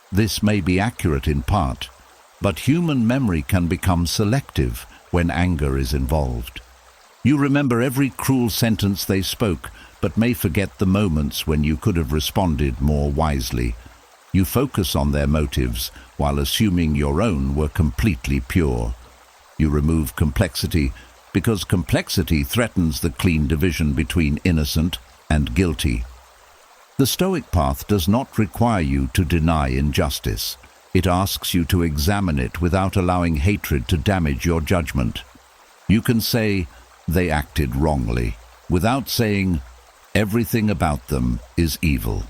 This may be accurate in part, but human memory can become selective when anger is involved. You remember every cruel sentence they spoke, but may forget the moments when you could have responded more wisely. You focus on their motives while assuming your own were completely pure. You remove complexity because complexity threatens the clean division between innocent and guilty. The Stoic path does not require you to deny injustice. It asks you to examine it without allowing hatred to damage your judgment. You can say, "They acted wrongly," without saying, "Everything about them is evil."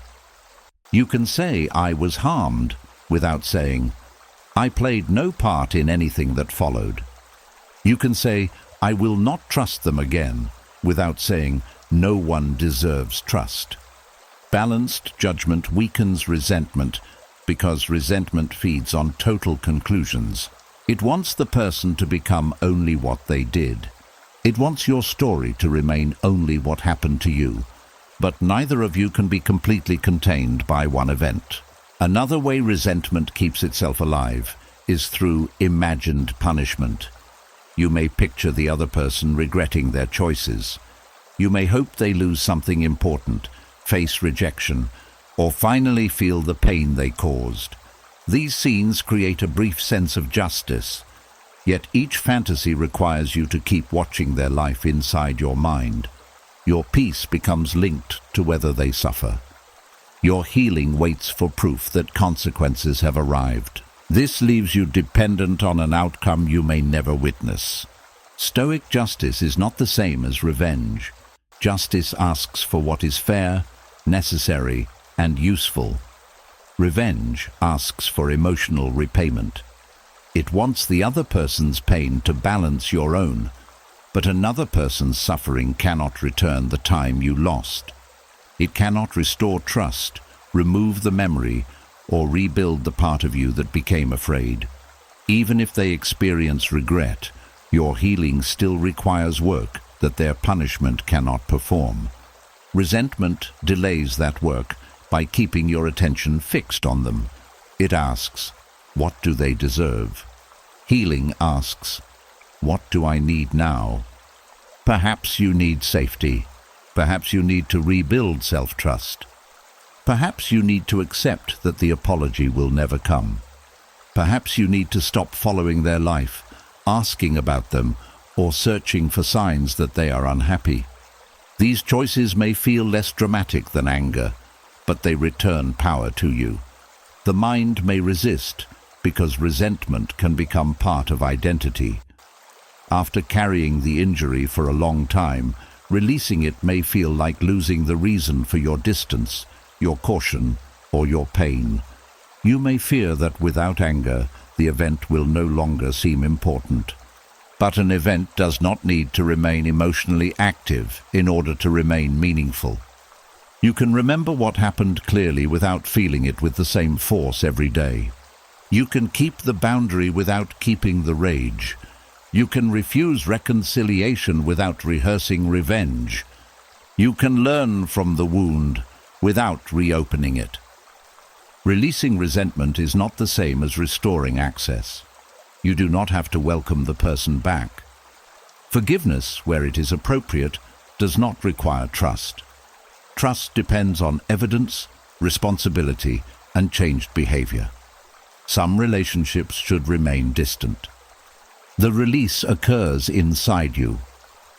You can say, "I was harmed," without saying, "I played no part in anything that followed." You can say, "I will not trust them again," without saying, "No one deserves trust." Balanced judgment weakens resentment because resentment feeds on total conclusions. It wants the person to become only what they did. It wants your story to remain only what happened to you. But neither of you can be completely contained by one event. Another way resentment keeps itself alive is through imagined punishment. You may picture the other person regretting their choices. You may hope they lose something important, face rejection, or finally feel the pain they caused. These scenes create a brief sense of justice, yet each fantasy requires you to keep watching their life inside your mind. Your peace becomes linked to whether they suffer. Your healing waits for proof that consequences have arrived. This leaves you dependent on an outcome you may never witness. Stoic justice is not the same as revenge. Justice asks for what is fair, necessary, and useful. Revenge asks for emotional repayment. It wants the other person's pain to balance your own, but another person's suffering cannot return the time you lost. It cannot restore trust, remove the memory, or rebuild the part of you that became afraid. Even if they experience regret, your healing still requires work that their punishment cannot perform. Resentment delays that work by keeping your attention fixed on them. It asks, what do they deserve? Healing asks, what do I need now? Perhaps you need safety. Perhaps you need to rebuild self-trust. Perhaps you need to accept that the apology will never come. Perhaps you need to stop following their life, asking about them, or searching for signs that they are unhappy. These choices may feel less dramatic than anger, but they return power to you. The mind may resist, because resentment can become part of identity. After carrying the injury for a long time, releasing it may feel like losing the reason for your distance, your caution, or your pain. You may fear that without anger, the event will no longer seem important. But an event does not need to remain emotionally active in order to remain meaningful. You can remember what happened clearly without feeling it with the same force every day. You can keep the boundary without keeping the rage. You can refuse reconciliation without rehearsing revenge. You can learn from the wound without reopening it. Releasing resentment is not the same as restoring access. You do not have to welcome the person back. Forgiveness, where it is appropriate, does not require trust. Trust depends on evidence, responsibility, and changed behavior. Some relationships should remain distant. The release occurs inside you.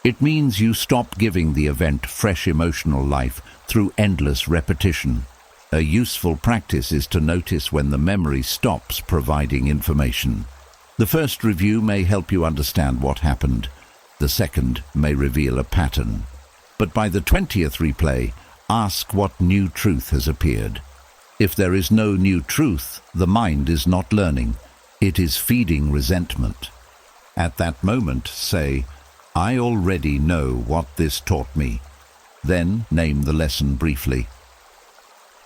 It means you stop giving the event fresh emotional life through endless repetition. A useful practice is to notice when the memory stops providing information. The first review may help you understand what happened. The second may reveal a pattern. But by the 20th replay, ask what new truth has appeared. If there is no new truth, the mind is not learning. It is feeding resentment. At that moment, say, I already know what this taught me. Then name the lesson briefly.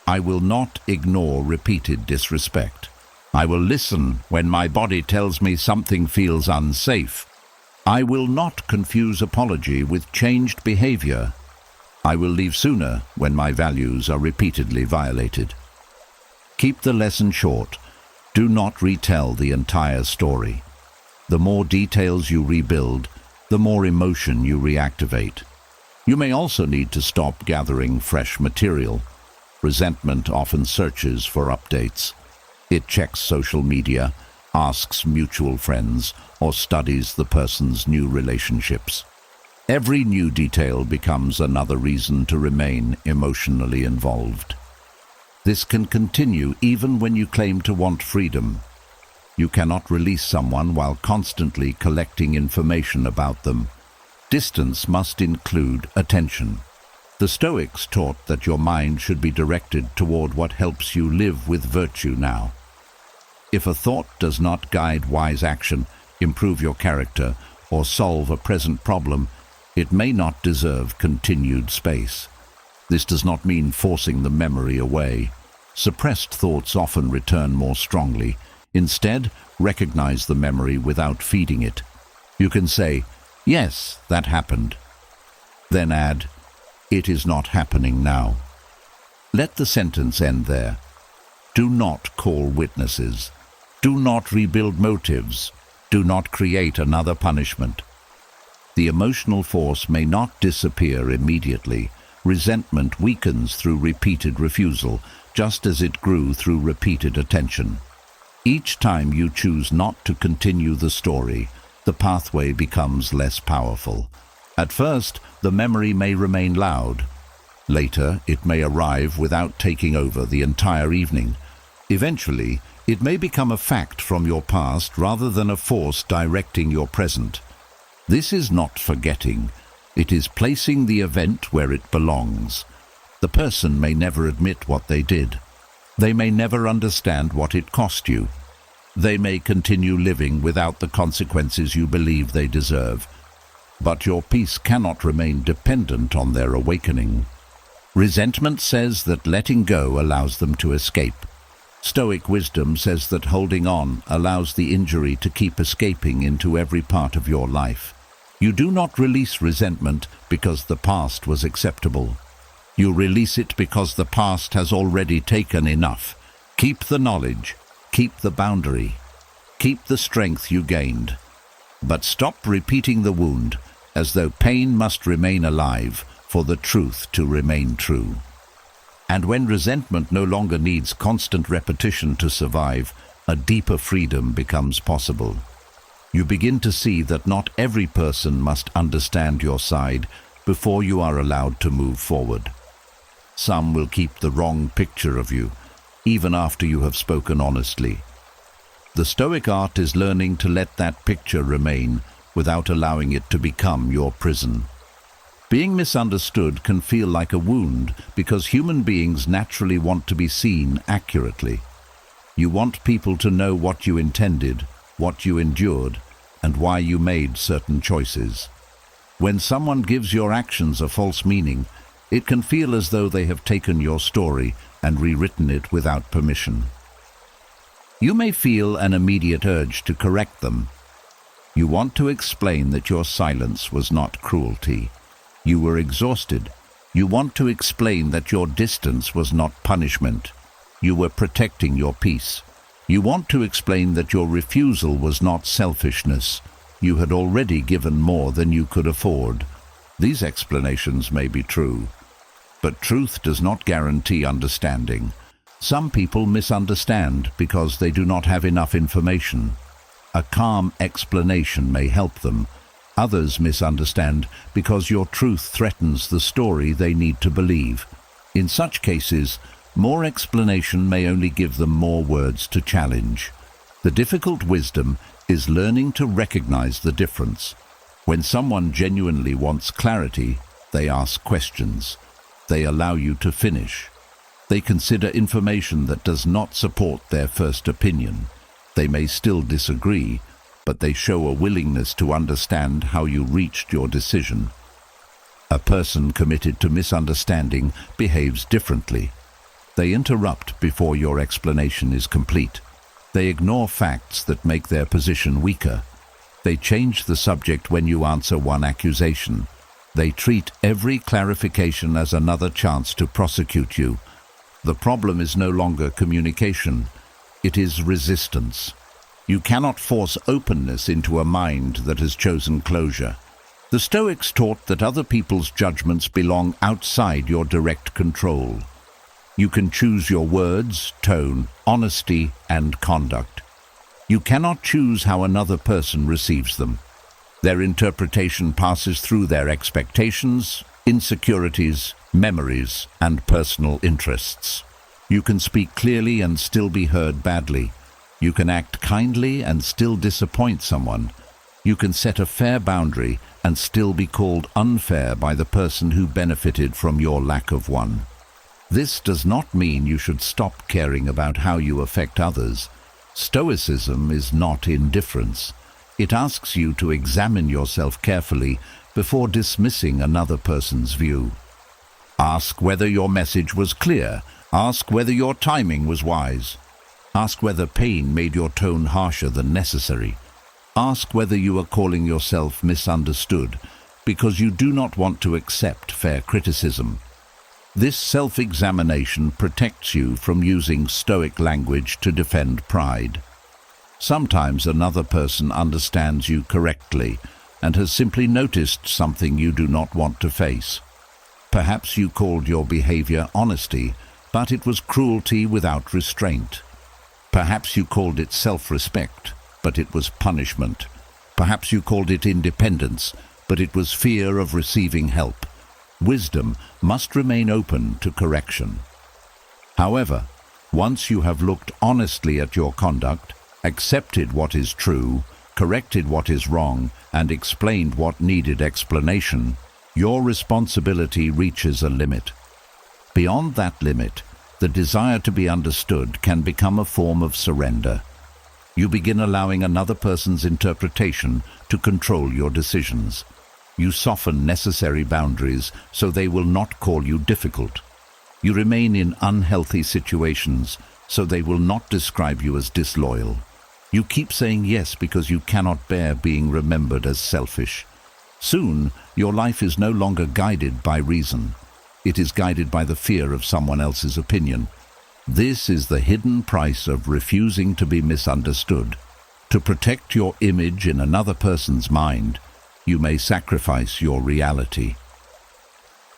I will not ignore repeated disrespect. I will listen when my body tells me something feels unsafe. I will not confuse apology with changed behavior. I will leave sooner when my values are repeatedly violated. Keep the lesson short. Do not retell the entire story. The more details you rebuild, the more emotion you reactivate. You may also need to stop gathering fresh material. Resentment often searches for updates. It checks social media, asks mutual friends, or studies the person's new relationships. Every new detail becomes another reason to remain emotionally involved. This can continue even when you claim to want freedom. You cannot release someone while constantly collecting information about them. Distance must include attention. The Stoics taught that your mind should be directed toward what helps you live with virtue now. If a thought does not guide wise action, improve your character, or solve a present problem, it may not deserve continued space. This does not mean forcing the memory away. Suppressed thoughts often return more strongly. Instead, recognize the memory without feeding it. You can say, yes, that happened. Then add, it is not happening now. Let the sentence end there. Do not call witnesses. Do not rebuild motives. Do not create another punishment. The emotional force may not disappear immediately. Resentment weakens through repeated refusal, just as it grew through repeated attention. Each time you choose not to continue the story, the pathway becomes less powerful. At first, the memory may remain loud. Later, it may arrive without taking over the entire evening. Eventually, it may become a fact from your past rather than a force directing your present. This is not forgetting. It is placing the event where it belongs. The person may never admit what they did. They may never understand what it cost you. They may continue living without the consequences you believe they deserve. But your peace cannot remain dependent on their awakening. Resentment says that letting go allows them to escape. Stoic wisdom says that holding on allows the injury to keep escaping into every part of your life. You do not release resentment because the past was acceptable. You release it because the past has already taken enough. Keep the knowledge, keep the boundary, keep the strength you gained. But stop repeating the wound, as though pain must remain alive for the truth to remain true. And when resentment no longer needs constant repetition to survive, a deeper freedom becomes possible. You begin to see that not every person must understand your side before you are allowed to move forward. Some will keep the wrong picture of you, even after you have spoken honestly. The Stoic art is learning to let that picture remain without allowing it to become your prison. Being misunderstood can feel like a wound because human beings naturally want to be seen accurately. You want people to know what you intended, what you endured, and why you made certain choices. When someone gives your actions a false meaning, it can feel as though they have taken your story and rewritten it without permission. You may feel an immediate urge to correct them. You want to explain that your silence was not cruelty. You were exhausted. You want to explain that your distance was not punishment. You were protecting your peace. You want to explain that your refusal was not selfishness. You had already given more than you could afford. These explanations may be true, but truth does not guarantee understanding. Some people misunderstand because they do not have enough information. A calm explanation may help them. Others misunderstand because your truth threatens the story they need to believe. In such cases, more explanation may only give them more words to challenge. The difficult wisdom is learning to recognize the difference. When someone genuinely wants clarity, they ask questions. They allow you to finish. They consider information that does not support their first opinion. They may still disagree, but they show a willingness to understand how you reached your decision. A person committed to misunderstanding behaves differently. They interrupt before your explanation is complete. They ignore facts that make their position weaker. They change the subject when you answer one accusation. They treat every clarification as another chance to prosecute you. The problem is no longer communication. It is resistance. You cannot force openness into a mind that has chosen closure. The Stoics taught that other people's judgments belong outside your direct control. You can choose your words, tone, honesty, and conduct. You cannot choose how another person receives them. Their interpretation passes through their expectations, insecurities, memories, and personal interests. You can speak clearly and still be heard badly. You can act kindly and still disappoint someone. You can set a fair boundary and still be called unfair by the person who benefited from your lack of one. This does not mean you should stop caring about how you affect others. Stoicism is not indifference. It asks you to examine yourself carefully before dismissing another person's view. Ask whether your message was clear. Ask whether your timing was wise. Ask whether pain made your tone harsher than necessary. Ask whether you are calling yourself misunderstood because you do not want to accept fair criticism. This self-examination protects you from using Stoic language to defend pride. Sometimes another person understands you correctly and has simply noticed something you do not want to face. Perhaps you called your behavior honesty, but it was cruelty without restraint. Perhaps you called it self-respect, but it was punishment. Perhaps you called it independence, but it was fear of receiving help. Wisdom must remain open to correction. However, once you have looked honestly at your conduct, accepted what is true, corrected what is wrong, and explained what needed explanation, your responsibility reaches a limit. Beyond that limit, the desire to be understood can become a form of surrender. You begin allowing another person's interpretation to control your decisions. You soften necessary boundaries so they will not call you difficult. You remain in unhealthy situations so they will not describe you as disloyal. You keep saying yes because you cannot bear being remembered as selfish. Soon, your life is no longer guided by reason. It is guided by the fear of someone else's opinion. This is the hidden price of refusing to be misunderstood. To protect your image in another person's mind, you may sacrifice your reality.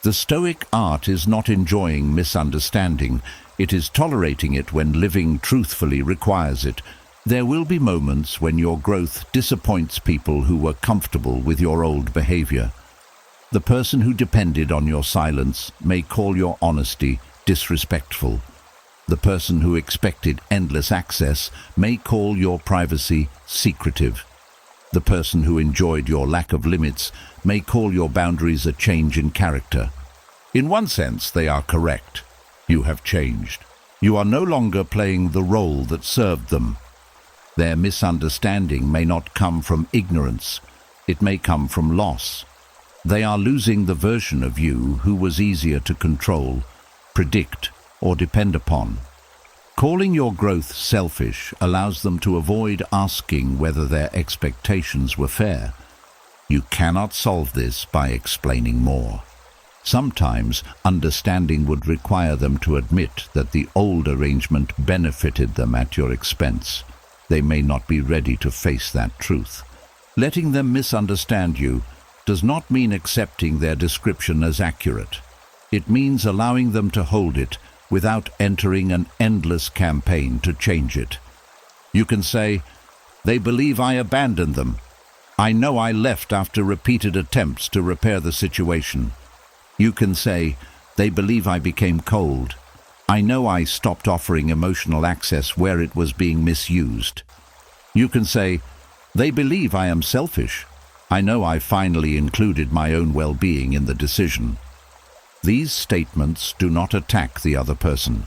The Stoic art is not enjoying misunderstanding, it is tolerating it when living truthfully requires it. There will be moments when your growth disappoints people who were comfortable with your old behavior. The person who depended on your silence may call your honesty disrespectful. The person who expected endless access may call your privacy secretive. The person who enjoyed your lack of limits may call your boundaries a change in character. In one sense, they are correct. You have changed. You are no longer playing the role that served them. Their misunderstanding may not come from ignorance. It may come from loss. They are losing the version of you who was easier to control, predict, or depend upon. Calling your growth selfish allows them to avoid asking whether their expectations were fair. You cannot solve this by explaining more. Sometimes understanding would require them to admit that the old arrangement benefited them at your expense. They may not be ready to face that truth. Letting them misunderstand you does not mean accepting their description as accurate. It means allowing them to hold it without entering an endless campaign to change it. You can say, "They believe I abandoned them. I know I left after repeated attempts to repair the situation." You can say, "They believe I became cold. I know I stopped offering emotional access where it was being misused." You can say, "They believe I am selfish. I know I finally included my own well-being in the decision." These statements do not attack the other person.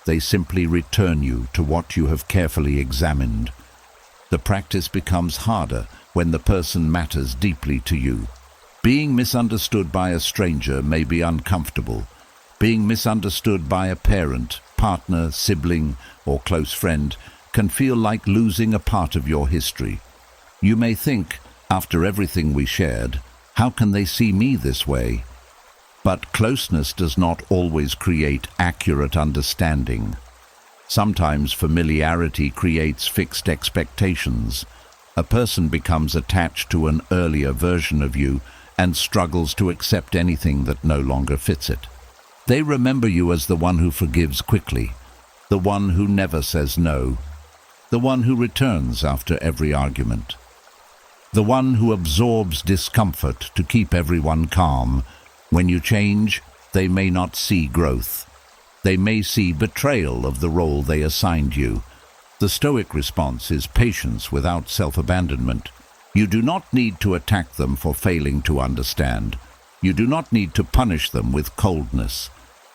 They simply return you to what you have carefully examined. The practice becomes harder when the person matters deeply to you. Being misunderstood by a stranger may be uncomfortable. Being misunderstood by a parent, partner, sibling, or close friend can feel like losing a part of your history. You may think, after everything we shared, how can they see me this way? But closeness does not always create accurate understanding. Sometimes familiarity creates fixed expectations. A person becomes attached to an earlier version of you and struggles to accept anything that no longer fits it. They remember you as the one who forgives quickly, the one who never says no, the one who returns after every argument, the one who absorbs discomfort to keep everyone calm. When you change, they may not see growth. They may see betrayal of the role they assigned you. The Stoic response is patience without self-abandonment. You do not need to attack them for failing to understand. You do not need to punish them with coldness.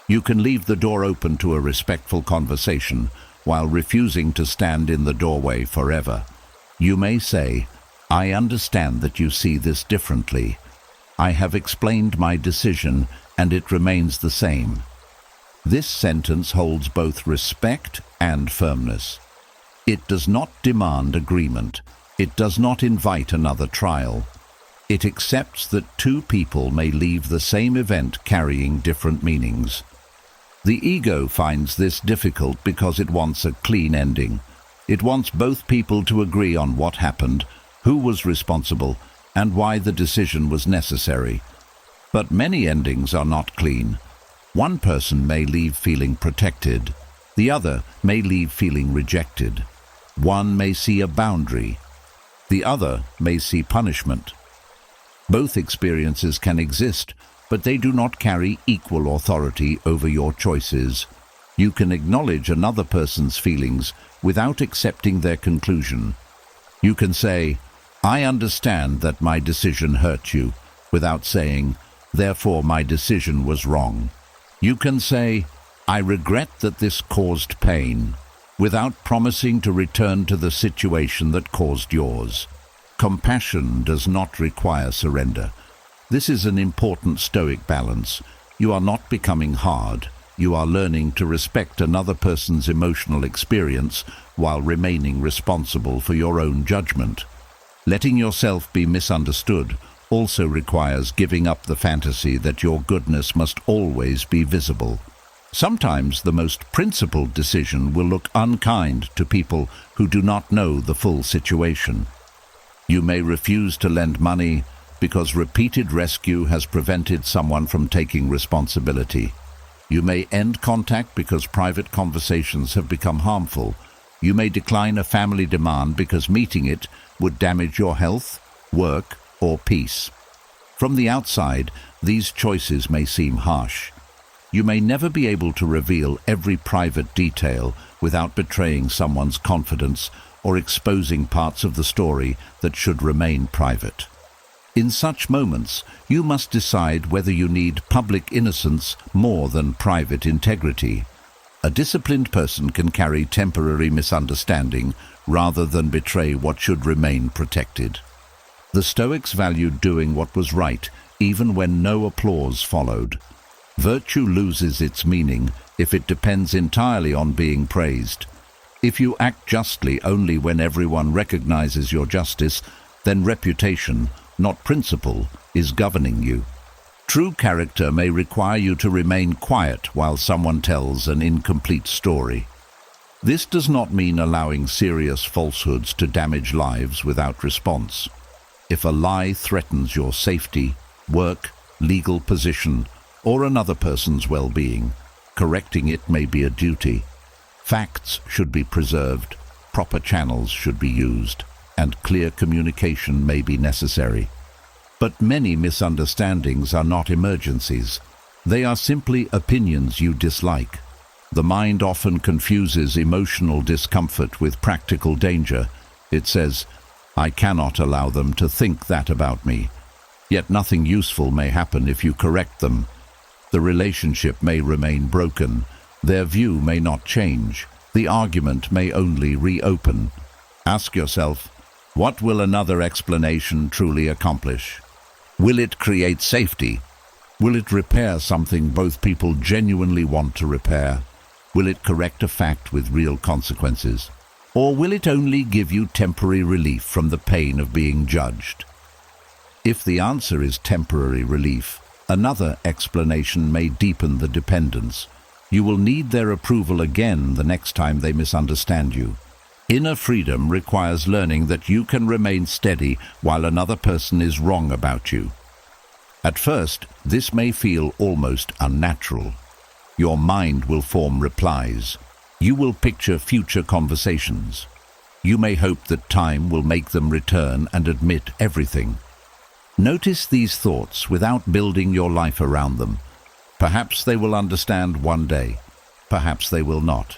You can leave the door open to a respectful conversation while refusing to stand in the doorway forever. You may say, "I understand that you see this differently. I have explained my decision and it remains the same." This sentence holds both respect and firmness. It does not demand agreement. It does not invite another trial. It accepts that two people may leave the same event carrying different meanings. The ego finds this difficult because it wants a clean ending. It wants both people to agree on what happened, who was responsible, and why the decision was necessary. But many endings are not clean. One person may leave feeling protected. The other may leave feeling rejected. One may see a boundary. The other may see punishment. Both experiences can exist, but they do not carry equal authority over your choices. You can acknowledge another person's feelings without accepting their conclusion. You can say, "I understand that my decision hurt you," without saying, "Therefore my decision was wrong." You can say, "I regret that this caused pain," without promising to return to the situation that caused yours. Compassion does not require surrender. This is an important Stoic balance. You are not becoming hard. You are learning to respect another person's emotional experience while remaining responsible for your own judgment. Letting yourself be misunderstood also requires giving up the fantasy that your goodness must always be visible. Sometimes the most principled decision will look unkind to people who do not know the full situation. You may refuse to lend money because repeated rescue has prevented someone from taking responsibility. You may end contact because private conversations have become harmful. You may decline a family demand because meeting it would damage your health, work, or peace. From the outside, these choices may seem harsh. You may never be able to reveal every private detail without betraying someone's confidence or exposing parts of the story that should remain private. In such moments, you must decide whether you need public innocence more than private integrity. A disciplined person can carry temporary misunderstanding rather than betray what should remain protected. The Stoics valued doing what was right, even when no applause followed. Virtue loses its meaning if it depends entirely on being praised. If you act justly only when everyone recognizes your justice, then reputation, not principle, is governing you. True character may require you to remain quiet while someone tells an incomplete story. This does not mean allowing serious falsehoods to damage lives without response. If a lie threatens your safety, work, legal position, or another person's well-being, correcting it may be a duty. Facts should be preserved, proper channels should be used, and clear communication may be necessary. But many misunderstandings are not emergencies. They are simply opinions you dislike. The mind often confuses emotional discomfort with practical danger. It says, "I cannot allow them to think that about me." Yet nothing useful may happen if you correct them. The relationship may remain broken. Their view may not change. The argument may only reopen. Ask yourself, what will another explanation truly accomplish? Will it create safety? Will it repair something both people genuinely want to repair? Will it correct a fact with real consequences? Or will it only give you temporary relief from the pain of being judged? If the answer is temporary relief, another explanation may deepen the dependence. You will need their approval again the next time they misunderstand you. Inner freedom requires learning that you can remain steady while another person is wrong about you. At first, this may feel almost unnatural. Your mind will form replies. You will picture future conversations. You may hope that time will make them return and admit everything. Notice these thoughts without building your life around them. Perhaps they will understand one day. Perhaps they will not.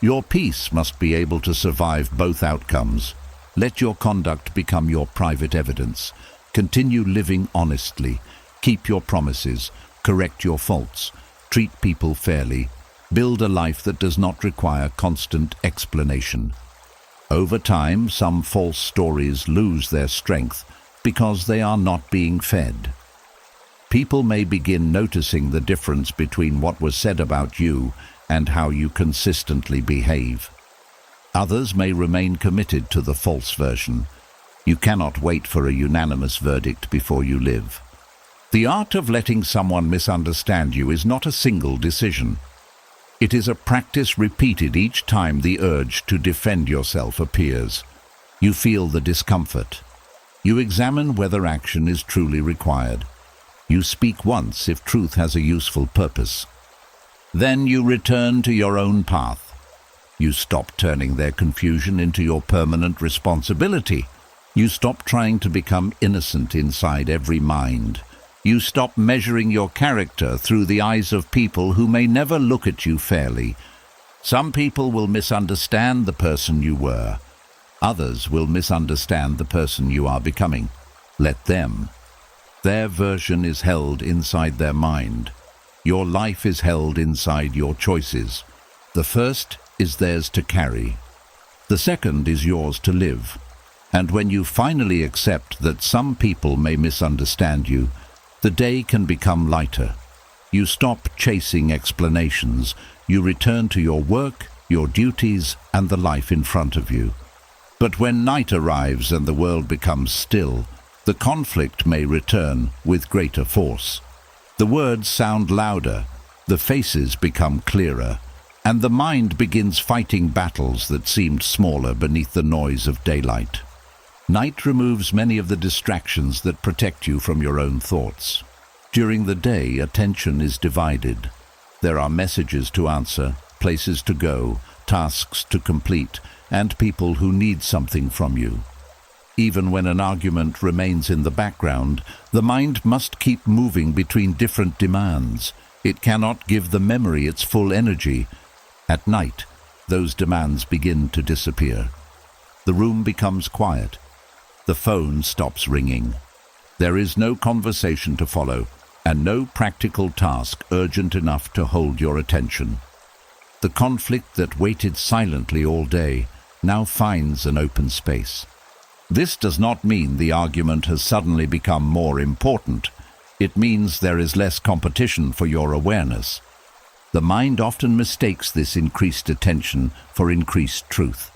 Your peace must be able to survive both outcomes. Let your conduct become your private evidence. Continue living honestly. Keep your promises. Correct your faults. Treat people fairly. Build a life that does not require constant explanation. Over time, some false stories lose their strength because they are not being fed. People may begin noticing the difference between what was said about you and how you consistently behave. Others may remain committed to the false version. You cannot wait for a unanimous verdict before you live. The art of letting someone misunderstand you is not a single decision. It is a practice repeated each time the urge to defend yourself appears. You feel the discomfort. You examine whether action is truly required. You speak once if truth has a useful purpose. Then you return to your own path. You stop turning their confusion into your permanent responsibility. You stop trying to become innocent inside every mind. You stop measuring your character through the eyes of people who may never look at you fairly. Some people will misunderstand the person you were. Others will misunderstand the person you are becoming. Let them. Their version is held inside their mind. Your life is held inside your choices. The first is theirs to carry. The second is yours to live. And when you finally accept that some people may misunderstand you, The day can become lighter. You stop chasing explanations. You return to your work, your duties, and the life in front of you. But when night arrives and the world becomes still, the conflict may return with greater force. The words sound louder, the faces become clearer, and the mind begins fighting battles that seemed smaller beneath the noise of daylight. Night removes many of the distractions that protect you from your own thoughts. During the day, attention is divided. There are messages to answer, places to go, tasks to complete, and people who need something from you. Even when an argument remains in the background, the mind must keep moving between different demands. It cannot give the memory its full energy. At night, those demands begin to disappear. The room becomes quiet. The phone stops ringing. There is no conversation to follow, and no practical task urgent enough to hold your attention. The conflict that waited silently all day now finds an open space. This does not mean the argument has suddenly become more important. It means there is less competition for your awareness. The mind often mistakes this increased attention for increased truth.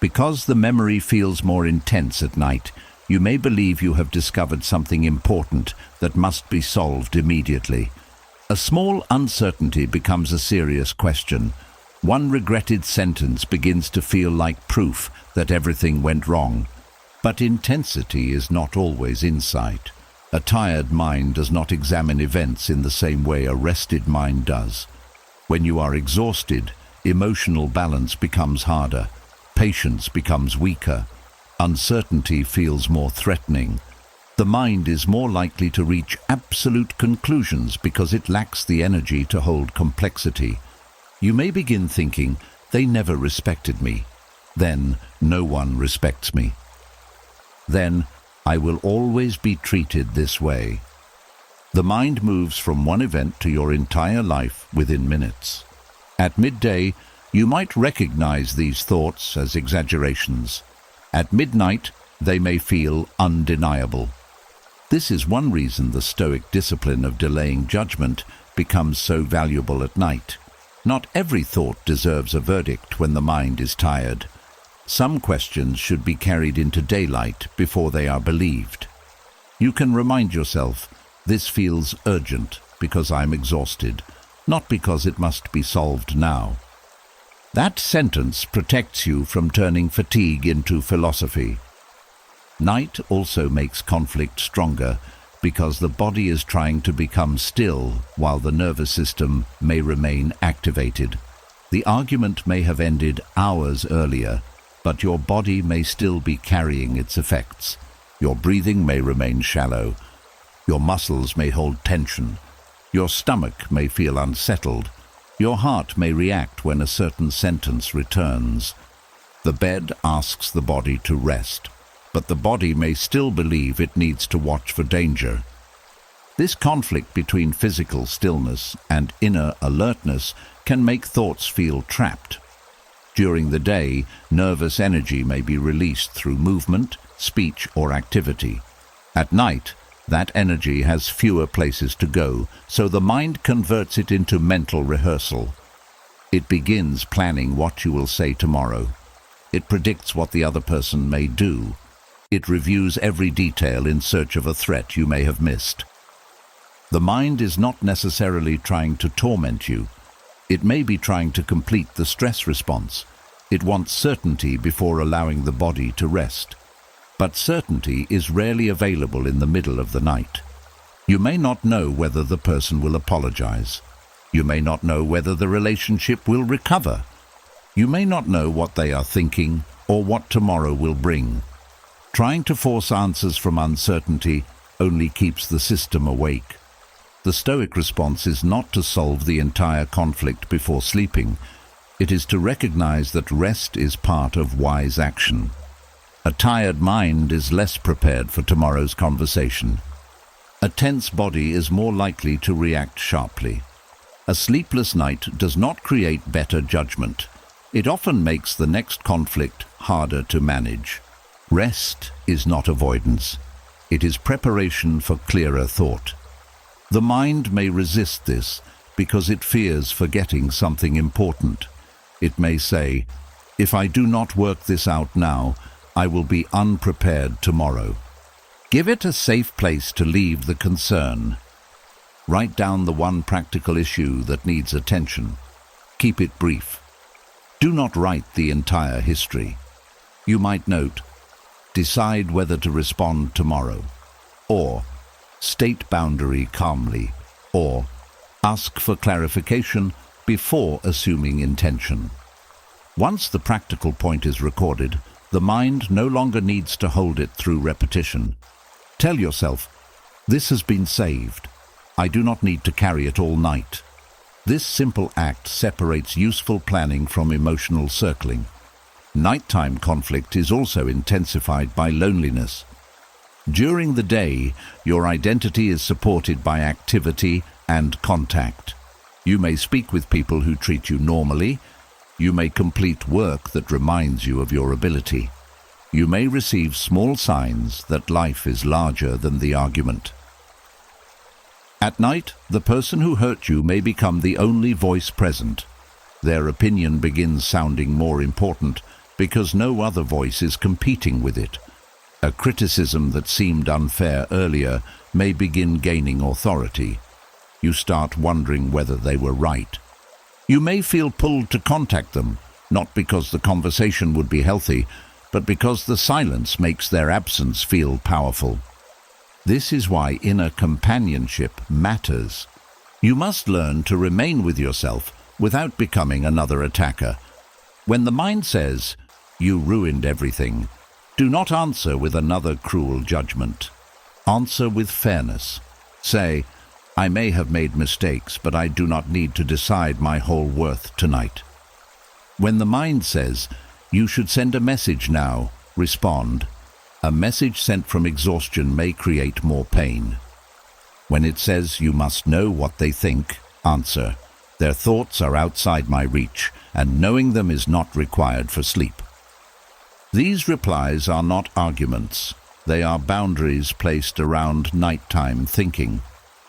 Because the memory feels more intense at night, you may believe you have discovered something important that must be solved immediately. A small uncertainty becomes a serious question. One regretted sentence begins to feel like proof that everything went wrong. But intensity is not always insight. A tired mind does not examine events in the same way a rested mind does. When you are exhausted, emotional balance becomes harder. Patience becomes weaker. Uncertainty feels more threatening. The mind is more likely to reach absolute conclusions because it lacks the energy to hold complexity. You may begin thinking, "They never respected me." Then, "No one respects me." Then, "I will always be treated this way." The mind moves from one event to your entire life within minutes. At midday, you might recognize these thoughts as exaggerations. At midnight, they may feel undeniable. This is one reason the Stoic discipline of delaying judgment becomes so valuable at night. Not every thought deserves a verdict when the mind is tired. Some questions should be carried into daylight before they are believed. You can remind yourself, "This feels urgent because I'm exhausted, not because it must be solved now." That sentence protects you from turning fatigue into philosophy. Night also makes conflict stronger because the body is trying to become still while the nervous system may remain activated. The argument may have ended hours earlier, but your body may still be carrying its effects. Your breathing may remain shallow. Your muscles may hold tension. Your stomach may feel unsettled. Your heart may react when a certain sentence returns. The bed asks the body to rest, but the body may still believe it needs to watch for danger. This conflict between physical stillness and inner alertness can make thoughts feel trapped. During the day, nervous energy may be released through movement, speech, or activity. At night, that energy has fewer places to go, so the mind converts it into mental rehearsal. It begins planning what you will say tomorrow. It predicts what the other person may do. It reviews every detail in search of a threat you may have missed. The mind is not necessarily trying to torment you. It may be trying to complete the stress response. It wants certainty before allowing the body to rest. But certainty is rarely available in the middle of the night. You may not know whether the person will apologize. You may not know whether the relationship will recover. You may not know what they are thinking or what tomorrow will bring. Trying to force answers from uncertainty only keeps the system awake. The Stoic response is not to solve the entire conflict before sleeping. It is to recognize that rest is part of wise action. A tired mind is less prepared for tomorrow's conversation. A tense body is more likely to react sharply. A sleepless night does not create better judgment. It often makes the next conflict harder to manage. Rest is not avoidance. It is preparation for clearer thought. The mind may resist this because it fears forgetting something important. It may say, "If I do not work this out now, I will be unprepared tomorrow." Give it a safe place to leave the concern. Write down the one practical issue that needs attention. Keep it brief. Do not write the entire history. You might note, "Decide whether to respond tomorrow," or "State boundary calmly," or "Ask for clarification before assuming intention." Once the practical point is recorded, the mind no longer needs to hold it through repetition. Tell yourself, "This has been saved. I do not need to carry it all night." This simple act separates useful planning from emotional circling. Nighttime conflict is also intensified by loneliness. During the day, your identity is supported by activity and contact. You may speak with people who treat you normally. You may complete work that reminds you of your ability. You may receive small signs that life is larger than the argument. At night, the person who hurt you may become the only voice present. Their opinion begins sounding more important because no other voice is competing with it. A criticism that seemed unfair earlier may begin gaining authority. You start wondering whether they were right. You may feel pulled to contact them, not because the conversation would be healthy, but because the silence makes their absence feel powerful. This is why inner companionship matters. You must learn to remain with yourself without becoming another attacker. When the mind says, "You ruined everything," do not answer with another cruel judgment. Answer with fairness. Say, "I may have made mistakes, but I do not need to decide my whole worth tonight." When the mind says, "You should send a message now," respond, "A message sent from exhaustion may create more pain." When it says, "You must know what they think," answer, "Their thoughts are outside my reach, and knowing them is not required for sleep." These replies are not arguments. They are boundaries placed around nighttime thinking.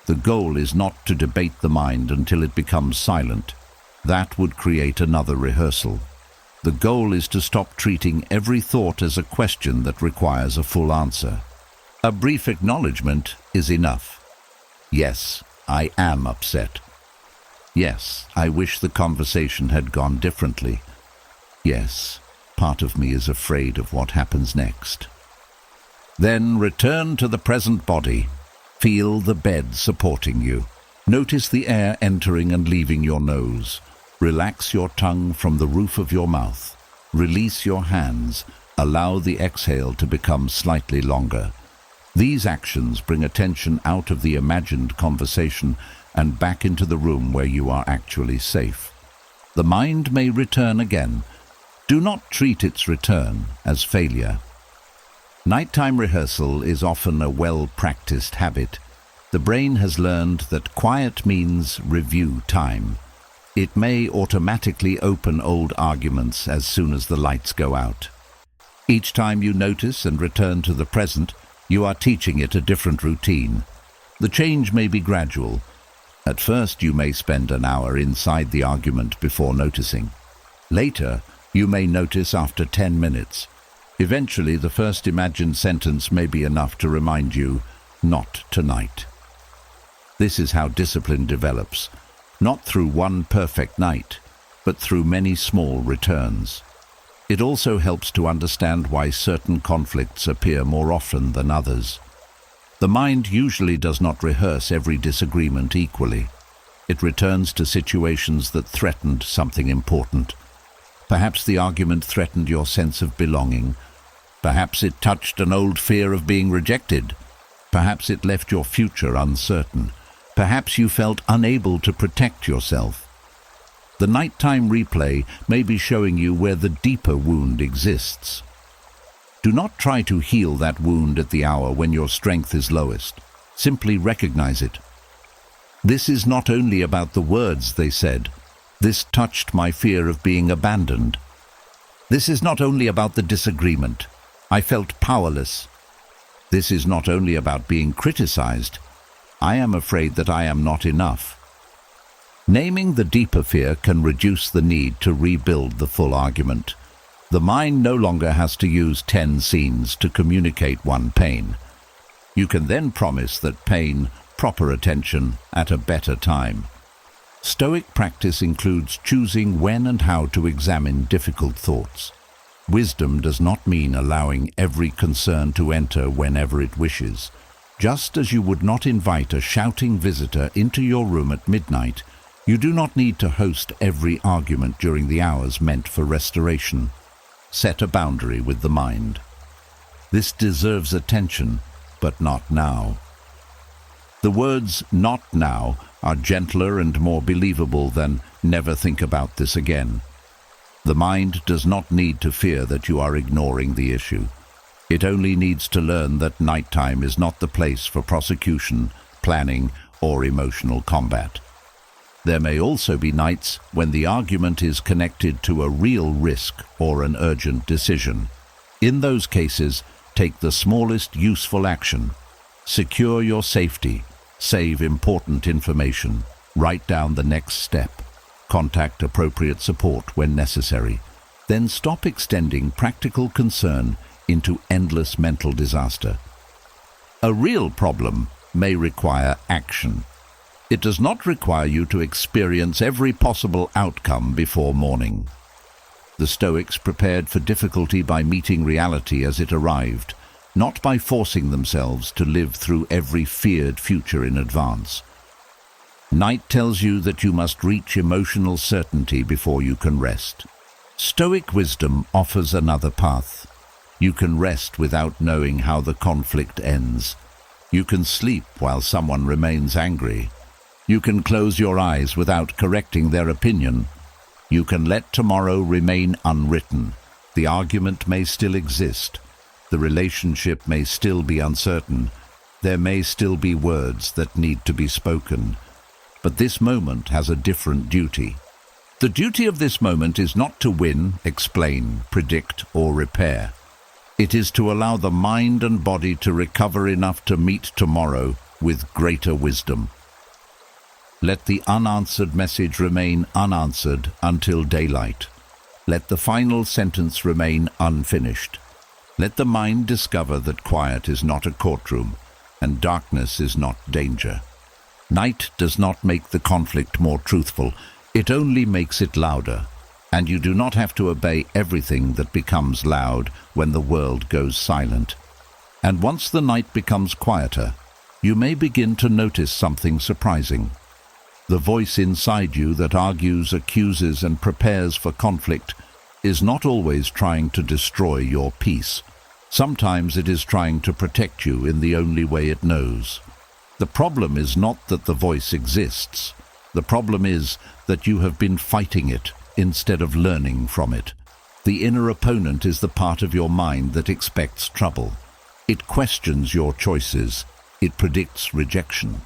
The goal is not to debate the mind until it becomes silent. That would create another rehearsal. The goal is to stop treating every thought as a question that requires a full answer. A brief acknowledgement is enough. Yes, I am upset. Yes, I wish the conversation had gone differently. Yes, part of me is afraid of what happens next. Then return to the present body. Feel the bed supporting you. Notice the air entering and leaving your nose. Relax your tongue from the roof of your mouth. Release your hands. Allow the exhale to become slightly longer. These actions bring attention out of the imagined conversation and back into the room where you are actually safe. The mind may return again. Do not treat its return as failure. Nighttime rehearsal is often a well-practiced habit. The brain has learned that quiet means review time. It may automatically open old arguments as soon as the lights go out. Each time you notice and return to the present, you are teaching it a different routine. The change may be gradual. At first, you may spend an hour inside the argument before noticing. Later, you may notice after 10 minutes. Eventually, the first imagined sentence may be enough to remind you, "Not tonight." This is how discipline develops. Not through one perfect night, but through many small returns. It also helps to understand why certain conflicts appear more often than others. The mind usually does not rehearse every disagreement equally. It returns to situations that threatened something important. Perhaps the argument threatened your sense of belonging. Perhaps it touched an old fear of being rejected. Perhaps it left your future uncertain. Perhaps you felt unable to protect yourself. The nighttime replay may be showing you where the deeper wound exists. Do not try to heal that wound at the hour when your strength is lowest. Simply recognize it. This is not only about the words they said. This touched my fear of being abandoned. This is not only about the disagreement. I felt powerless. This is not only about being criticized. I am afraid that I am not enough. Naming the deeper fear can reduce the need to rebuild the full argument. The mind no longer has to use 10 scenes to communicate one pain. You can then promise that pain, proper attention, at a better time. Stoic practice includes choosing when and how to examine difficult thoughts. Wisdom does not mean allowing every concern to enter whenever it wishes. Just as you would not invite a shouting visitor into your room at midnight, you do not need to host every argument during the hours meant for restoration. Set a boundary with the mind. This deserves attention, but not now. The words "not now" are gentler and more believable than "never think about this again." The mind does not need to fear that you are ignoring the issue. It only needs to learn that nighttime is not the place for prosecution, planning, or emotional combat. There may also be nights when the argument is connected to a real risk or an urgent decision. In those cases, take the smallest useful action. Secure your safety. Save important information. Write down the next step. Contact appropriate support when necessary. Then stop extending practical concern into endless mental disaster. A real problem may require action. It does not require you to experience every possible outcome before morning. The Stoics prepared for difficulty by meeting reality as it arrived, not by forcing themselves to live through every feared future in advance. Night tells you that you must reach emotional certainty before you can rest. Stoic wisdom offers another path. You can rest without knowing how the conflict ends. You can sleep while someone remains angry. You can close your eyes without correcting their opinion. You can let tomorrow remain unwritten. The argument may still exist. The relationship may still be uncertain. There may still be words that need to be spoken. But this moment has a different duty. The duty of this moment is not to win, explain, predict, or repair. It is to allow the mind and body to recover enough to meet tomorrow with greater wisdom. Let the unanswered message remain unanswered until daylight. Let the final sentence remain unfinished. Let the mind discover that quiet is not a courtroom and darkness is not danger. Night does not make the conflict more truthful, it only makes it louder, and you do not have to obey everything that becomes loud when the world goes silent. And once the night becomes quieter, you may begin to notice something surprising. The voice inside you that argues, accuses, and prepares for conflict is not always trying to destroy your peace. Sometimes it is trying to protect you in the only way it knows. The problem is not that the voice exists. The problem is that you have been fighting it instead of learning from it. The inner opponent is the part of your mind that expects trouble. It questions your choices. It predicts rejection.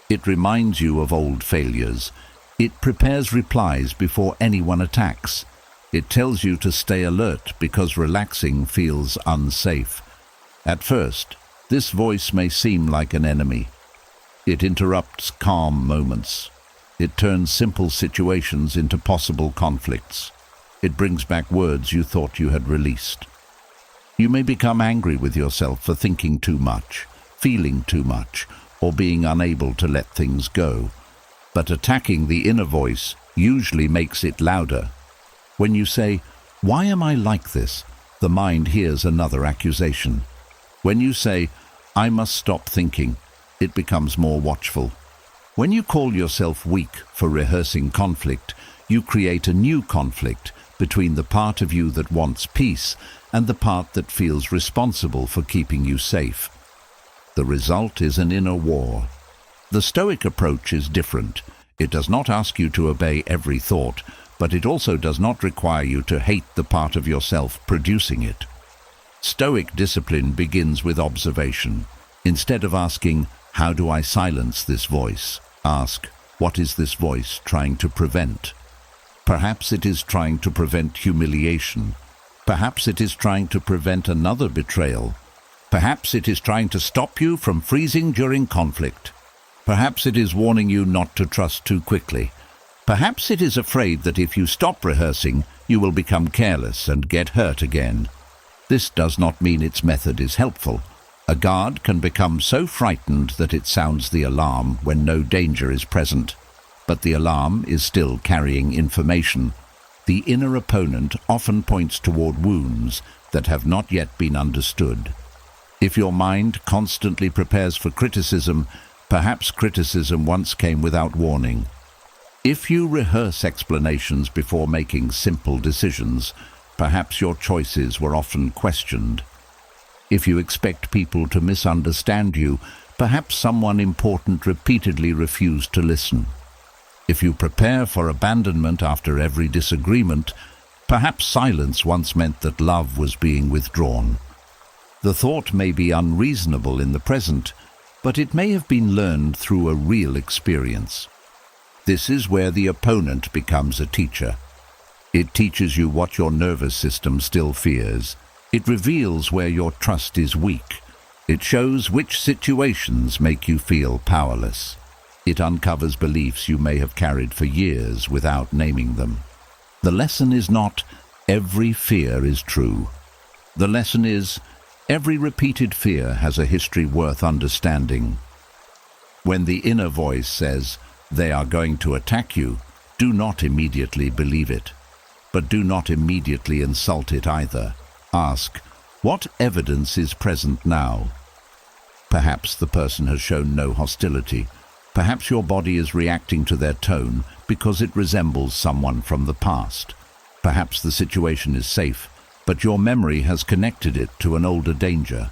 It reminds you of old failures. It prepares replies before anyone attacks. It tells you to stay alert because relaxing feels unsafe. At first, this voice may seem like an enemy. It interrupts calm moments. It turns simple situations into possible conflicts. It brings back words you thought you had released. You may become angry with yourself for thinking too much, feeling too much, or being unable to let things go. But attacking the inner voice usually makes it louder. When you say, "Why am I like this?" the mind hears another accusation. When you say, "I must stop thinking," it becomes more watchful. When you call yourself weak for rehearsing conflict, you create a new conflict between the part of you that wants peace and the part that feels responsible for keeping you safe. The result is an inner war. The Stoic approach is different. It does not ask you to obey every thought, but it also does not require you to hate the part of yourself producing it. Stoic discipline begins with observation. Instead of asking, "How do I silence this voice?" ask, "What is this voice trying to prevent?" Perhaps it is trying to prevent humiliation. Perhaps it is trying to prevent another betrayal. Perhaps it is trying to stop you from freezing during conflict. Perhaps it is warning you not to trust too quickly. Perhaps it is afraid that if you stop rehearsing, you will become careless and get hurt again. This does not mean its method is helpful. A guard can become so frightened that it sounds the alarm when no danger is present. But the alarm is still carrying information. The inner opponent often points toward wounds that have not yet been understood. If your mind constantly prepares for criticism, perhaps criticism once came without warning. If you rehearse explanations before making simple decisions, perhaps your choices were often questioned. If you expect people to misunderstand you, perhaps someone important repeatedly refused to listen. If you prepare for abandonment after every disagreement, perhaps silence once meant that love was being withdrawn. The thought may be unreasonable in the present, but it may have been learned through a real experience. This is where the opponent becomes a teacher. It teaches you what your nervous system still fears. It reveals where your trust is weak. It shows which situations make you feel powerless. It uncovers beliefs you may have carried for years without naming them. The lesson is not, every fear is true. The lesson is, every repeated fear has a history worth understanding. When the inner voice says, they are going to attack you, do not immediately believe it. But do not immediately insult it either. Ask, what evidence is present now? Perhaps the person has shown no hostility. Perhaps your body is reacting to their tone because it resembles someone from the past. Perhaps the situation is safe, but your memory has connected it to an older danger.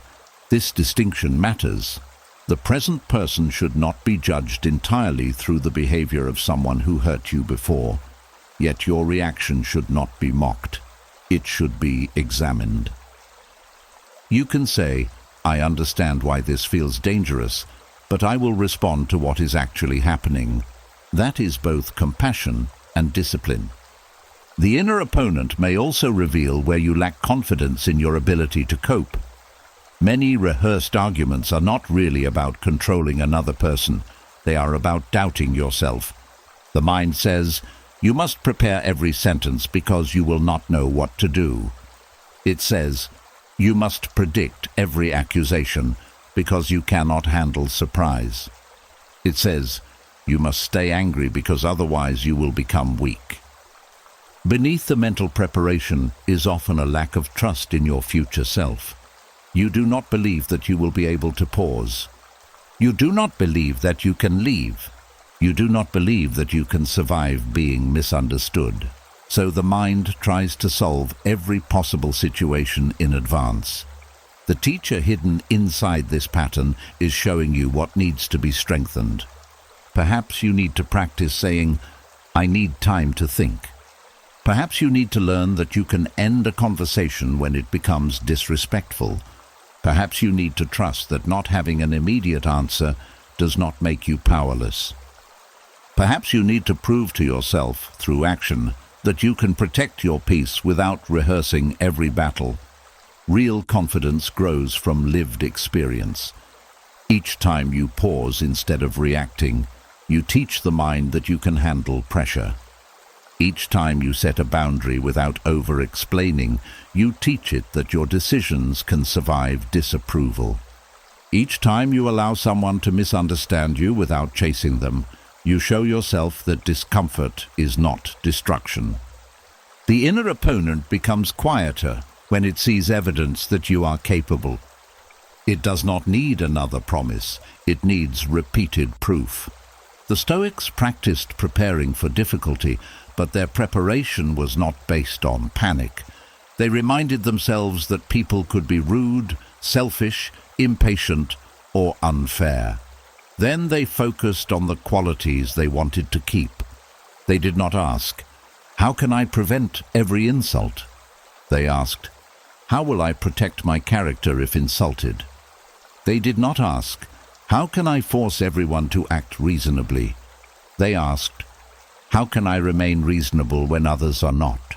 This distinction matters. The present person should not be judged entirely through the behavior of someone who hurt you before. Yet your reaction should not be mocked. It should be examined. You can say, I understand why this feels dangerous, but I will respond to what is actually happening. That is both compassion and discipline. The inner opponent may also reveal where you lack confidence in your ability to cope. Many rehearsed arguments are not really about controlling another person. They are about doubting yourself. The mind says, you must prepare every sentence because you will not know what to do. It says, you must predict every accusation because you cannot handle surprise. It says, you must stay angry because otherwise you will become weak. Beneath the mental preparation is often a lack of trust in your future self. You do not believe that you will be able to pause. You do not believe that you can leave. You do not believe that you can survive being misunderstood. So the mind tries to solve every possible situation in advance. The teacher hidden inside this pattern is showing you what needs to be strengthened. Perhaps you need to practice saying, I need time to think. Perhaps you need to learn that you can end a conversation when it becomes disrespectful. Perhaps you need to trust that not having an immediate answer does not make you powerless. Perhaps you need to prove to yourself, through action, that you can protect your peace without rehearsing every battle. Real confidence grows from lived experience. Each time you pause instead of reacting, you teach the mind that you can handle pressure. Each time you set a boundary without over-explaining, you teach it that your decisions can survive disapproval. Each time you allow someone to misunderstand you without chasing them, you show yourself that discomfort is not destruction. The inner opponent becomes quieter when it sees evidence that you are capable. It does not need another promise, it needs repeated proof. The Stoics practiced preparing for difficulty, but their preparation was not based on panic. They reminded themselves that people could be rude, selfish, impatient, or unfair. Then they focused on the qualities they wanted to keep. They did not ask, how can I prevent every insult? They asked, how will I protect my character if insulted? They did not ask, how can I force everyone to act reasonably? They asked, how can I remain reasonable when others are not?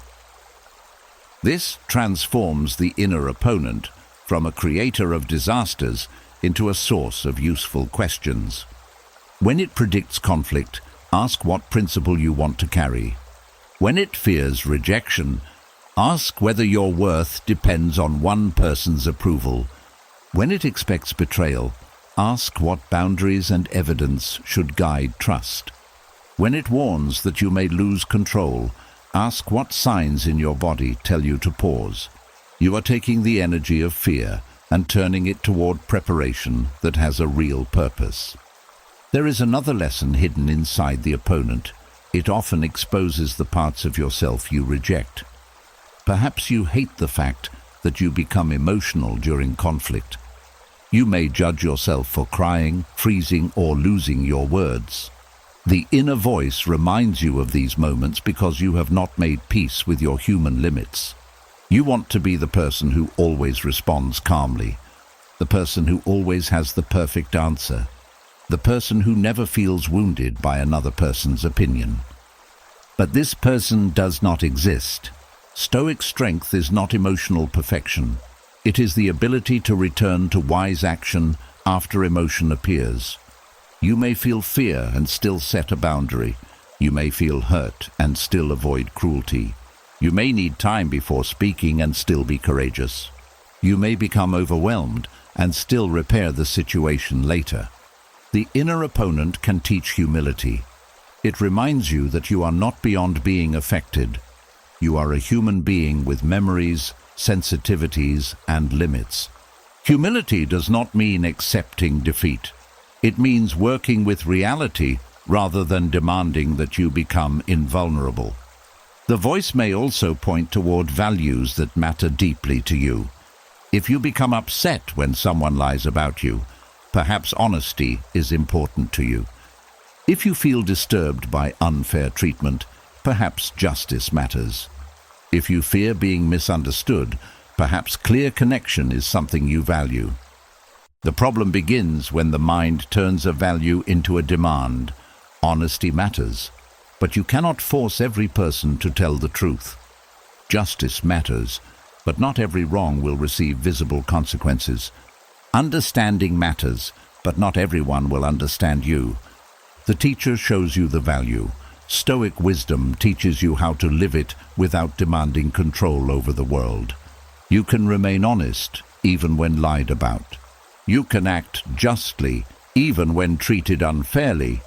This transforms the inner opponent from a creator of disasters into a source of useful questions. When it predicts conflict, ask what principle you want to carry. When it fears rejection, ask whether your worth depends on one person's approval. When it expects betrayal, ask what boundaries and evidence should guide trust. When it warns that you may lose control, ask what signs in your body tell you to pause. You are taking the energy of fear and turning it toward preparation that has a real purpose. There is another lesson hidden inside the opponent. It often exposes the parts of yourself you reject. Perhaps you hate the fact that you become emotional during conflict. You may judge yourself for crying, freezing, or losing your words. The inner voice reminds you of these moments because you have not made peace with your human limits. You want to be the person who always responds calmly, the person who always has the perfect answer, the person who never feels wounded by another person's opinion. But this person does not exist. Stoic strength is not emotional perfection. It is the ability to return to wise action after emotion appears. You may feel fear and still set a boundary. You may feel hurt and still avoid cruelty. You may need time before speaking and still be courageous. You may become overwhelmed and still repair the situation later. The inner opponent can teach humility. It reminds you that you are not beyond being affected. You are a human being with memories, sensitivities, and limits. Humility does not mean accepting defeat. It means working with reality rather than demanding that you become invulnerable. The voice may also point toward values that matter deeply to you. If you become upset when someone lies about you, perhaps honesty is important to you. If you feel disturbed by unfair treatment, perhaps justice matters. If you fear being misunderstood, perhaps clear connection is something you value. The problem begins when the mind turns a value into a demand. Honesty matters, but you cannot force every person to tell the truth. Justice matters, but not every wrong will receive visible consequences. Understanding matters, but not everyone will understand you. The teacher shows you the value. Stoic wisdom teaches you how to live it without demanding control over the world. You can remain honest, even when lied about. You can act justly, even when treated unfairly.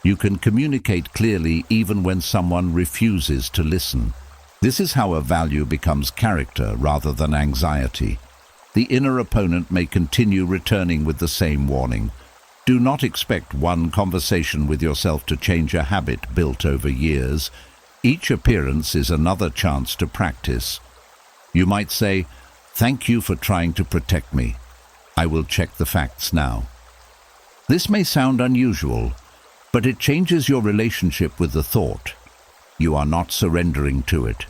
You can communicate clearly even when someone refuses to listen. This is how a value becomes character rather than anxiety. The inner opponent may continue returning with the same warning. Do not expect one conversation with yourself to change a habit built over years. Each appearance is another chance to practice. You might say, "Thank you for trying to protect me. I will check the facts now." This may sound unusual, but it changes your relationship with the thought. You are not surrendering to it.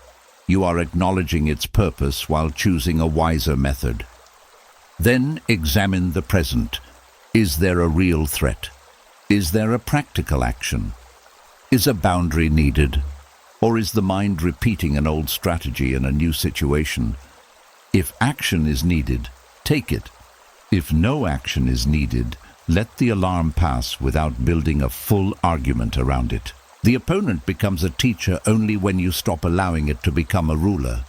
You are acknowledging its purpose while choosing a wiser method. Then examine the present. Is there a real threat? Is there a practical action? Is a boundary needed? Or is the mind repeating an old strategy in a new situation? If action is needed, take it. If no action is needed, let the alarm pass without building a full argument around it. The opponent becomes a teacher only when you stop allowing it to become a ruler.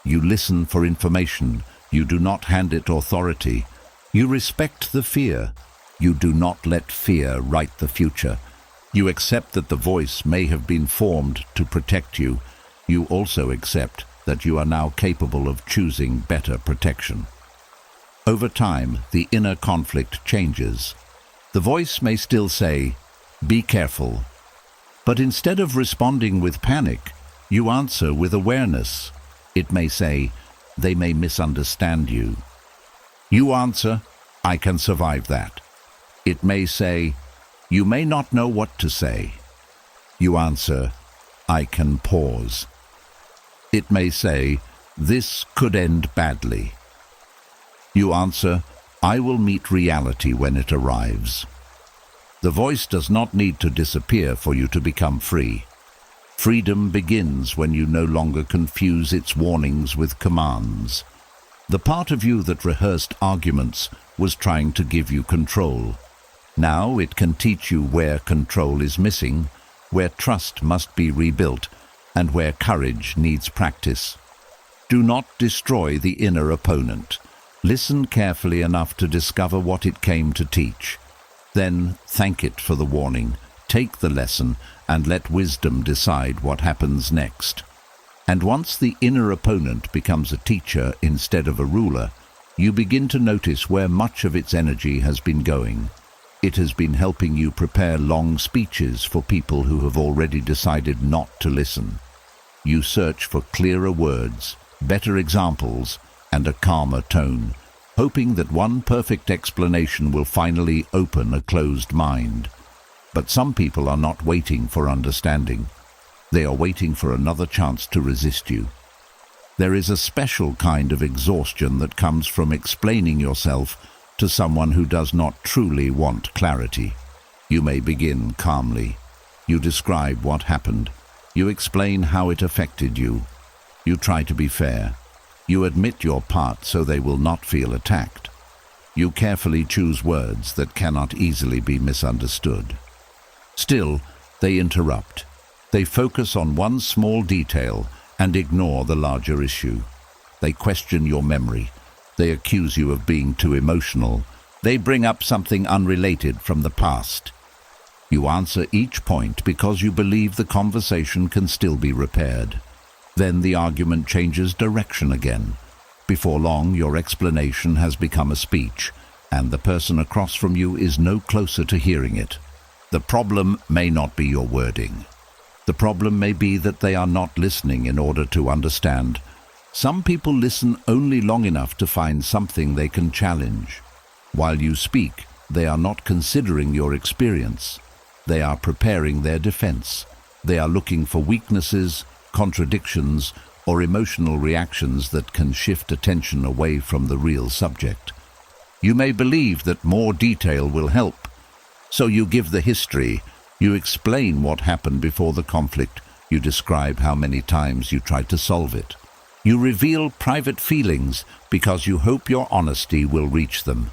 You listen for information. You do not hand it authority. You respect the fear. You do not let fear write the future. You accept that the voice may have been formed to protect you. You also accept that you are now capable of choosing better protection. Over time, the inner conflict changes. The voice may still say, "Be careful." But instead of responding with panic, you answer with awareness. It may say, "They may misunderstand you." You answer, "I can survive that." It may say, "You may not know what to say." You answer, "I can pause." It may say, "This could end badly." You answer, "I will meet reality when it arrives." The voice does not need to disappear for you to become free. Freedom begins when you no longer confuse its warnings with commands. The part of you that rehearsed arguments was trying to give you control. Now it can teach you where control is missing, where trust must be rebuilt, and where courage needs practice. Do not destroy the inner opponent. Listen carefully enough to discover what it came to teach. Then thank it for the warning, take the lesson, and let wisdom decide what happens next. And once the inner opponent becomes a teacher instead of a ruler, you begin to notice where much of its energy has been going. It has been helping you prepare long speeches for people who have already decided not to listen. You search for clearer words, better examples, and a calmer tone, hoping that one perfect explanation will finally open a closed mind. But some people are not waiting for understanding. They are waiting for another chance to resist you. There is a special kind of exhaustion that comes from explaining yourself to someone who does not truly want clarity. You may begin calmly. You describe what happened. You explain how it affected you. You try to be fair. You admit your part so they will not feel attacked. You carefully choose words that cannot easily be misunderstood. Still, they interrupt. They focus on one small detail and ignore the larger issue. They question your memory. They accuse you of being too emotional. They bring up something unrelated from the past. You answer each point because you believe the conversation can still be repaired. Then the argument changes direction again. Before long, your explanation has become a speech, and the person across from you is no closer to hearing it. The problem may not be your wording. The problem may be that they are not listening in order to understand. Some people listen only long enough to find something they can challenge. While you speak, they are not considering your experience. They are preparing their defense. They are looking for weaknesses, contradictions, or emotional reactions that can shift attention away from the real subject. You may believe that more detail will help, so you give the history, you explain what happened before the conflict, you describe how many times you tried to solve it. You reveal private feelings because you hope your honesty will reach them.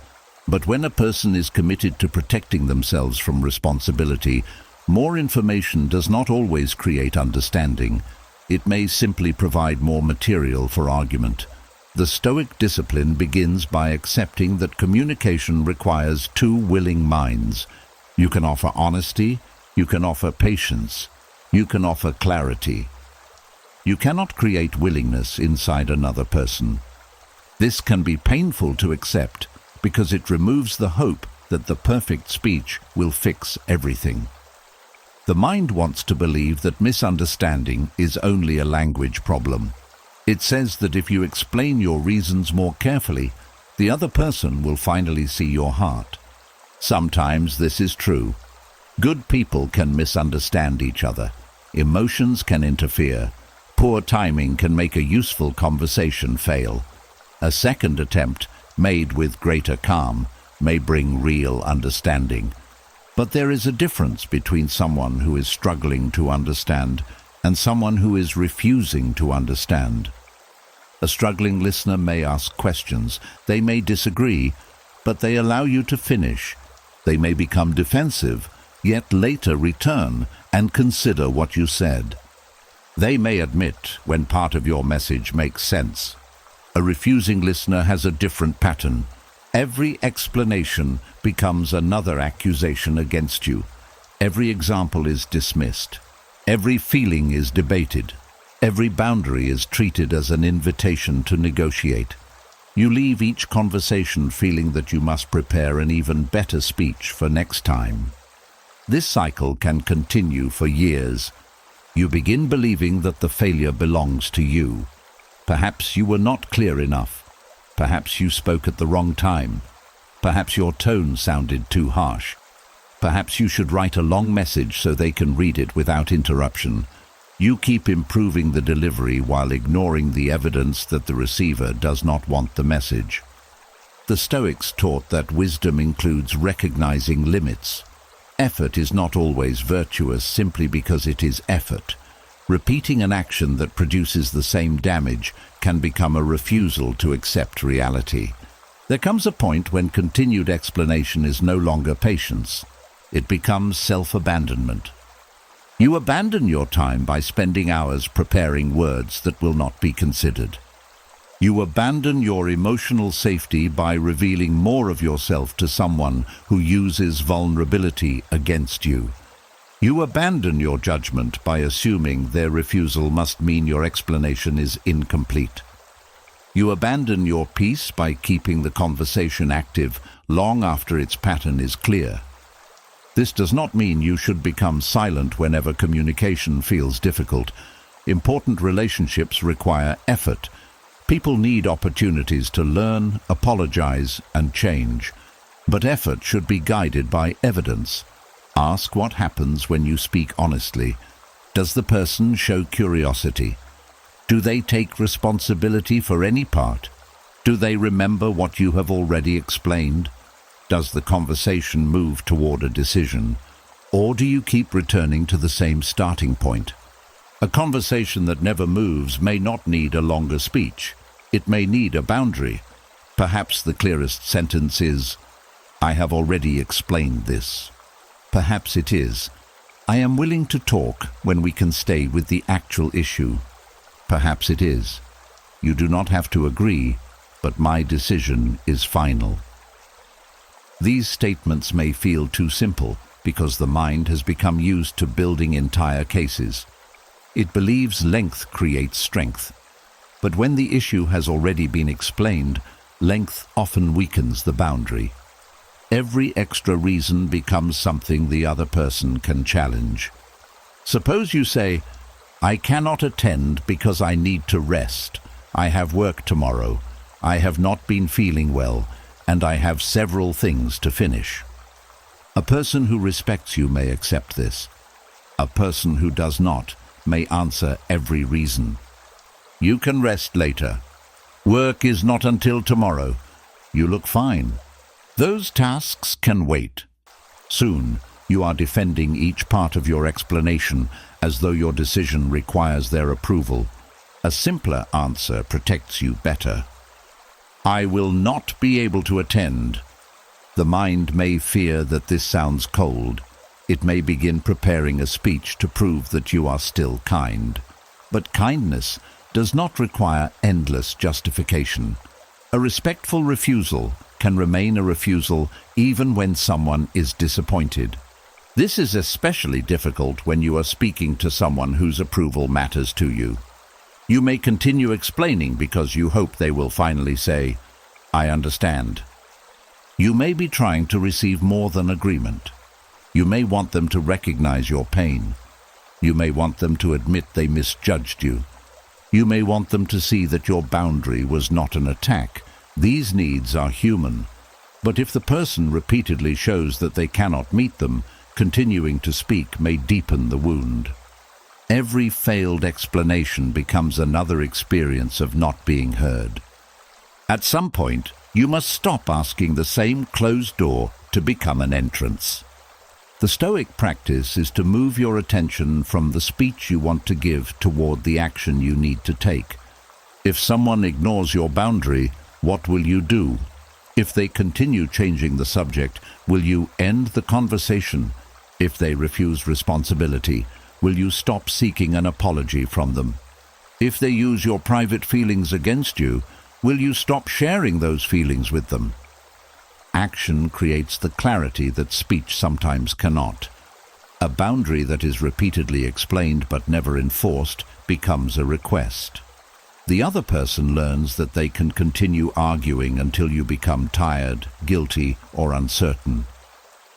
But when a person is committed to protecting themselves from responsibility, more information does not always create understanding. It may simply provide more material for argument. The Stoic discipline begins by accepting that communication requires two willing minds. You can offer honesty, you can offer patience, you can offer clarity. You cannot create willingness inside another person. This can be painful to accept because it removes the hope that the perfect speech will fix everything. The mind wants to believe that misunderstanding is only a language problem. It says that if you explain your reasons more carefully, the other person will finally see your heart. Sometimes this is true. Good people can misunderstand each other. Emotions can interfere. Poor timing can make a useful conversation fail. A second attempt, made with greater calm, may bring real understanding. But there is a difference between someone who is struggling to understand and someone who is refusing to understand. A struggling listener may ask questions. They may disagree, but they allow you to finish. They may become defensive, yet later return and consider what you said. They may admit when part of your message makes sense. A refusing listener has a different pattern. Every explanation becomes another accusation against you. Every example is dismissed. Every feeling is debated. Every boundary is treated as an invitation to negotiate. You leave each conversation feeling that you must prepare an even better speech for next time. This cycle can continue for years. You begin believing that the failure belongs to you. Perhaps you were not clear enough. Perhaps you spoke at the wrong time. Perhaps your tone sounded too harsh. Perhaps you should write a long message so they can read it without interruption. You keep improving the delivery while ignoring the evidence that the receiver does not want the message. The Stoics taught that wisdom includes recognizing limits. Effort is not always virtuous simply because it is effort. Repeating an action that produces the same damage can become a refusal to accept reality. There comes a point when continued explanation is no longer patience. It becomes self-abandonment. You abandon your time by spending hours preparing words that will not be considered. You abandon your emotional safety by revealing more of yourself to someone who uses vulnerability against you. You abandon your judgment by assuming their refusal must mean your explanation is incomplete. You abandon your peace by keeping the conversation active long after its pattern is clear. This does not mean you should become silent whenever communication feels difficult. Important relationships require effort. People need opportunities to learn, apologize, and change. But effort should be guided by evidence. Ask what happens when you speak honestly. Does the person show curiosity? Do they take responsibility for any part? Do they remember what you have already explained? Does the conversation move toward a decision? Or do you keep returning to the same starting point? A conversation that never moves may not need a longer speech. It may need a boundary. Perhaps the clearest sentence is, "I have already explained this." Perhaps it is, "I am willing to talk when we can stay with the actual issue." Perhaps it is, "You do not have to agree, but my decision is final." These statements may feel too simple because the mind has become used to building entire cases. It believes length creates strength. But when the issue has already been explained, length often weakens the boundary. Every extra reason becomes something the other person can challenge. Suppose you say, "I cannot attend because I need to rest. I have work tomorrow. I have not been feeling well, and I have several things to finish." A person who respects you may accept this. A person who does not may answer every reason. "You can rest later. Work is not until tomorrow. You look fine. Those tasks can wait." Soon, you are defending each part of your explanation as though your decision requires their approval. A simpler answer protects you better. "I will not be able to attend." The mind may fear that this sounds cold. It may begin preparing a speech to prove that you are still kind. But kindness does not require endless justification. A respectful refusal can remain a refusal even when someone is disappointed. This is especially difficult when you are speaking to someone whose approval matters to you. You may continue explaining because you hope they will finally say, "I understand." You may be trying to receive more than agreement. You may want them to recognize your pain. You may want them to admit they misjudged you. You may want them to see that your boundary was not an attack. These needs are human. But if the person repeatedly shows that they cannot meet them, continuing to speak may deepen the wound. Every failed explanation becomes another experience of not being heard. At some point, you must stop asking the same closed door to become an entrance. The Stoic practice is to move your attention from the speech you want to give toward the action you need to take. If someone ignores your boundary, what will you do? If they continue changing the subject, will you end the conversation? If they refuse responsibility, will you stop seeking an apology from them? If they use your private feelings against you, will you stop sharing those feelings with them? Action creates the clarity that speech sometimes cannot. A boundary that is repeatedly explained but never enforced becomes a request. The other person learns that they can continue arguing until you become tired, guilty, or uncertain.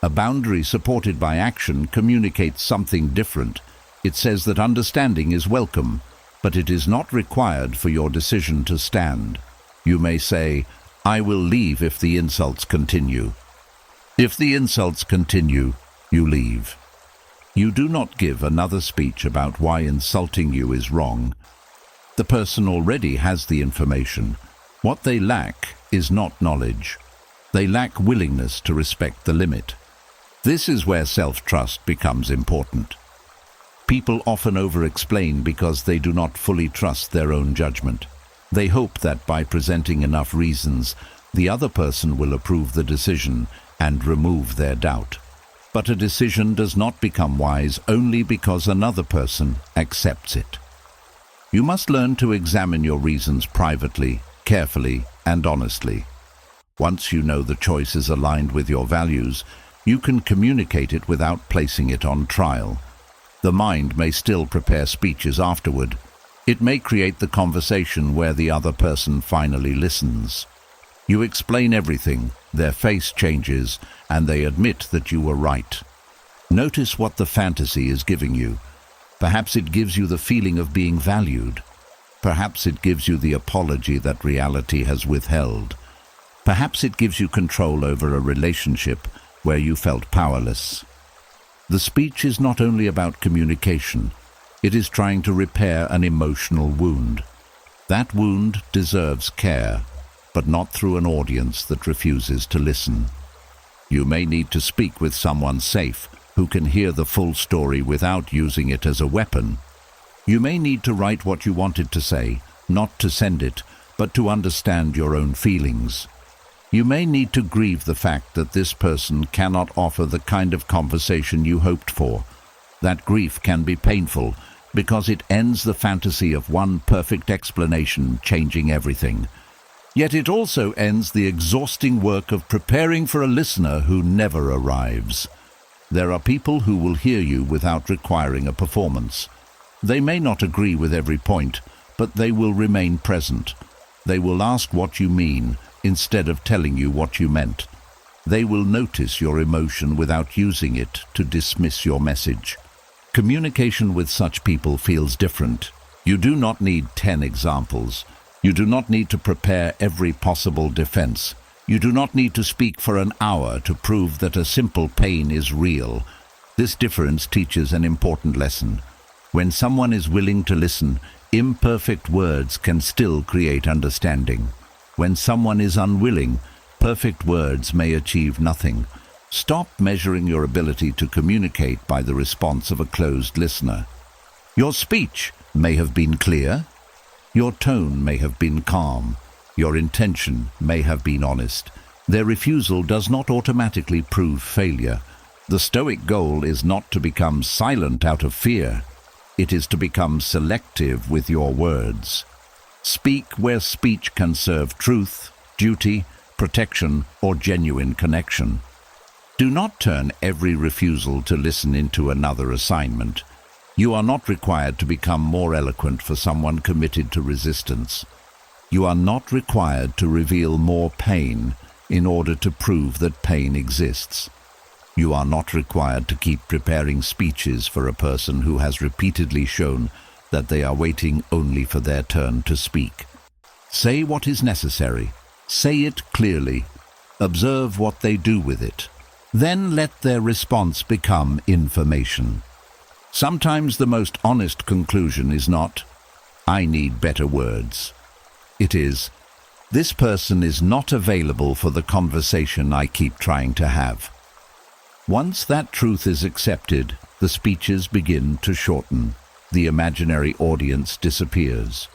A boundary supported by action communicates something different. It says that understanding is welcome, but it is not required for your decision to stand. You may say, "I will leave if the insults continue." If the insults continue, you leave. You do not give another speech about why insulting you is wrong. The person already has the information. What they lack is not knowledge. They lack willingness to respect the limit. This is where self-trust becomes important. People often over-explain because they do not fully trust their own judgment. They hope that by presenting enough reasons, The other person will approve the decision and remove their doubt. But a decision does not become wise only because another person accepts it. You must learn to examine your reasons privately, carefully, and honestly. Once you know the choice is aligned with your values, you can communicate it without placing it on trial. The mind may still prepare speeches afterward. It may create the conversation where the other person finally listens. You explain everything, their face changes, and they admit that you were right. Notice what the fantasy is giving you. Perhaps it gives you the feeling of being valued. Perhaps it gives you the apology that reality has withheld. Perhaps it gives you control over a relationship where you felt powerless. The speech is not only about communication. It is trying to repair an emotional wound. That wound deserves care, but not through an audience that refuses to listen. You may need to speak with someone safe who can hear the full story without using it as a weapon. You may need to write what you wanted to say, not to send it, but to understand your own feelings. You may need to grieve the fact that this person cannot offer the kind of conversation you hoped for. That grief can be painful because it ends the fantasy of one perfect explanation changing everything. Yet it also ends the exhausting work of preparing for a listener who never arrives. There are people who will hear you without requiring a performance. They may not agree with every point, but they will remain present. They will ask what you mean instead of telling you what you meant. They will notice your emotion without using it to dismiss your message. Communication with such people feels different. You do not need 10 examples. You do not need to prepare every possible defense. You do not need to speak for an hour to prove that a simple pain is real. This difference teaches an important lesson. When someone is willing to listen, imperfect words can still create understanding. When someone is unwilling, perfect words may achieve nothing. Stop measuring your ability to communicate by the response of a closed listener. Your speech may have been clear. Your tone may have been calm. Your intention may have been honest. Their refusal does not automatically prove failure. The Stoic goal is not to become silent out of fear. It is to become selective with your words. Speak where speech can serve truth, duty, protection, or genuine connection. Do not turn every refusal to listen into another assignment. You are not required to become more eloquent for someone committed to resistance. You are not required to reveal more pain in order to prove that pain exists. You are not required to keep preparing speeches for a person who has repeatedly shown that they are waiting only for their turn to speak. Say what is necessary. Say it clearly. Observe what they do with it. Then let their response become information. Sometimes the most honest conclusion is not, "I need better words." It is, "This person is not available for the conversation I keep trying to have." Once that truth is accepted, the speeches begin to shorten. The imaginary audience disappears.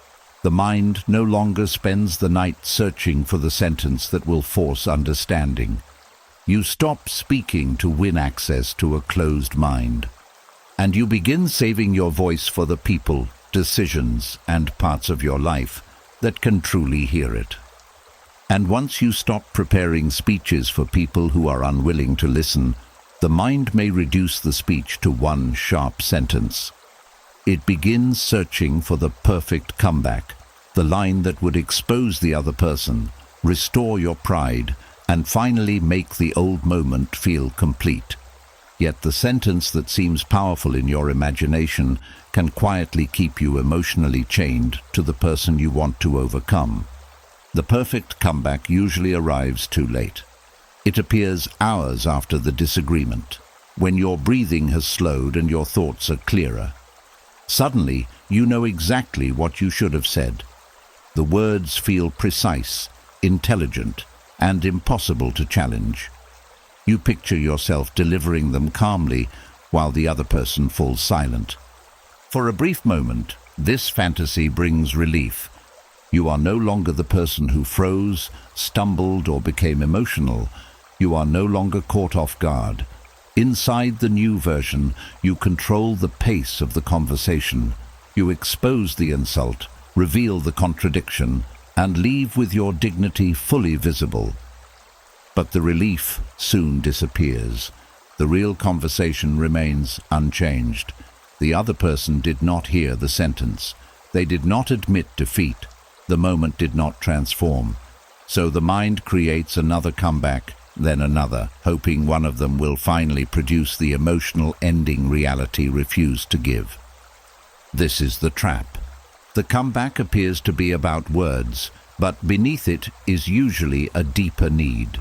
The mind no longer spends the night searching for the sentence that will force understanding. You stop speaking to win access to a closed mind. And you begin saving your voice for the people, decisions, and parts of your life that can truly hear it. And once you stop preparing speeches for people who are unwilling to listen, the mind may reduce the speech to one sharp sentence. It begins searching for the perfect comeback, the line that would expose the other person, restore your pride, and finally make the old moment feel complete. Yet the sentence that seems powerful in your imagination can quietly keep you emotionally chained to the person you want to overcome. The perfect comeback usually arrives too late. It appears hours after the disagreement, when your breathing has slowed and your thoughts are clearer. Suddenly, you know exactly what you should have said. The words feel precise, intelligent, and impossible to challenge. You picture yourself delivering them calmly while the other person falls silent. For a brief moment, this fantasy brings relief. You are no longer the person who froze, stumbled, or became emotional. You are no longer caught off guard. Inside the new version, you control the pace of the conversation. You expose the insult, reveal the contradiction, and leave with your dignity fully visible. But the relief soon disappears. The real conversation remains unchanged. The other person did not hear the sentence. They did not admit defeat. The moment did not transform. So the mind creates another comeback, then another, hoping one of them will finally produce the emotional ending reality refused to give. This is the trap. The comeback appears to be about words, but beneath it is usually a deeper need.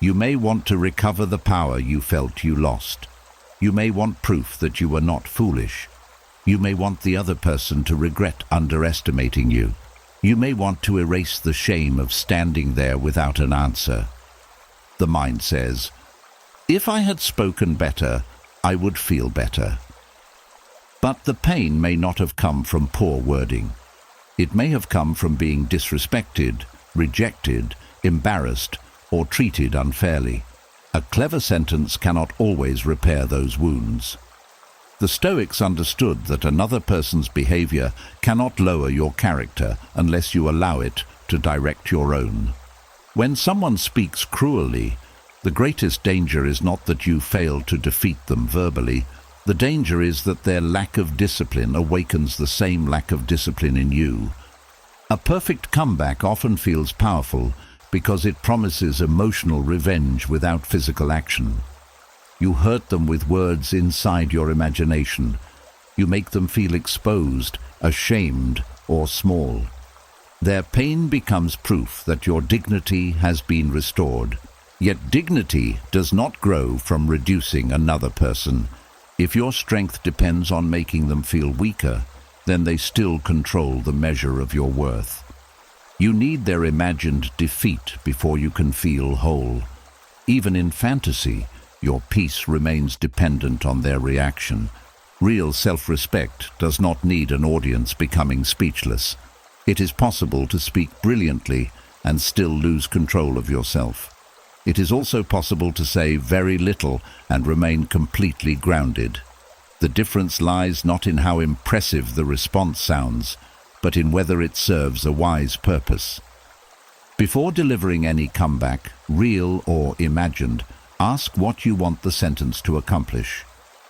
You may want to recover the power you felt you lost. You may want proof that you were not foolish. You may want the other person to regret underestimating you. You may want to erase the shame of standing there without an answer. The mind says, "If I had spoken better, I would feel better." But the pain may not have come from poor wording. It may have come from being disrespected, rejected, embarrassed, or treated unfairly. A clever sentence cannot always repair those wounds. The Stoics understood that another person's behavior cannot lower your character unless you allow it to direct your own. When someone speaks cruelly, the greatest danger is not that you fail to defeat them verbally. The danger is that their lack of discipline awakens the same lack of discipline in you. A perfect comeback often feels powerful because it promises emotional revenge without physical action. You hurt them with words inside your imagination. You make them feel exposed, ashamed, or small. Their pain becomes proof that your dignity has been restored. Yet dignity does not grow from reducing another person. If your strength depends on making them feel weaker, then they still control the measure of your worth. You need their imagined defeat before you can feel whole. Even in fantasy, your peace remains dependent on their reaction. Real self-respect does not need an audience becoming speechless. It is possible to speak brilliantly and still lose control of yourself. It is also possible to say very little and remain completely grounded. The difference lies not in how impressive the response sounds, but in whether it serves a wise purpose. Before delivering any comeback, real or imagined, ask what you want the sentence to accomplish.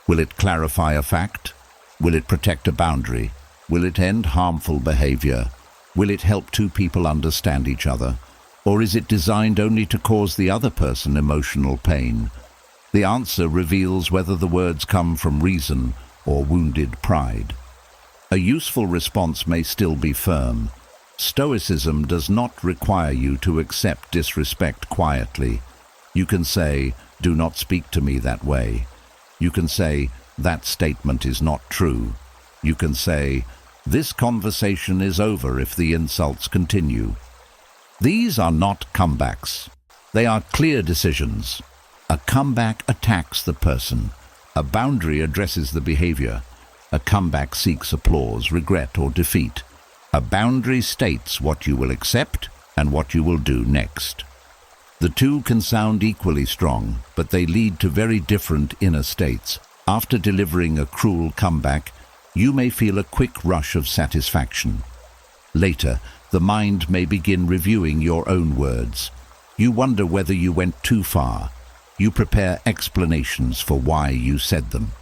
Will it clarify a fact? Will it protect a boundary? Will it end harmful behavior? Will it help two people understand each other? Or is it designed only to cause the other person emotional pain? The answer reveals whether the words come from reason or wounded pride. A useful response may still be firm. Stoicism does not require you to accept disrespect quietly. You can say, "Do not speak to me that way." You can say, "That statement is not true." You can say, "This conversation is over if the insults continue." These are not comebacks. They are clear decisions. A comeback attacks the person. A boundary addresses the behavior. A comeback seeks applause, regret, or defeat. A boundary states what you will accept and what you will do next. The two can sound equally strong, but they lead to very different inner states. After delivering a cruel comeback, you may feel a quick rush of satisfaction. Later, the mind may begin reviewing your own words. You wonder whether you went too far. You prepare explanations for why you said them.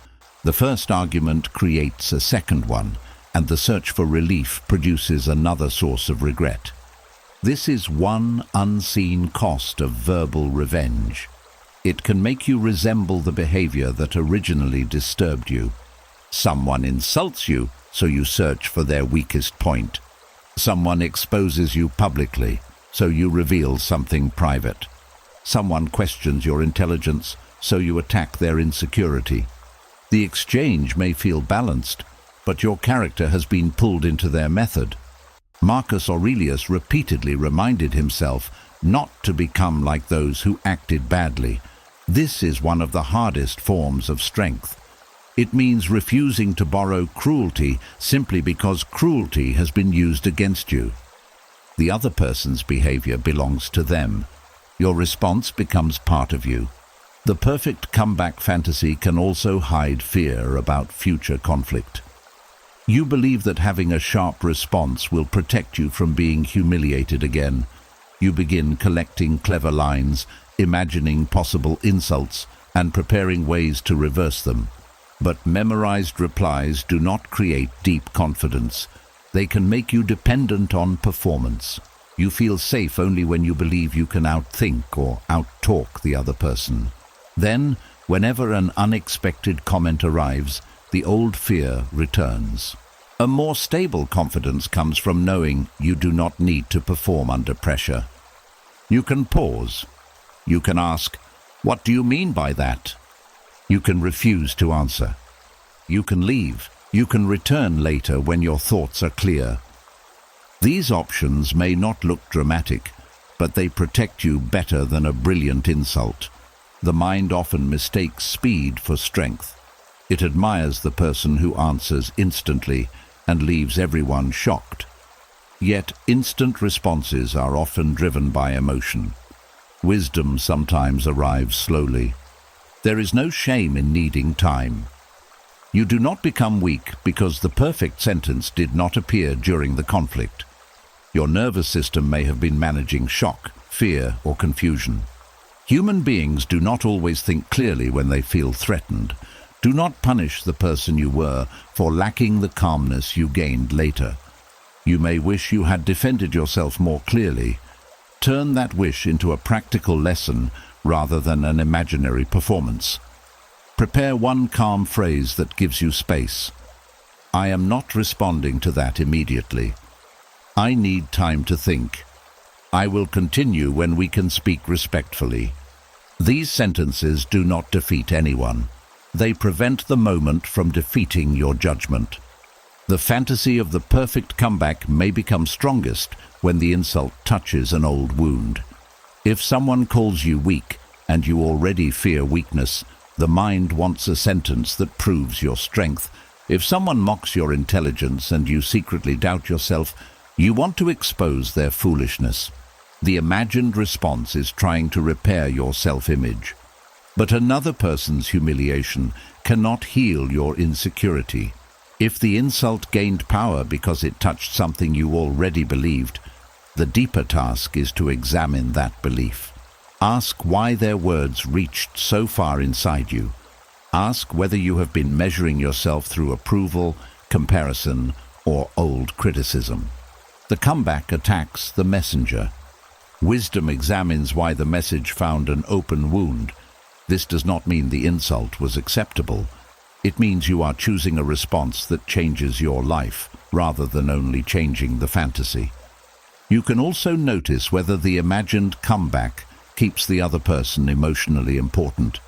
The first argument creates a second one, and the search for relief produces another source of regret. This is one unseen cost of verbal revenge. It can make you resemble the behavior that originally disturbed you. Someone insults you, so you search for their weakest point. Someone exposes you publicly, so you reveal something private. Someone questions your intelligence, so you attack their insecurity. The exchange may feel balanced, but your character has been pulled into their method. Marcus Aurelius repeatedly reminded himself not to become like those who acted badly. This is one of the hardest forms of strength. It means refusing to borrow cruelty simply because cruelty has been used against you. The other person's behavior belongs to them. Your response becomes part of you. The perfect comeback fantasy can also hide fear about future conflict. You believe that having a sharp response will protect you from being humiliated again. You begin collecting clever lines, imagining possible insults, and preparing ways to reverse them. But memorized replies do not create deep confidence. They can make you dependent on performance. You feel safe only when you believe you can outthink or outtalk the other person. Then, whenever an unexpected comment arrives, the old fear returns. A more stable confidence comes from knowing you do not need to perform under pressure. You can pause. You can ask, "What do you mean by that?" You can refuse to answer. You can leave. You can return later when your thoughts are clear. These options may not look dramatic, but they protect you better than a brilliant insult. The mind often mistakes speed for strength. It admires the person who answers instantly and leaves everyone shocked. Yet instant responses are often driven by emotion. Wisdom sometimes arrives slowly. There is no shame in needing time. You do not become weak because the perfect sentence did not appear during the conflict. Your nervous system may have been managing shock, fear, or confusion. Human beings do not always think clearly when they feel threatened. Do not punish the person you were for lacking the calmness you gained later. You may wish you had defended yourself more clearly. Turn that wish into a practical lesson rather than an imaginary performance. Prepare one calm phrase that gives you space. I am not responding to that immediately. I need time to think. I will continue when we can speak respectfully. These sentences do not defeat anyone. They prevent the moment from defeating your judgment. The fantasy of the perfect comeback may become strongest when the insult touches an old wound. If someone calls you weak and you already fear weakness, the mind wants a sentence that proves your strength. If someone mocks your intelligence and you secretly doubt yourself, you want to expose their foolishness. The imagined response is trying to repair your self-image. But another person's humiliation cannot heal your insecurity. If the insult gained power because it touched something you already believed, the deeper task is to examine that belief. Ask why their words reached so far inside you. Ask whether you have been measuring yourself through approval, comparison, or old criticism. The comeback attacks the messenger. Wisdom examines why the message found an open wound. This does not mean the insult was acceptable. It means you are choosing a response that changes your life, rather than only changing the fantasy. You can also notice whether the imagined comeback keeps the other person emotionally important.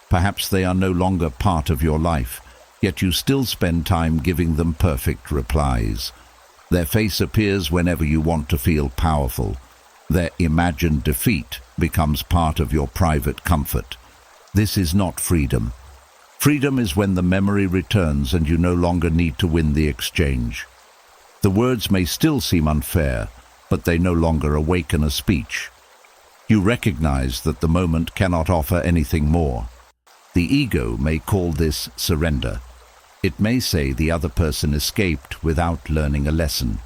Perhaps they are no longer part of your life, yet you still spend time giving them perfect replies. Their face appears whenever you want to feel powerful. Their imagined defeat becomes part of your private comfort. This is not freedom. Freedom is when the memory returns and you no longer need to win the exchange. The words may still seem unfair, but they no longer awaken a speech. You recognize that the moment cannot offer anything more. The ego may call this surrender. It may say the other person escaped without learning a lesson.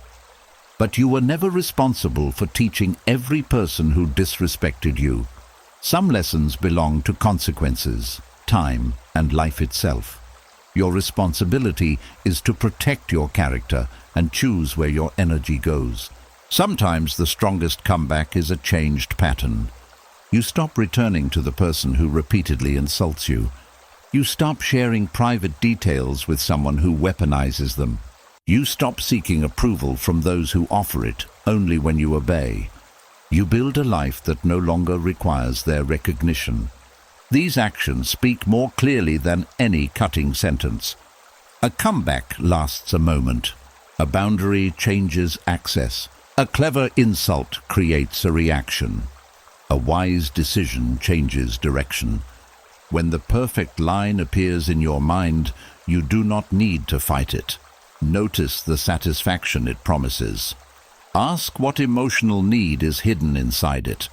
But you were never responsible for teaching every person who disrespected you. Some lessons belong to consequences, time, and life itself. Your responsibility is to protect your character and choose where your energy goes. Sometimes the strongest comeback is a changed pattern. You stop returning to the person who repeatedly insults you. You stop sharing private details with someone who weaponizes them. You stop seeking approval from those who offer it only when you obey. You build a life that no longer requires their recognition. These actions speak more clearly than any cutting sentence. A comeback lasts a moment. A boundary changes access. A clever insult creates a reaction. A wise decision changes direction. When the perfect line appears in your mind, you do not need to fight it. Notice the satisfaction it promises. Ask what emotional need is hidden inside it.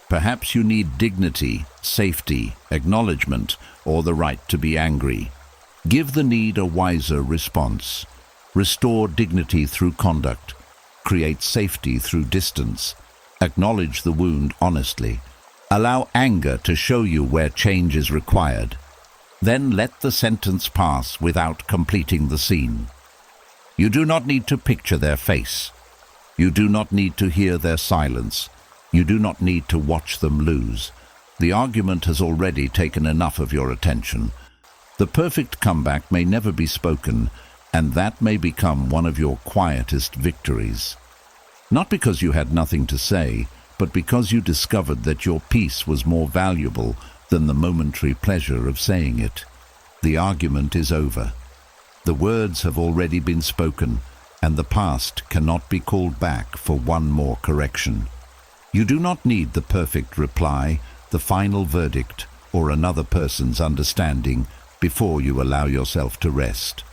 Perhaps you need dignity, safety, acknowledgement, or the right to be angry. Give the need a wiser response. Restore dignity through conduct. Create safety through distance. Acknowledge the wound honestly. Allow anger to show you where change is required. Then let the sentence pass without completing the scene. You do not need to picture their face. You do not need to hear their silence. You do not need to watch them lose. The argument has already taken enough of your attention. The perfect comeback may never be spoken, and that may become one of your quietest victories. Not because you had nothing to say, but because you discovered that your peace was more valuable than the momentary pleasure of saying it. The argument is over. The words have already been spoken, and the past cannot be called back for one more correction. You do not need the perfect reply, the final verdict, or another person's understanding before you allow yourself to rest.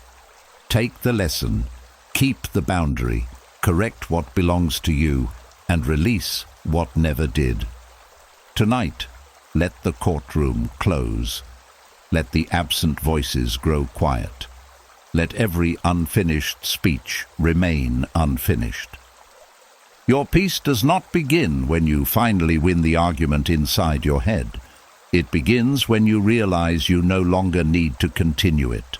Take the lesson, keep the boundary, correct what belongs to you, and release what never did. Tonight, let the courtroom close. Let the absent voices grow quiet. Let every unfinished speech remain unfinished. Your peace does not begin when you finally win the argument inside your head. It begins when you realize you no longer need to continue it.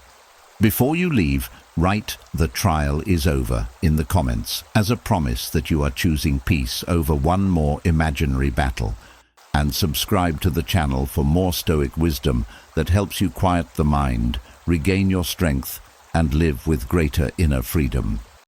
Before you leave, write "The trial is over" in the comments as a promise that you are choosing peace over one more imaginary battle. And subscribe to the channel for more Stoic wisdom that helps you quiet the mind, regain your strength, and live with greater inner freedom.